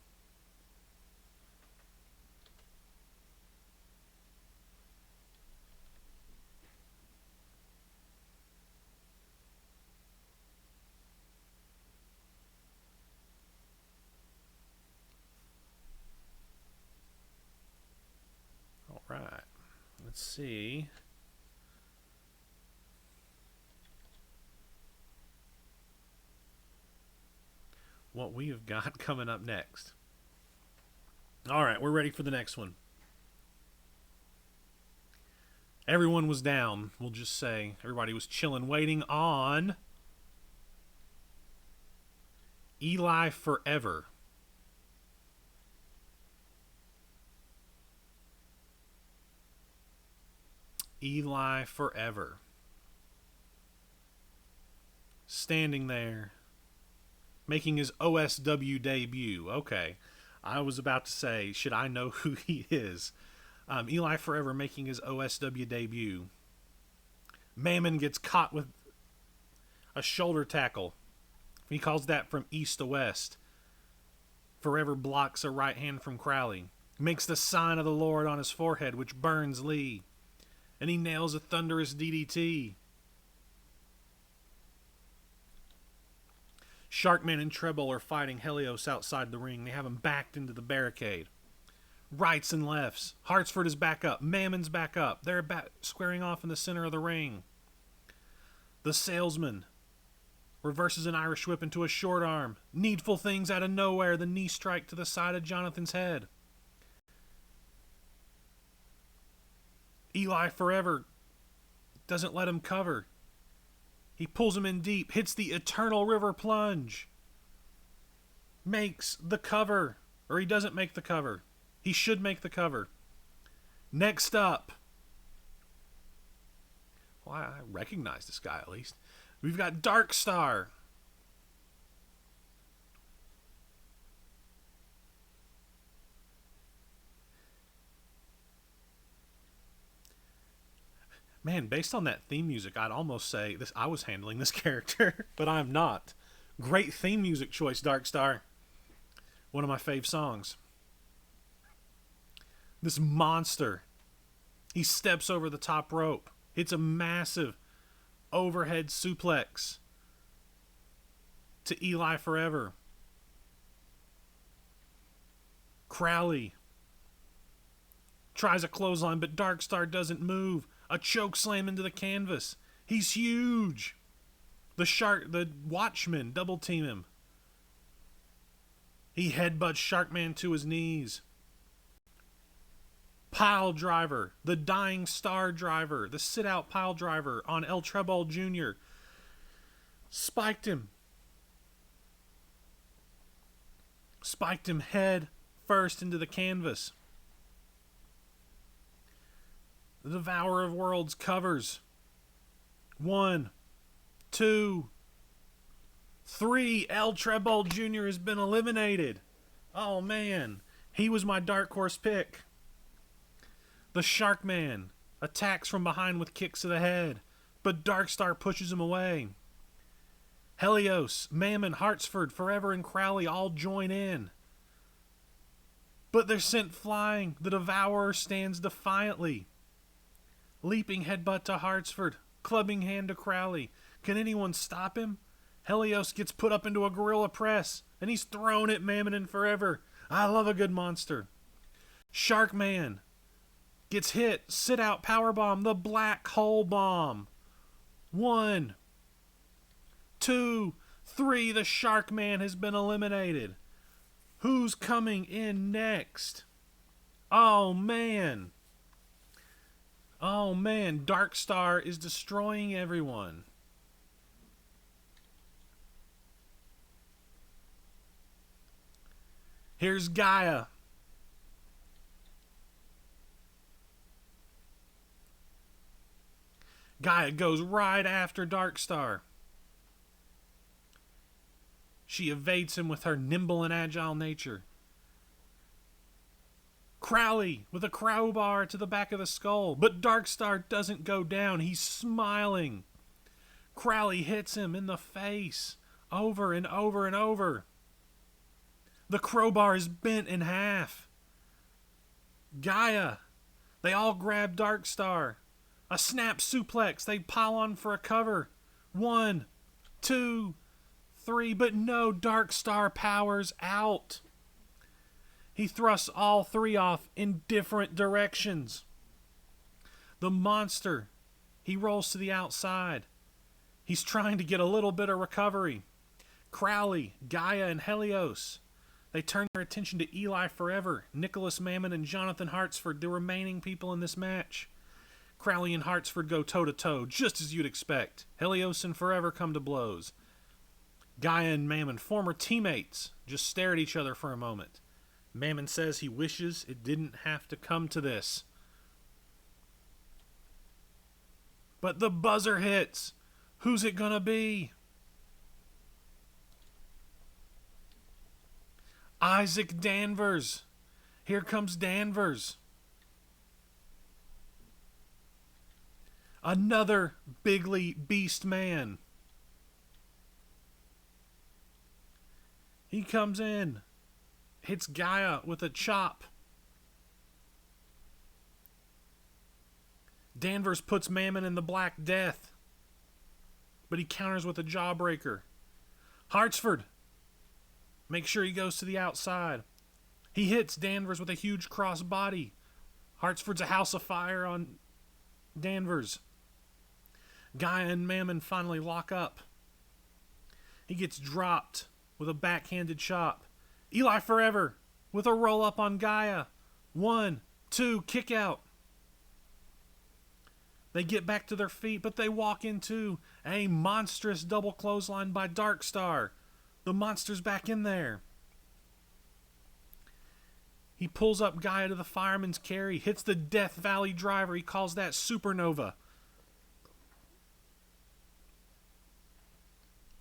[SPEAKER 1] All right. Let's see. What we have got coming up next. All right, we're ready for the next one. Everyone was down. We'll just say everybody was chilling, waiting on Eli Forever. Eli Forever. Standing there, making his OSW debut. Okay. I was about to say, should I know who he is? Eli Forever making his OSW debut. Mammon gets caught with a shoulder tackle. He calls that from east to west. Forever blocks a right hand from Crowley. Makes the sign of the Lord on his forehead, which burns Lee. And he nails a thunderous DDT. Sharkman and Treble are fighting Helios outside the ring. They have him backed into the barricade. Rights and lefts. Hartsford is back up. Mammon's back up. They're squaring off in the center of the ring. The salesman reverses an Irish whip into a short arm. Needful things out of nowhere. The knee strike to the side of Jonathan's head. Eli Forever doesn't let him cover. He pulls him in deep, hits the Eternal River Plunge. Makes the cover. Or he doesn't make the cover. He should make the cover. Next up. Well, I recognize this guy at least. We've got Dark Star. Man, based on that theme music, I'd almost say this. I was handling this character, but I'm not. Great theme music choice, Dark Star. One of my fave songs. This monster. He steps over the top rope. Hits a massive overhead suplex to Eli Forever. Crowley tries a clothesline, but Dark Star doesn't move. A choke slam into the canvas. He's huge. The Watchman double team him. He headbutts Sharkman to his knees. Pile driver. The dying star driver. The sit out pile driver on El Trebol Jr. Spiked him. Spiked him head first into the canvas. The Devourer of Worlds covers. 1, 2, 3. El Trebol Jr. has been eliminated. Oh, man. He was my dark horse pick. The Sharkman attacks from behind with kicks to the head, but Darkstar pushes him away. Helios, Mammon, Hartsford, Forever, and Crowley all join in. But they're sent flying. The Devourer stands defiantly. Leaping headbutt to Hartsford. Clubbing hand to Crowley. Can anyone stop him? Helios gets put up into a gorilla press, and he's thrown at Mammon and Forever. I love a good monster. Sharkman gets hit. Sit out powerbomb. The black hole bomb. 1, 2, 3. The Sharkman has been eliminated. Who's coming in next? Oh, man. Oh, man. Darkstar is destroying everyone. Here's Gaia. Gaia goes right after Darkstar. She evades him with her nimble and agile nature. Crowley with a crowbar to the back of the skull, but Darkstar doesn't go down. He's smiling. Crowley hits him in the face over and over and over. The crowbar is bent in half. Gaia. They all grab Darkstar. A snap suplex. They pile on for a cover. 1, 2, 3. But no, Darkstar powers out. He thrusts all three off in different directions. The monster, he rolls to the outside. He's trying to get a little bit of recovery. Crowley, Gaia, and Helios. They turn their attention to Eli Forever, Nicholas Mammon, and Jonathan Hartsford, the remaining people in this match. Crowley and Hartsford go toe-to-toe, just as you'd expect. Helios and Forever come to blows. Gaia and Mammon, former teammates, just stare at each other for a moment. Mammon says he wishes it didn't have to come to this. But the buzzer hits. Who's it gonna be? Isaac Danvers. Here comes Danvers. Another bigly beast man. He comes in. Hits Gaia with a chop. Danvers puts Mammon in the Black Death, but he counters with a jawbreaker. Hartsford, make sure he goes to the outside. He hits Danvers with a huge crossbody. Hartsford's a house of fire on Danvers. Gaia and Mammon finally lock up. He gets dropped with a backhanded chop. Eli Forever with a roll-up on Gaia. 1, 2, kick out. They get back to their feet, but they walk into a monstrous double clothesline by Darkstar. The monster's back in there. He pulls up Gaia to the fireman's carry, hits the Death Valley driver. He calls that Supernova.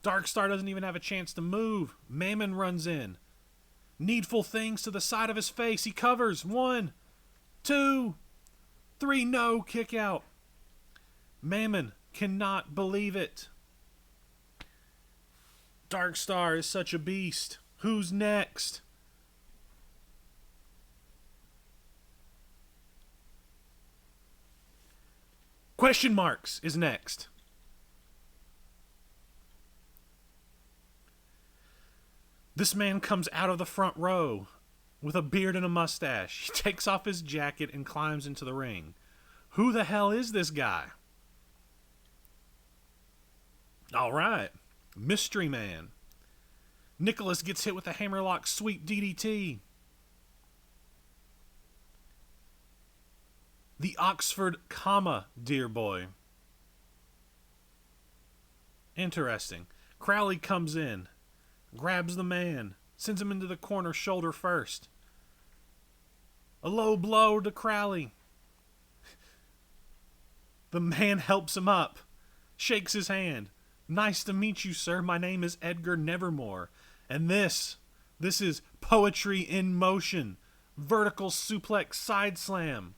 [SPEAKER 1] Darkstar doesn't even have a chance to move. Mammon runs in. Needful things to the side of his face. He covers. 1, 2, 3. No, kick out. Mammon cannot believe it. Darkstar is such a beast. Who's next? Question marks is next. This man comes out of the front row with a beard and a mustache. He takes off his jacket and climbs into the ring. Who the hell is this guy? All right. Mystery Man. Nicholas gets hit with a hammerlock sweep DDT. The Oxford comma, dear boy. Interesting. Crowley comes in, grabs the man, sends him into the corner shoulder first. A low blow to Crowley. The man helps him up, shakes his hand. Nice to meet you, sir. My name is Edgar Nevermore. And this is poetry in motion. Vertical suplex side slam.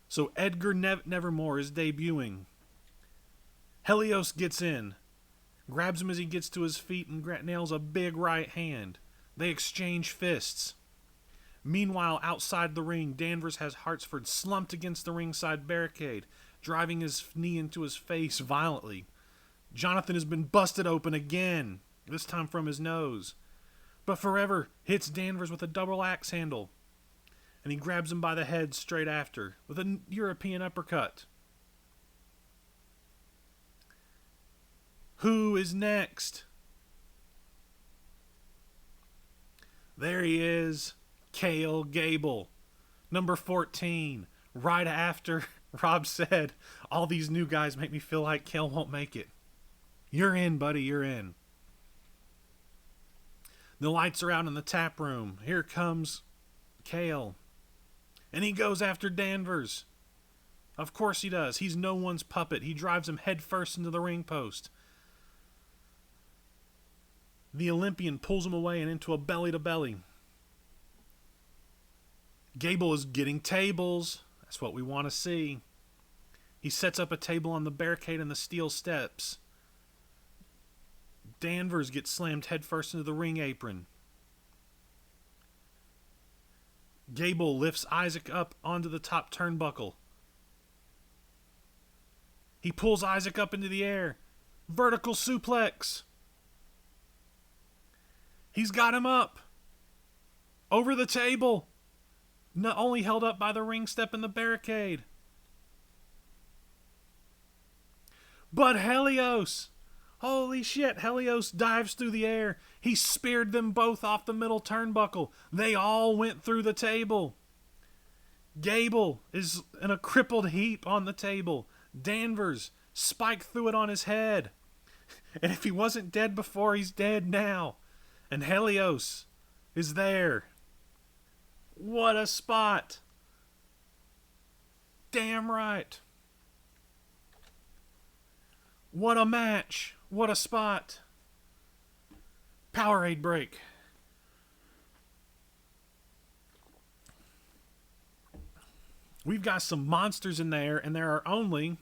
[SPEAKER 1] So Edgar Nevermore is debuting. Helios gets in, grabs him as he gets to his feet and nails a big right hand. They exchange fists. Meanwhile, outside the ring, Danvers has Hartsford slumped against the ringside barricade, driving his knee into his face violently. Jonathan has been busted open again, this time from his nose. But Forever hits Danvers with a double axe handle, and he grabs him by the head straight after with a European uppercut. Who is next? There he is, Cale Gable, number 14, right after Rob said, all these new guys make me feel like Cale won't make it. You're in, buddy, you're in. The lights are out in the tap room. Here comes Cale. And he goes after Danvers. Of course he does. He's no one's puppet. He drives him headfirst into the ring post. The Olympian pulls him away and into a belly-to-belly. Gable is getting tables. That's what we want to see. He sets up a table on the barricade and the steel steps. Danvers gets slammed headfirst into the ring apron. Gable lifts Isaac up onto the top turnbuckle. He pulls Isaac up into the air. Vertical suplex. He's got him up. Over the table. Not only held up by the ring step and the barricade. But Helios. Holy shit, Helios dives through the air. He speared them both off the middle turnbuckle. They all went through the table. Gable is in a crippled heap on the table. Danvers spiked through it on his head. And if he wasn't dead before, he's dead now. And Helios is there. What a spot. Damn right. What a match. What a spot. Powerade break. We've got some monsters in there, and there are only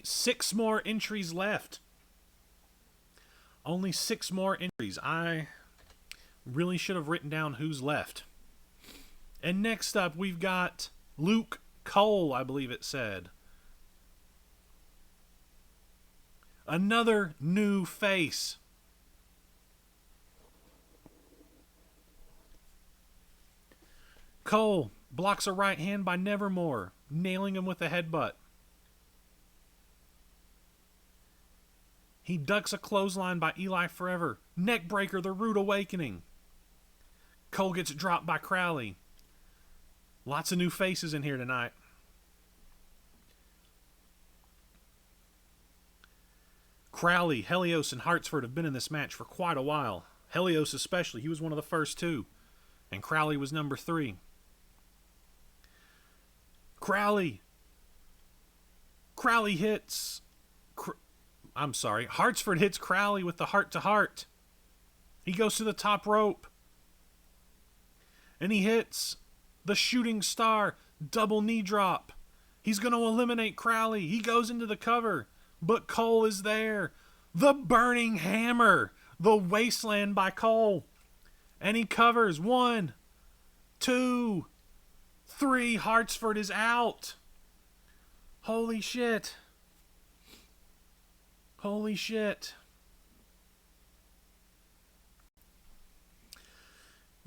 [SPEAKER 1] 6 more entries left. Only 6 more entries. I really should have written down who's left. And next up, we've got Luke Cole, I believe it said. Another new face. Cole blocks a right hand by Nevermore, nailing him with a headbutt. He ducks a clothesline by Eli Forever. Neckbreaker, the Rude Awakening. Cole gets dropped by Crowley. Lots of new faces in here tonight. Crowley, Helios, and Hartsford have been in this match for quite a while. Helios especially. He was one of the first 2. And Crowley was number 3. Crowley hits... Hartsford hits Crowley with the heart-to-heart. He goes to the top rope. And he hits the shooting star double knee drop. He's going to eliminate Crowley. He goes into the cover. But Cole is there. The burning hammer. The wasteland by Cole. And he covers. 1, 2, 3. Hartsford is out. Holy shit. Holy shit.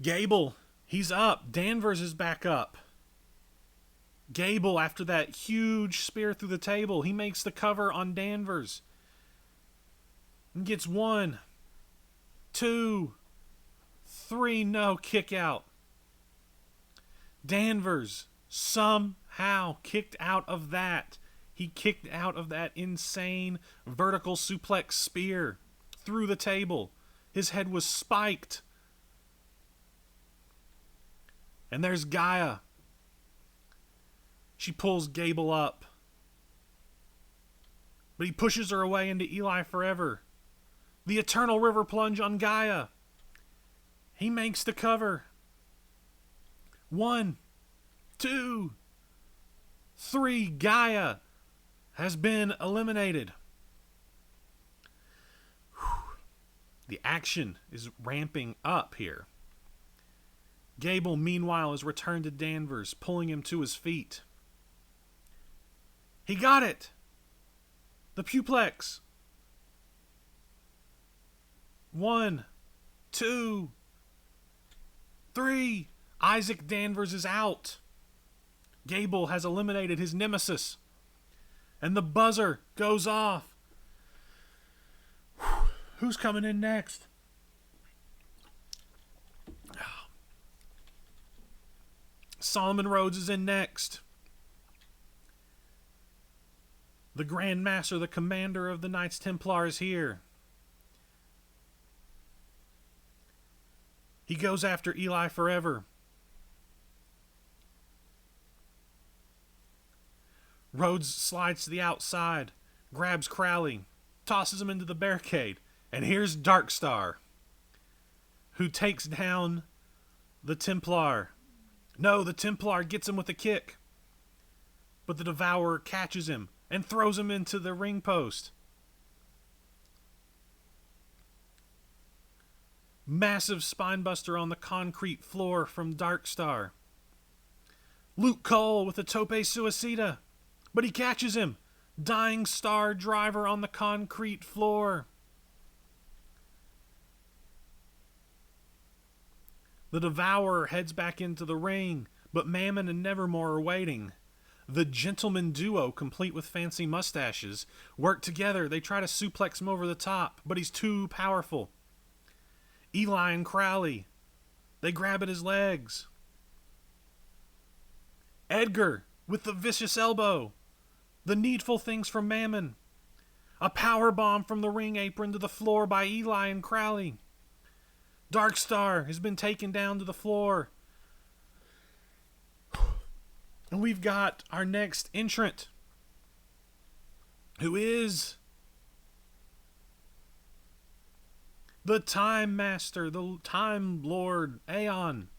[SPEAKER 1] Gable, he's up. Danvers is back up. Gable, after that huge spear through the table, he makes the cover on Danvers. And gets 1, 2, 3. No, kick out. Danvers somehow kicked out of that. He kicked out of that insane vertical suplex spear through the table. His head was spiked. And there's Gaia. She pulls Gable up. But he pushes her away into Eli Forever. The Eternal River Plunge on Gaia. He makes the cover. 1, 2, 3. Gaia has been eliminated. Whew. The action is ramping up here. Gable, meanwhile, has returned to Danvers, pulling him to his feet. He got it! The Puplex. 1, 2, 3. Isaac Danvers is out. Gable has eliminated his nemesis. And the buzzer goes off. Whew. Who's coming in next? Solomon Rhodes is in next. The Grand Master, the commander of the Knights Templar, is here. He goes after Eli Forever. Rhodes slides to the outside, grabs Crowley, tosses him into the barricade, and here's Darkstar. who takes down the Templar. No, the Templar gets him with a kick, but the Devourer catches him and throws him into the ring post. Massive spinebuster on the concrete floor from Darkstar. Luke Cole with a tope suicida, but he catches him. Dying Star Driver on the concrete floor. The Devourer heads back into the ring, but Mammon and Nevermore are waiting. The Gentleman Duo, complete with fancy mustaches, work together. They try to suplex him over the top, but he's too powerful. Eli and Crowley, they grab at his legs. Edgar with the vicious elbow. The needful things from Mammon. A power bomb from the ring apron to the floor by Eli and Crowley. Darkstar has been taken down to the floor. And we've got our next entrant, who is the Time Master, the Time Lord, Aeon.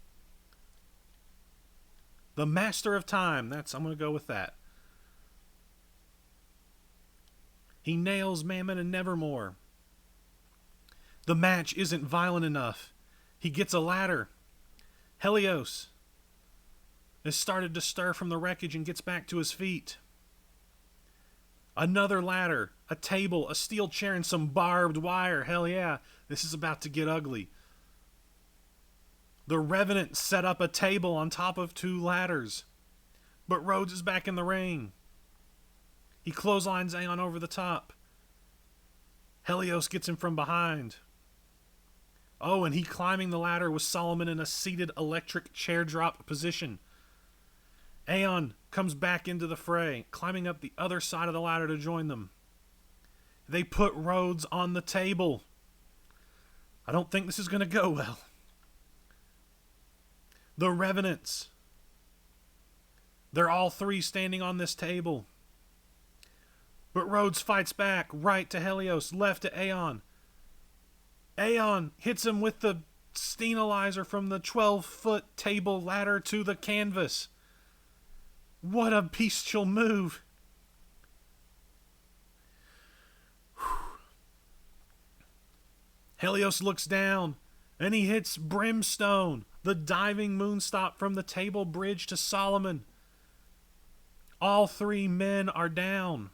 [SPEAKER 1] The Master of Time. I'm going to go with that. He nails Mammon and Nevermore. The match isn't violent enough. He gets a ladder. Helios has started to stir from the wreckage and gets back to his feet. Another ladder, a table, a steel chair, and some barbed wire. Hell yeah, this is about to get ugly. The Revenant set up a table on top of two ladders. But Rhodes is back in the ring. He clotheslines Aeon over the top. Helios gets him from behind. Oh, and he climbing the ladder with Solomon in a seated electric chair drop position. Aeon comes back into the fray, climbing up the other side of the ladder to join them. They put Rhodes on the table. I don't think this is going to go well. The Revenants. They're all three standing on this table. But Rhodes fights back, right to Helios, left to Aeon. Aeon hits him with the Stenalizer from the 12-foot table ladder to the canvas. What a bestial move. Helios looks down, and he hits Brimstone, the diving moonstop from the table bridge to Solomon. All three men are down.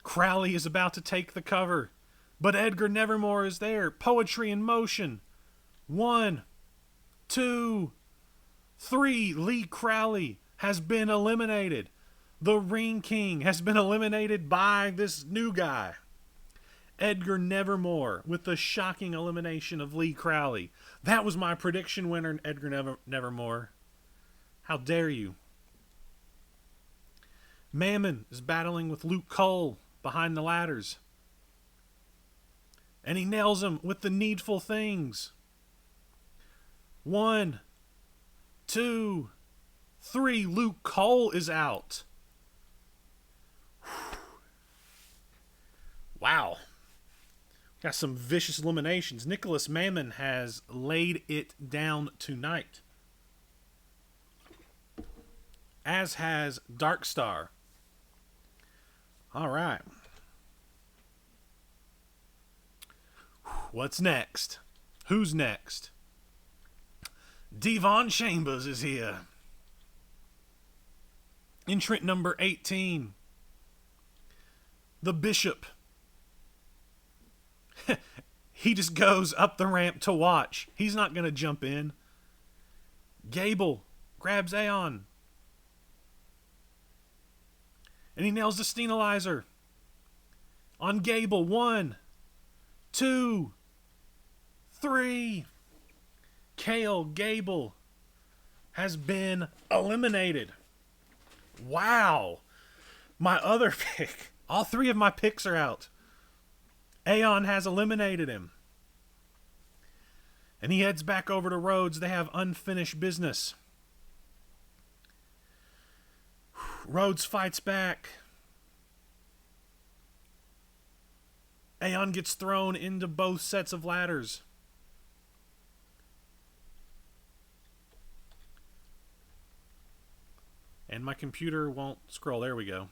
[SPEAKER 1] Crowley is about to take the cover, but Edgar Nevermore is there. Poetry in motion. 1, 2, 3. Lee Crowley has been eliminated. The Ring King has been eliminated by this new guy, Edgar Nevermore, with the shocking elimination of Lee Crowley. That was my prediction winner, Edgar Nevermore. How dare you? Mammon is battling with Luke Cole behind the ladders. And he nails him with the needful things. 1, 2, 3. Luke Cole is out. Wow. Got some vicious eliminations. Nicholas Mammon has laid it down tonight. As has Darkstar. All right. What's next? Who's next? Devon Chambers is here. Entrant number 18. The Bishop. He just goes up the ramp to watch. He's not going to jump in. Gable grabs Aeon. And he nails the Stenalizer. On Gable. 1, 2, 3. Kale Gable has been eliminated. Wow. My other pick. All three of my picks are out. Aeon has eliminated him. And he heads back over to Rhodes. They have unfinished business. Rhodes fights back. Aeon gets thrown into both sets of ladders. And my computer won't scroll. There we go.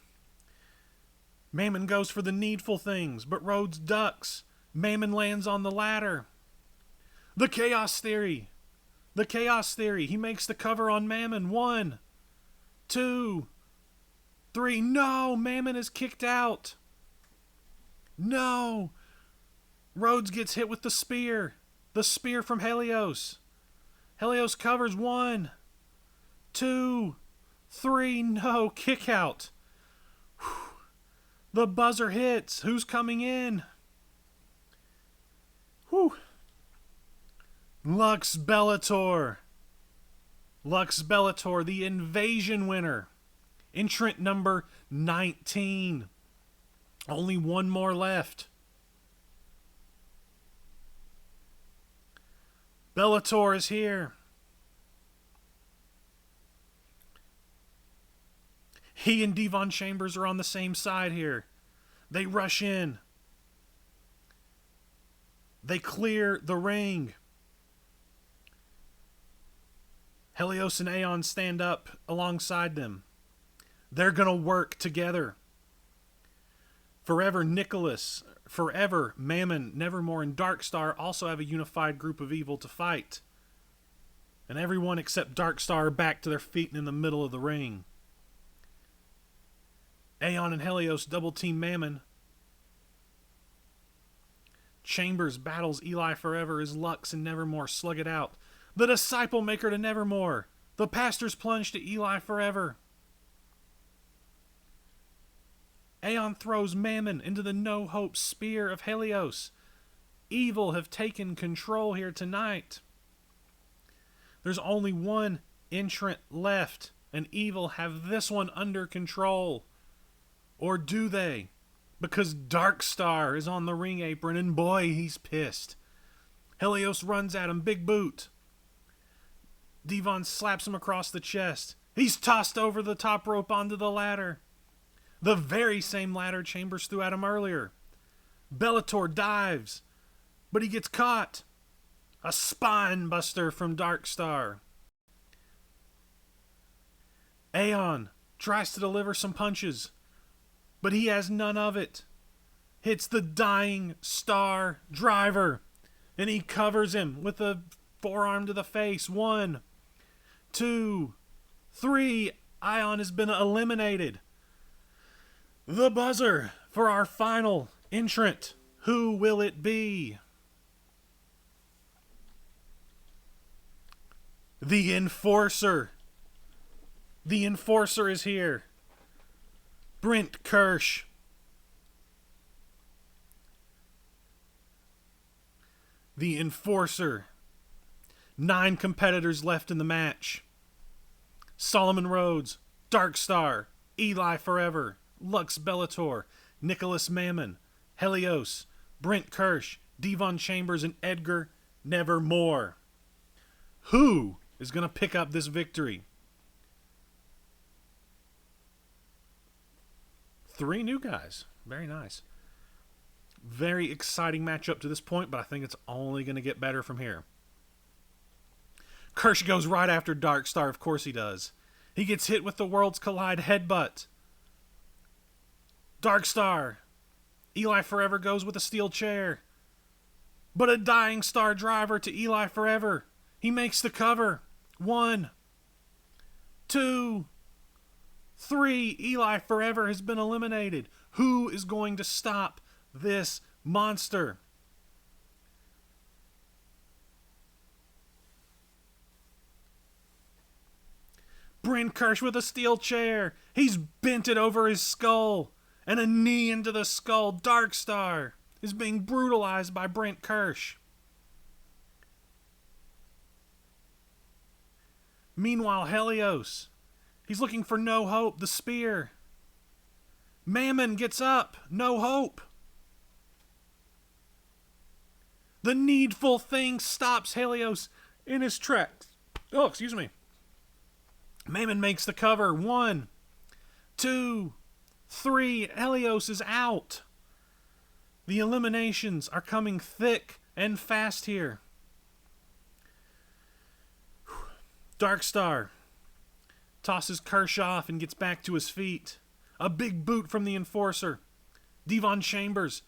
[SPEAKER 1] Mammon goes for the needful things, but Rhodes ducks. Mammon lands on the ladder. The Chaos Theory. The Chaos Theory. He makes the cover on Mammon. 1, 2, 3. No! Mammon is kicked out. No! Rhodes gets hit with the spear. The spear from Helios. Helios covers. 1, 2, 3. No! Kick out. Whew. The buzzer hits. Who's coming in? Whew. Lux Bellator. Lux Bellator, the invasion winner. Entrant number 19. Only one more left. Bellator is here. He and Devon Chambers are on the same side here. They rush in. They clear the ring. Helios and Aeon stand up alongside them. They're going to work together. Forever Nicholas, Forever Mammon, Nevermore, and Darkstar also have a unified group of evil to fight. And everyone except Darkstar are back to their feet and in the middle of the ring. Aeon and Helios double team Mammon. Chambers battles Eli Forever as Lux and Nevermore slug it out. The Disciple Maker to Nevermore. The Pastor's Plunge to Eli Forever. Aeon throws Mammon into the no-hope spear of Helios. Evil have taken control here tonight. There's only one entrant left, and Evil have this one under control. Or do they? Because Darkstar is on the ring apron, and boy, he's pissed. Helios runs at him, big boot. Devon slaps him across the chest. He's tossed over the top rope onto the ladder. The very same ladder Chambers threw at him earlier. Bellator dives, but he gets caught. A spine buster from Darkstar. Aeon tries to deliver some punches, but he has none of it. Hits the dying Star Driver, and he covers him with a forearm to the face. 1, 2, 3. Aeon has been eliminated. The buzzer for our final entrant. Who will it be? The Enforcer. The Enforcer is here. Brent Kirsch. The Enforcer. 9 competitors left in the match. Solomon Rhodes, Darkstar, Eli Forever, Lux Bellator, Nicholas Mammon, Helios, Brent Kirsch, Devon Chambers, and Edgar Nevermore. Who is going to pick up this victory? 3 new guys. Very nice. Very exciting matchup to this point, but I think it's only going to get better from here. Kirsch goes right after Darkstar. Of course he does. He gets hit with the Worlds Collide headbutt. Darkstar. Eli Forever goes with a steel chair. But a dying Star Driver to Eli Forever. He makes the cover. 1, 2, 3. Eli Forever has been eliminated. Who is going to stop this monster? Brent Kirsch with a steel chair. He's bent it over his skull. And a knee into the skull. Darkstar is being brutalized by Brent Kirsch. Meanwhile, Helios. He's looking for No Hope, the spear. Mammon gets up. No Hope. The needful thing stops Helios in his tracks. Oh, excuse me. Mammon makes the cover. 1, 2, 3. Helios is out. The eliminations are coming thick and fast here. Darkstar tosses Kirsch off and gets back to his feet. A big boot from the Enforcer. Devon Chambers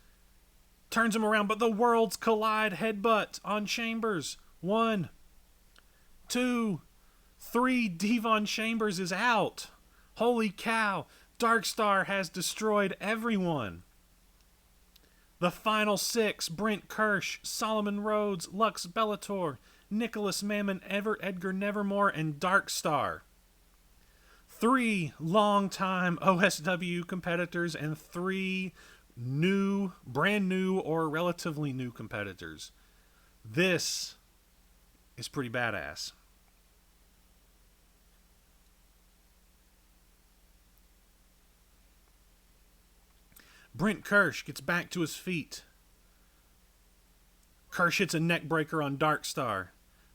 [SPEAKER 1] turns him around, but the worlds collide. Headbutt on Chambers. 1, 2, 3. Devon Chambers is out. Holy cow. Darkstar has destroyed everyone. The final 6, Brent Kirsch, Solomon Rhodes, Lux Bellator, Nicholas Mammon, Edgar Nevermore, and Darkstar. 3 long-time OSW competitors and 3 brand new or relatively new competitors. This is pretty badass. Brent Kirsch gets back to his feet. Kirsch hits a neck breaker on Darkstar.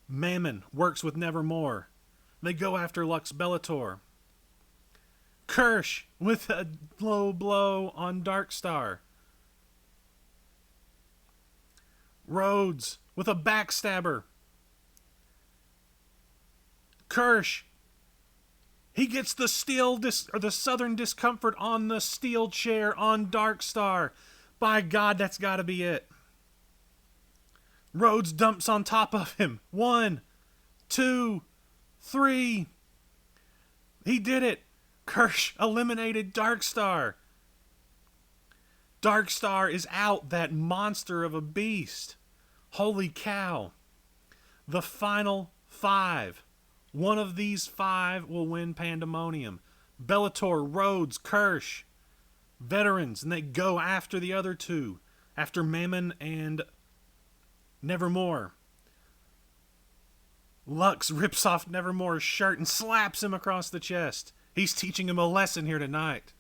[SPEAKER 1] Mammon works with Nevermore. They go after Lux Bellator. Kirsch with a low blow on Darkstar. Rhodes with a backstabber. Kirsch, he gets the the Southern Discomfort on the steel chair on Darkstar. By God, that's got to be it. Rhodes dumps on top of him. 1, 2, 3. He did it. Kirsch eliminated Darkstar. Darkstar is out, that monster of a beast. Holy cow. The final 5. One of these 5 will win Pandemonium. Bellator, Rhodes, Kirsch. Veterans, and they go after the other 2. After Mammon and Nevermore. Lux rips off Nevermore's shirt and slaps him across the chest. He's teaching him a lesson here tonight.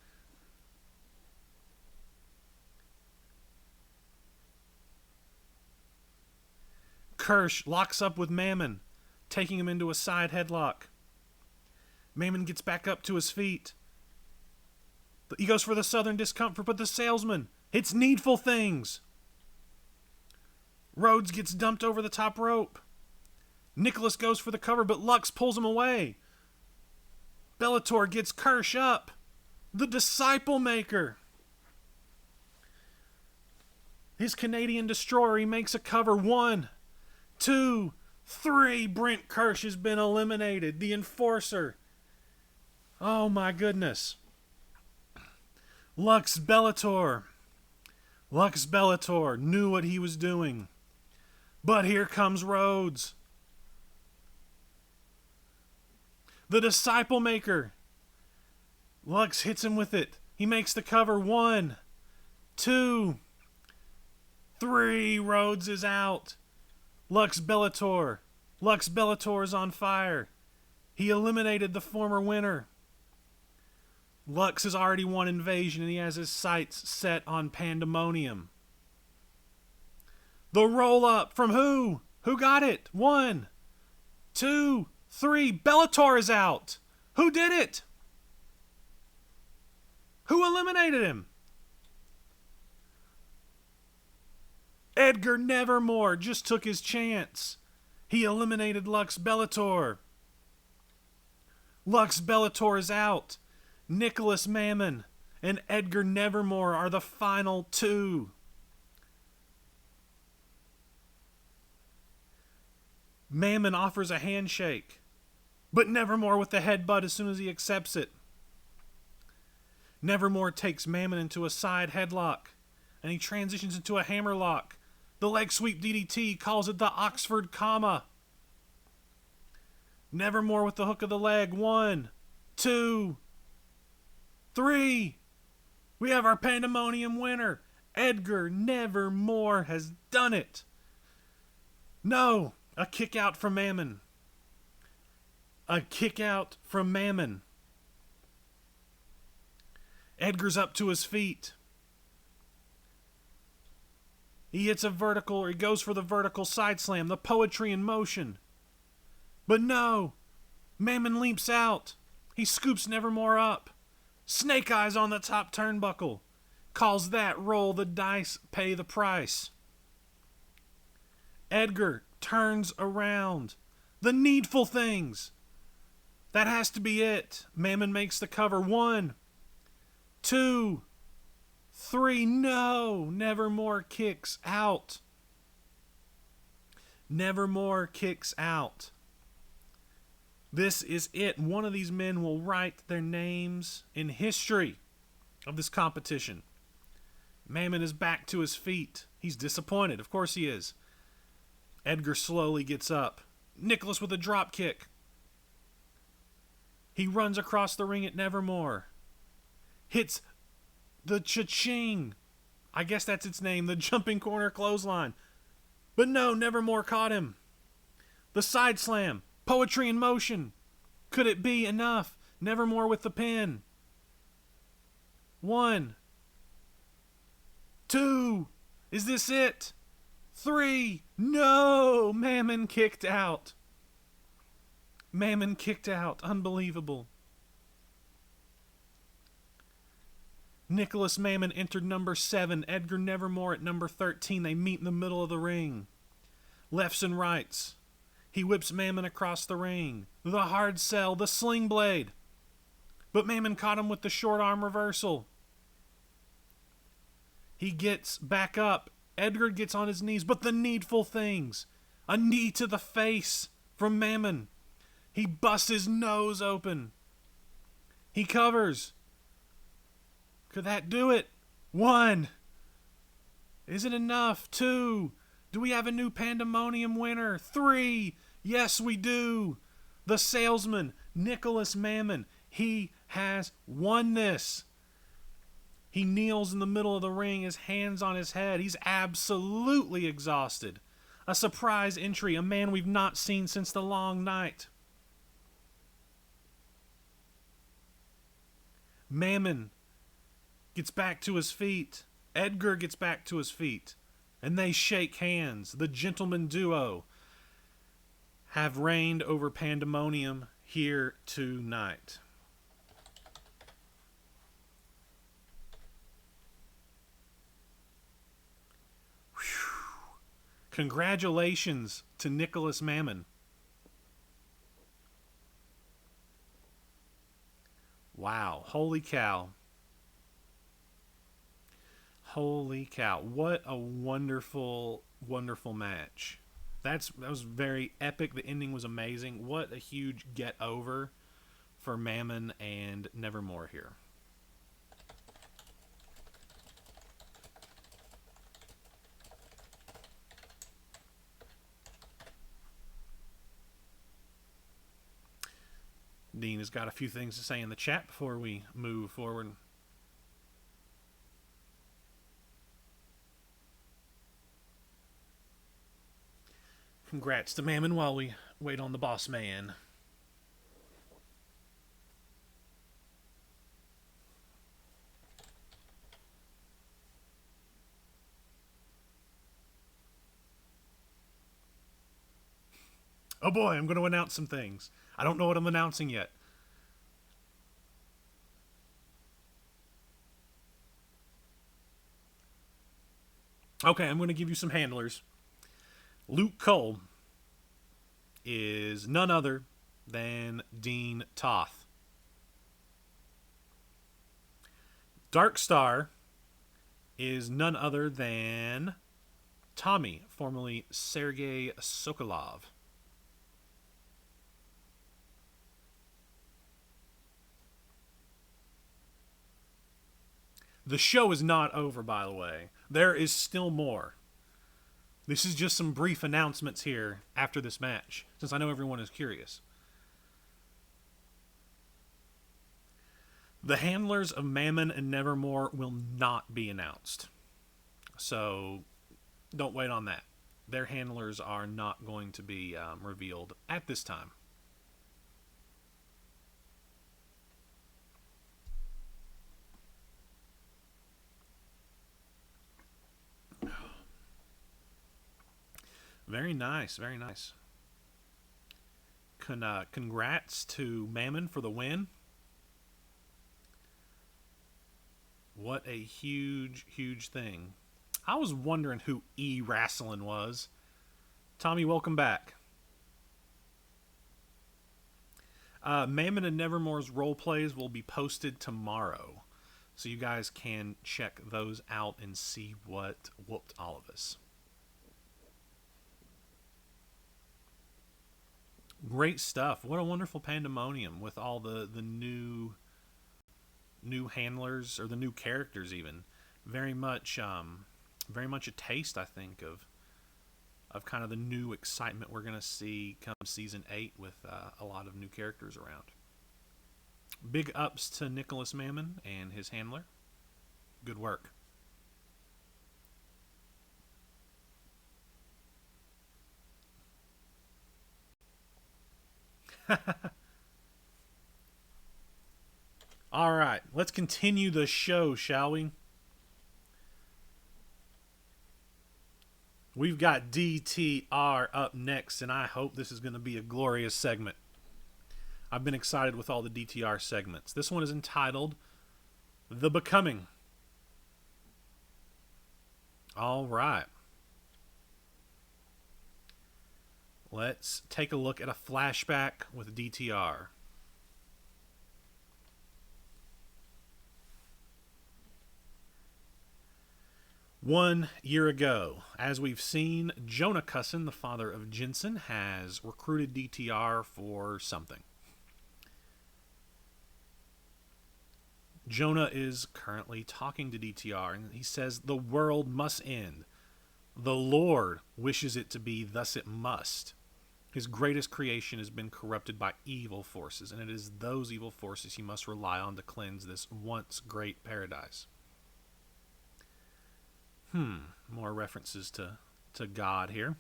[SPEAKER 1] Kirsch locks up with Mammon, taking him into a side headlock. Mammon gets back up to his feet. He goes for the Southern Discomfort, but the salesman hits Needful Things. Rhodes gets dumped over the top rope. Nicholas goes for the cover, but Lux pulls him away. Bellator gets Kirsch up. The Disciple Maker. His Canadian Destroyer, he makes a cover. 1, 2, 3. Brent Kirsch has been eliminated. The Enforcer. Oh my goodness. Lux Bellator. Lux Bellator knew what he was doing. But here comes Rhodes. The Disciple Maker. Lux hits him with it. He makes the cover. 1, 2, 3. Rhodes is out. Lux Bellator. Lux Bellator is on fire. He eliminated the former winner. Lux has already won Invasion and he has his sights set on Pandemonium. The roll up from who? Who got it? 1, 2, 3. Bellator is out. Who did it? Who eliminated him? Edgar Nevermore just took his chance. He eliminated Lux Bellator. Lux Bellator is out. Nicholas Mammon and Edgar Nevermore are the final 2. Mammon offers a handshake, but Nevermore with the headbutt as soon as he accepts it. Nevermore takes Mammon into a side headlock, and he transitions into a hammerlock. The leg sweep DDT calls it the Oxford comma. Nevermore with the hook of the leg. 1, 2, 3. We have our Pandemonium winner. Edgar Nevermore has done it. No, a kick out from Mammon. A kick out from Mammon. Edgar's up to his feet. He hits a vertical, or he goes for the vertical side slam, the poetry in motion. But no, Mammon leaps out. He scoops Nevermore up. Snake Eyes on the top turnbuckle. Calls that roll the dice, pay the price. Edgar turns around. The Needful Things. That has to be it. Mammon makes the cover. 1, 2, 3. No! Nevermore kicks out. Nevermore kicks out. This is it. One of these men will write their names in history of this competition. Mammon is back to his feet. He's disappointed. Of course he is. Edgar slowly gets up. Nicholas with a drop kick. He runs across the ring at Nevermore. Hits the cha-ching. I guess that's its name. The jumping corner clothesline. But no, Nevermore caught him. The side slam. Poetry in motion. Could it be enough? Nevermore with the pin. 1, 2. Is this it? 3. No! Mammon kicked out. Mammon kicked out. Unbelievable. Nicholas Mammon entered number 7. Edgar Nevermore at number 13. They meet in the middle of the ring. Lefts and rights. He whips Mammon across the ring. The hard sell. The sling blade. But Mammon caught him with the short arm reversal. He gets back up. Edgar gets on his knees. But the needful things. A knee to the face from Mammon. He busts his nose open. He covers. Could that do it? 1. Is it enough? 2. Do we have a new Pandemonium winner? 3. Yes, we do. The salesman, Nicholas Mammon. He has won this. He kneels in the middle of the ring, his hands on his head. He's absolutely exhausted. A surprise entry, a man we've not seen since the long night. Mammon gets back to his feet. Edgar gets back to his feet. And they shake hands. The gentleman duo have reigned over Pandemonium here tonight. Whew. Congratulations to Nicholas Mammon. Wow. Holy cow. Holy cow. What a wonderful, wonderful match. That was very epic. The ending was amazing. What a huge get over for Mammon and Nevermore here. Dean has got a few things to say in the chat before we move forward. Congrats to Mammon while we wait on the boss man. Oh boy, I'm going to announce some things. I don't know what I'm announcing yet. Okay, I'm going to give you some handlers. Luke Cole is none other than Dean Toth. Dark Star is none other than Tommy, formerly Sergei Sokolov. The show is not over, by the way. There is still more. This is just some brief announcements here after this match, since I know everyone is curious. The handlers of Mammon and Nevermore will not be announced. So, don't wait on that. Their handlers are not going to be revealed at this time. Very nice, very nice. Congrats to Mammon for the win. What a huge, huge thing. I was wondering who E-Wrestling was. Tommy, welcome back. Mammon and Nevermore's role plays will be posted tomorrow, so you guys can check those out and see what whooped all of us. Great stuff. What a wonderful pandemonium with all the new handlers, or the new characters even. Very much very much a taste, I think, of kind of the new excitement we're going to see come season 8 with a lot of new characters around. Big ups to Nicholas Mammon and his handler. Good work. All right, let's continue the show, shall we? We've got DTR up next, and I hope this is going to be a glorious segment. I've been excited with all the DTR segments. This one is entitled The Becoming. All right. Let's take a look at a flashback with DTR. One year ago, as we've seen, Jonah Cusson, the father of Jensen, has recruited DTR for something. Jonah is currently talking to DTR, and he says, "The world must end. The Lord wishes it to be, thus it must. His greatest creation has been corrupted by evil forces, and it is those evil forces he must rely on to cleanse this once great paradise." More references to God here.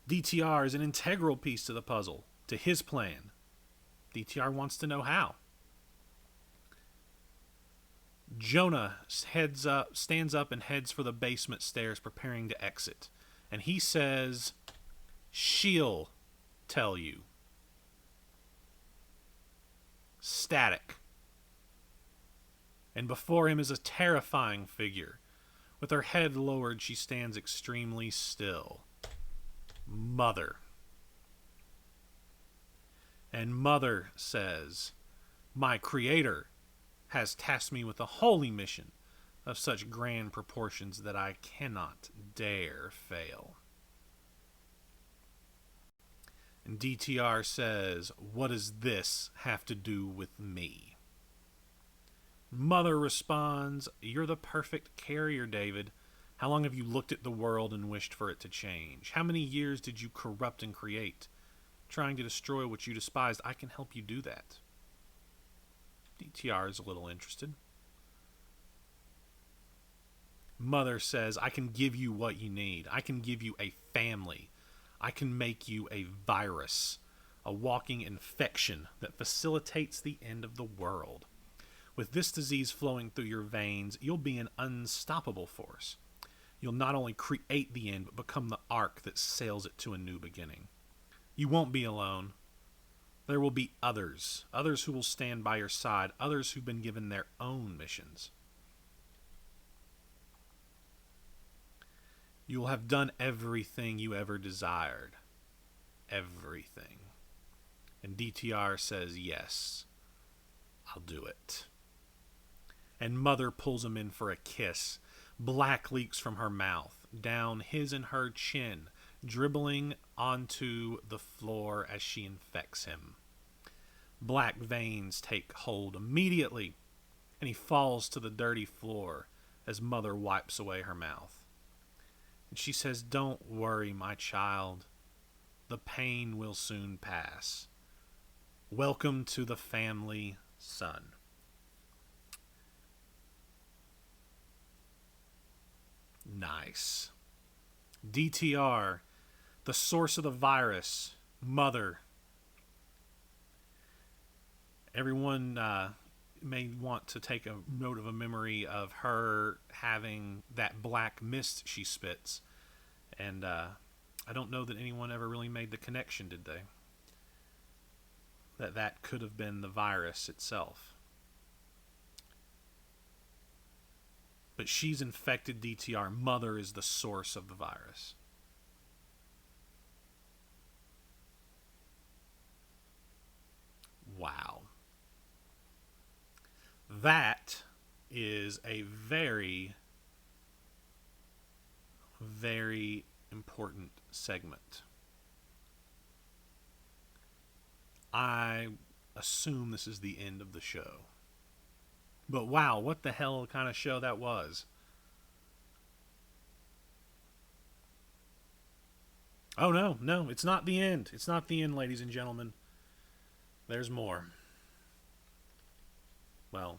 [SPEAKER 1] DTR is an integral piece to the puzzle, to his plan. DTR wants to know how. Jonah stands up and heads for the basement stairs, preparing to exit. And he says, "She'll tell you." Static. And before him is a terrifying figure. With her head lowered, she stands extremely still. Mother. And Mother says, "My Creator has tasked me with a holy mission of such grand proportions that I cannot dare fail." And DTR says, "What does this have to do with me?" Mother responds, "You're the perfect carrier, David. How long have you looked at the world and wished for it to change? How many years did you corrupt and create? Trying to destroy what you despised, I can help you do that." DTR is a little interested. Mother says, "I can give you what you need. I can give you a family. I can make you a virus, a walking infection that facilitates the end of the world. With this disease flowing through your veins, you'll be an unstoppable force. You'll not only create the end, but become the ark that sails it to a new beginning. You won't be alone. There will be others who will stand by your side, others who've been given their own missions. You will have done everything you ever desired. Everything." And DTR says, "Yes, I'll do it." And Mother pulls him in for a kiss. Black leaks from her mouth, down his and her chin, dribbling onto the floor as she infects him. Black veins take hold immediately, and he falls to the dirty floor as Mother wipes away her mouth. And she says, "Don't worry, my child. The pain will soon pass. Welcome to the family, son." Nice. DTR, the source of the virus, Mother. Everyone may want to take a note of a memory of her having that black mist she spits. And I don't know that anyone ever really made the connection, did they? That could have been the virus itself. But she's infected DTR. Mother is the source of the virus. that is a very, very important segment. I assume this is the end of the show. But wow, what the hell kind of show that was. Oh no, it's not the end. It's not the end, ladies and gentlemen. There's more. Well,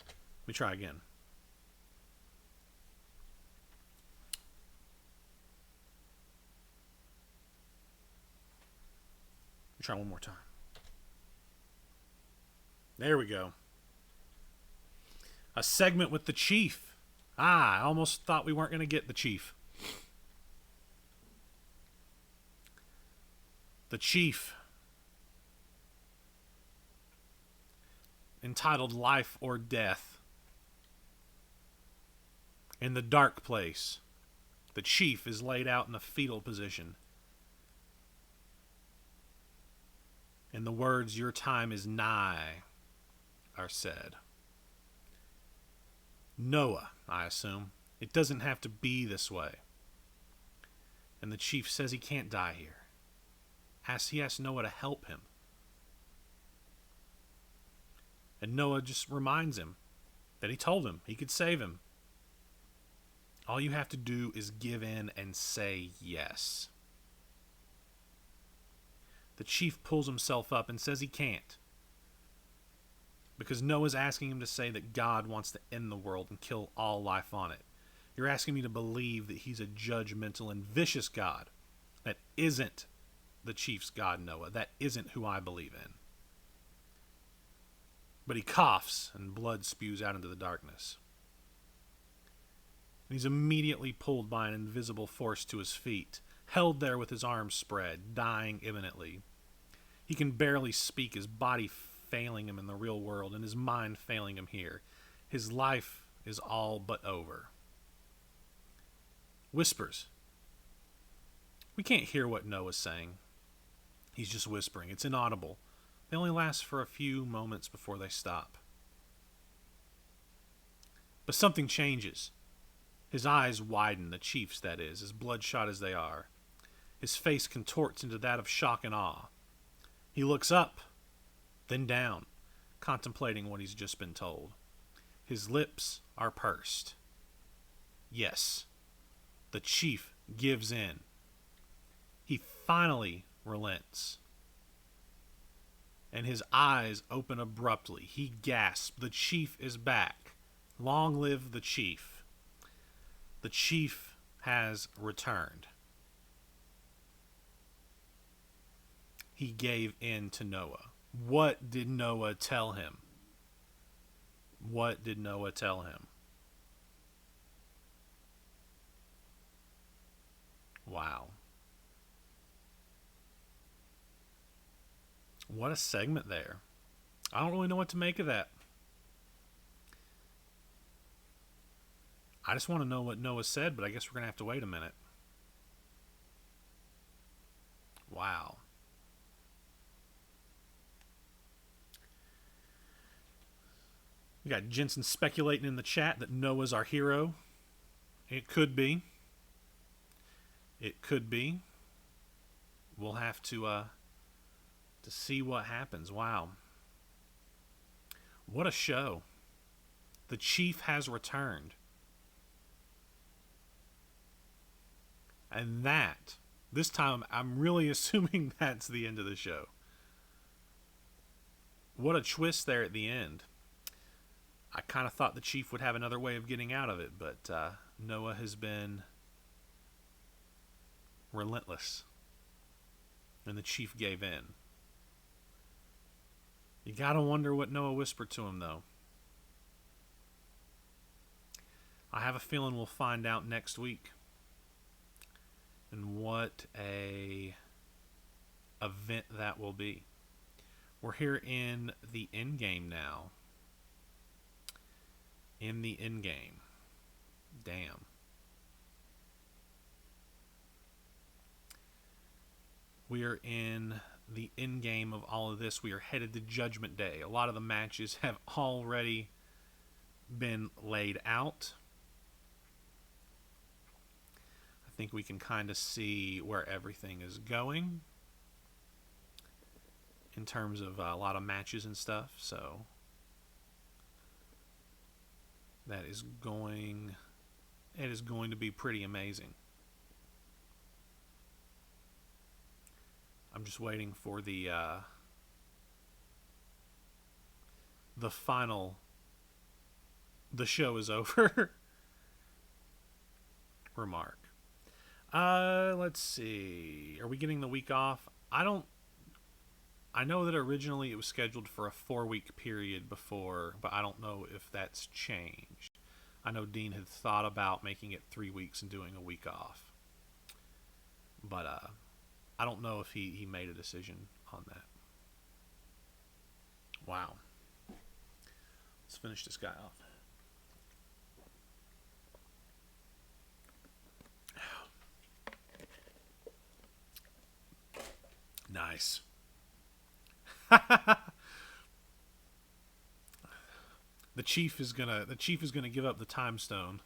[SPEAKER 1] let me try again. Let me try one more time. There we go. A segment with the Chief. I almost thought we weren't going to get the Chief. The Chief. Entitled Life or Death. In the dark place, the Chief is laid out in a fetal position. And the words, "Your time is nigh," are said. Noah, I assume. It doesn't have to be this way. And the Chief says he can't die here. He asks Noah to help him. And Noah just reminds him that he told him he could save him. All you have to do is give in and say yes. The Chief pulls himself up and says he can't. Because Noah's asking him to say that God wants to end the world and kill all life on it. You're asking me to believe that he's a judgmental and vicious God. That isn't the Chief's God, Noah. That isn't who I believe in. But he coughs and blood spews out into the darkness. And he's immediately pulled by an invisible force to his feet, held there with his arms spread, dying imminently. He can barely speak, his body failing him in the real world and his mind failing him here. His life is all but over. Whispers. We can't hear what Noah's saying. He's just whispering. It's inaudible. They only last for a few moments before they stop. But something changes. His eyes widen, the Chief's that is, as bloodshot as they are. His face contorts into that of shock and awe. He looks up, then down, contemplating what he's just been told. His lips are pursed. Yes, the Chief gives in. He finally relents. And his eyes open abruptly. He gasps. The Chief is back. Long live the Chief. The Chief has returned. He gave in to Noah. What did Noah tell him? What did Noah tell him? Wow. What a segment there. I don't really know what to make of that. I just want to know what Noah said, but I guess we're going to have to wait a minute. Wow. We got Jensen speculating in the chat that Noah's our hero. It could be. It could be. We'll have to see what happens. Wow. What a show. The Chief has returned. And that, this time, I'm really assuming that's the end of the show. What a twist there at the end. I kind of thought the Chief would have another way of getting out of it, but Noah has been relentless. And the Chief gave in. You gotta wonder what Noah whispered to him, though. I have a feeling we'll find out next week. And what a event that will be. We're here in the endgame now. In the endgame. Damn. We are in the end game of all of this. We are headed to Judgment Day. A lot of the matches have already been laid out. I think we can kind of see where everything is going in terms of a lot of matches and stuff. So that is going, it is going to be pretty amazing. I'm just waiting for the final, the show is over remark. Let's see. Are we getting the week off? I know that originally it was scheduled for a 4-week period before, but I don't know if that's changed. I know Dean had thought about making it 3 weeks and doing a week off. But I don't know if he made a decision on that. Wow. Let's finish this guy off. Nice. The chief is gonna give up the time stone.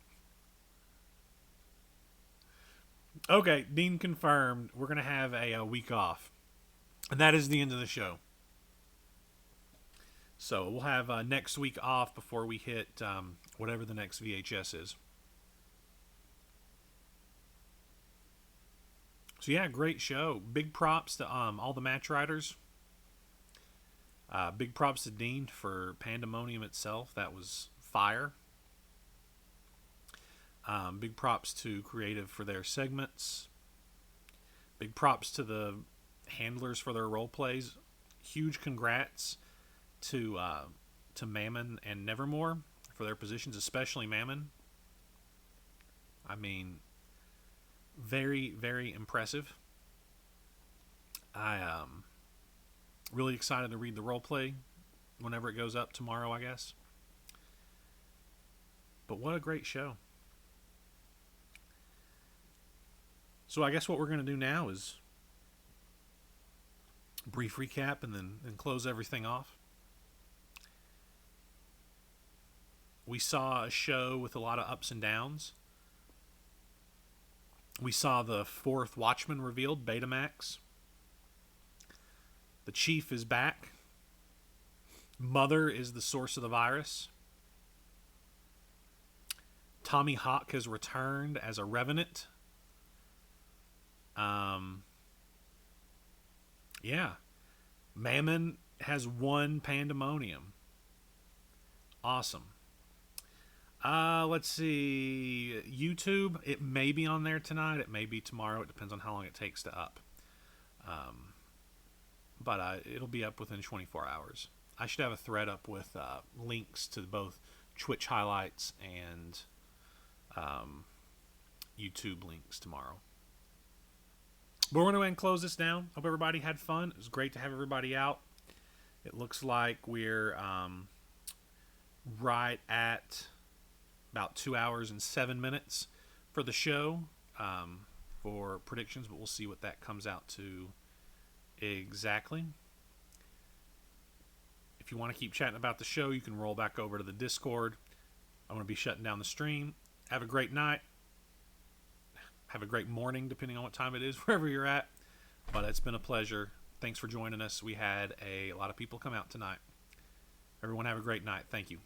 [SPEAKER 1] Okay, Dean confirmed. We're gonna have a week off, and that is the end of the show. So we'll have next week off before we hit whatever the next VHS is. So yeah, great show. Big props to all the match writers. Big props to Dean for Pandemonium itself. That was fire. Big props to Creative for their segments. Big props to the handlers for their role plays. Huge congrats to Mammon and Nevermore for their positions, especially Mammon. I mean, very, very impressive. I really excited to read the role play whenever it goes up tomorrow, I guess. But what a great show. So I guess what we're going to do now is brief recap and then close everything off. We saw a show with a lot of ups and downs. We saw the 4th Watchman revealed, Betamax. The Chief is back. Mother is the source of the virus. Tommy Hawk has returned as a revenant. Yeah. Mammon has won Pandemonium. Awesome. Let's see. YouTube, it may be on there tonight. It may be tomorrow. It depends on how long it takes to up. But it'll be up within 24 hours. I should have a thread up with links to both Twitch highlights and YouTube links tomorrow. But we're going to go ahead and close this down. Hope everybody had fun. It was great to have everybody out. It looks like we're right at about 2 hours and 7 minutes for the show for predictions, but we'll see what that comes out to exactly. If you want to keep chatting about the show, you can roll back over to the Discord. I'm going to be shutting down the stream. Have a great night. Have a great morning, depending on what time it is, wherever you're at. But it's been a pleasure. Thanks for joining us. We had a lot of people come out tonight. Everyone have a great night. Thank you.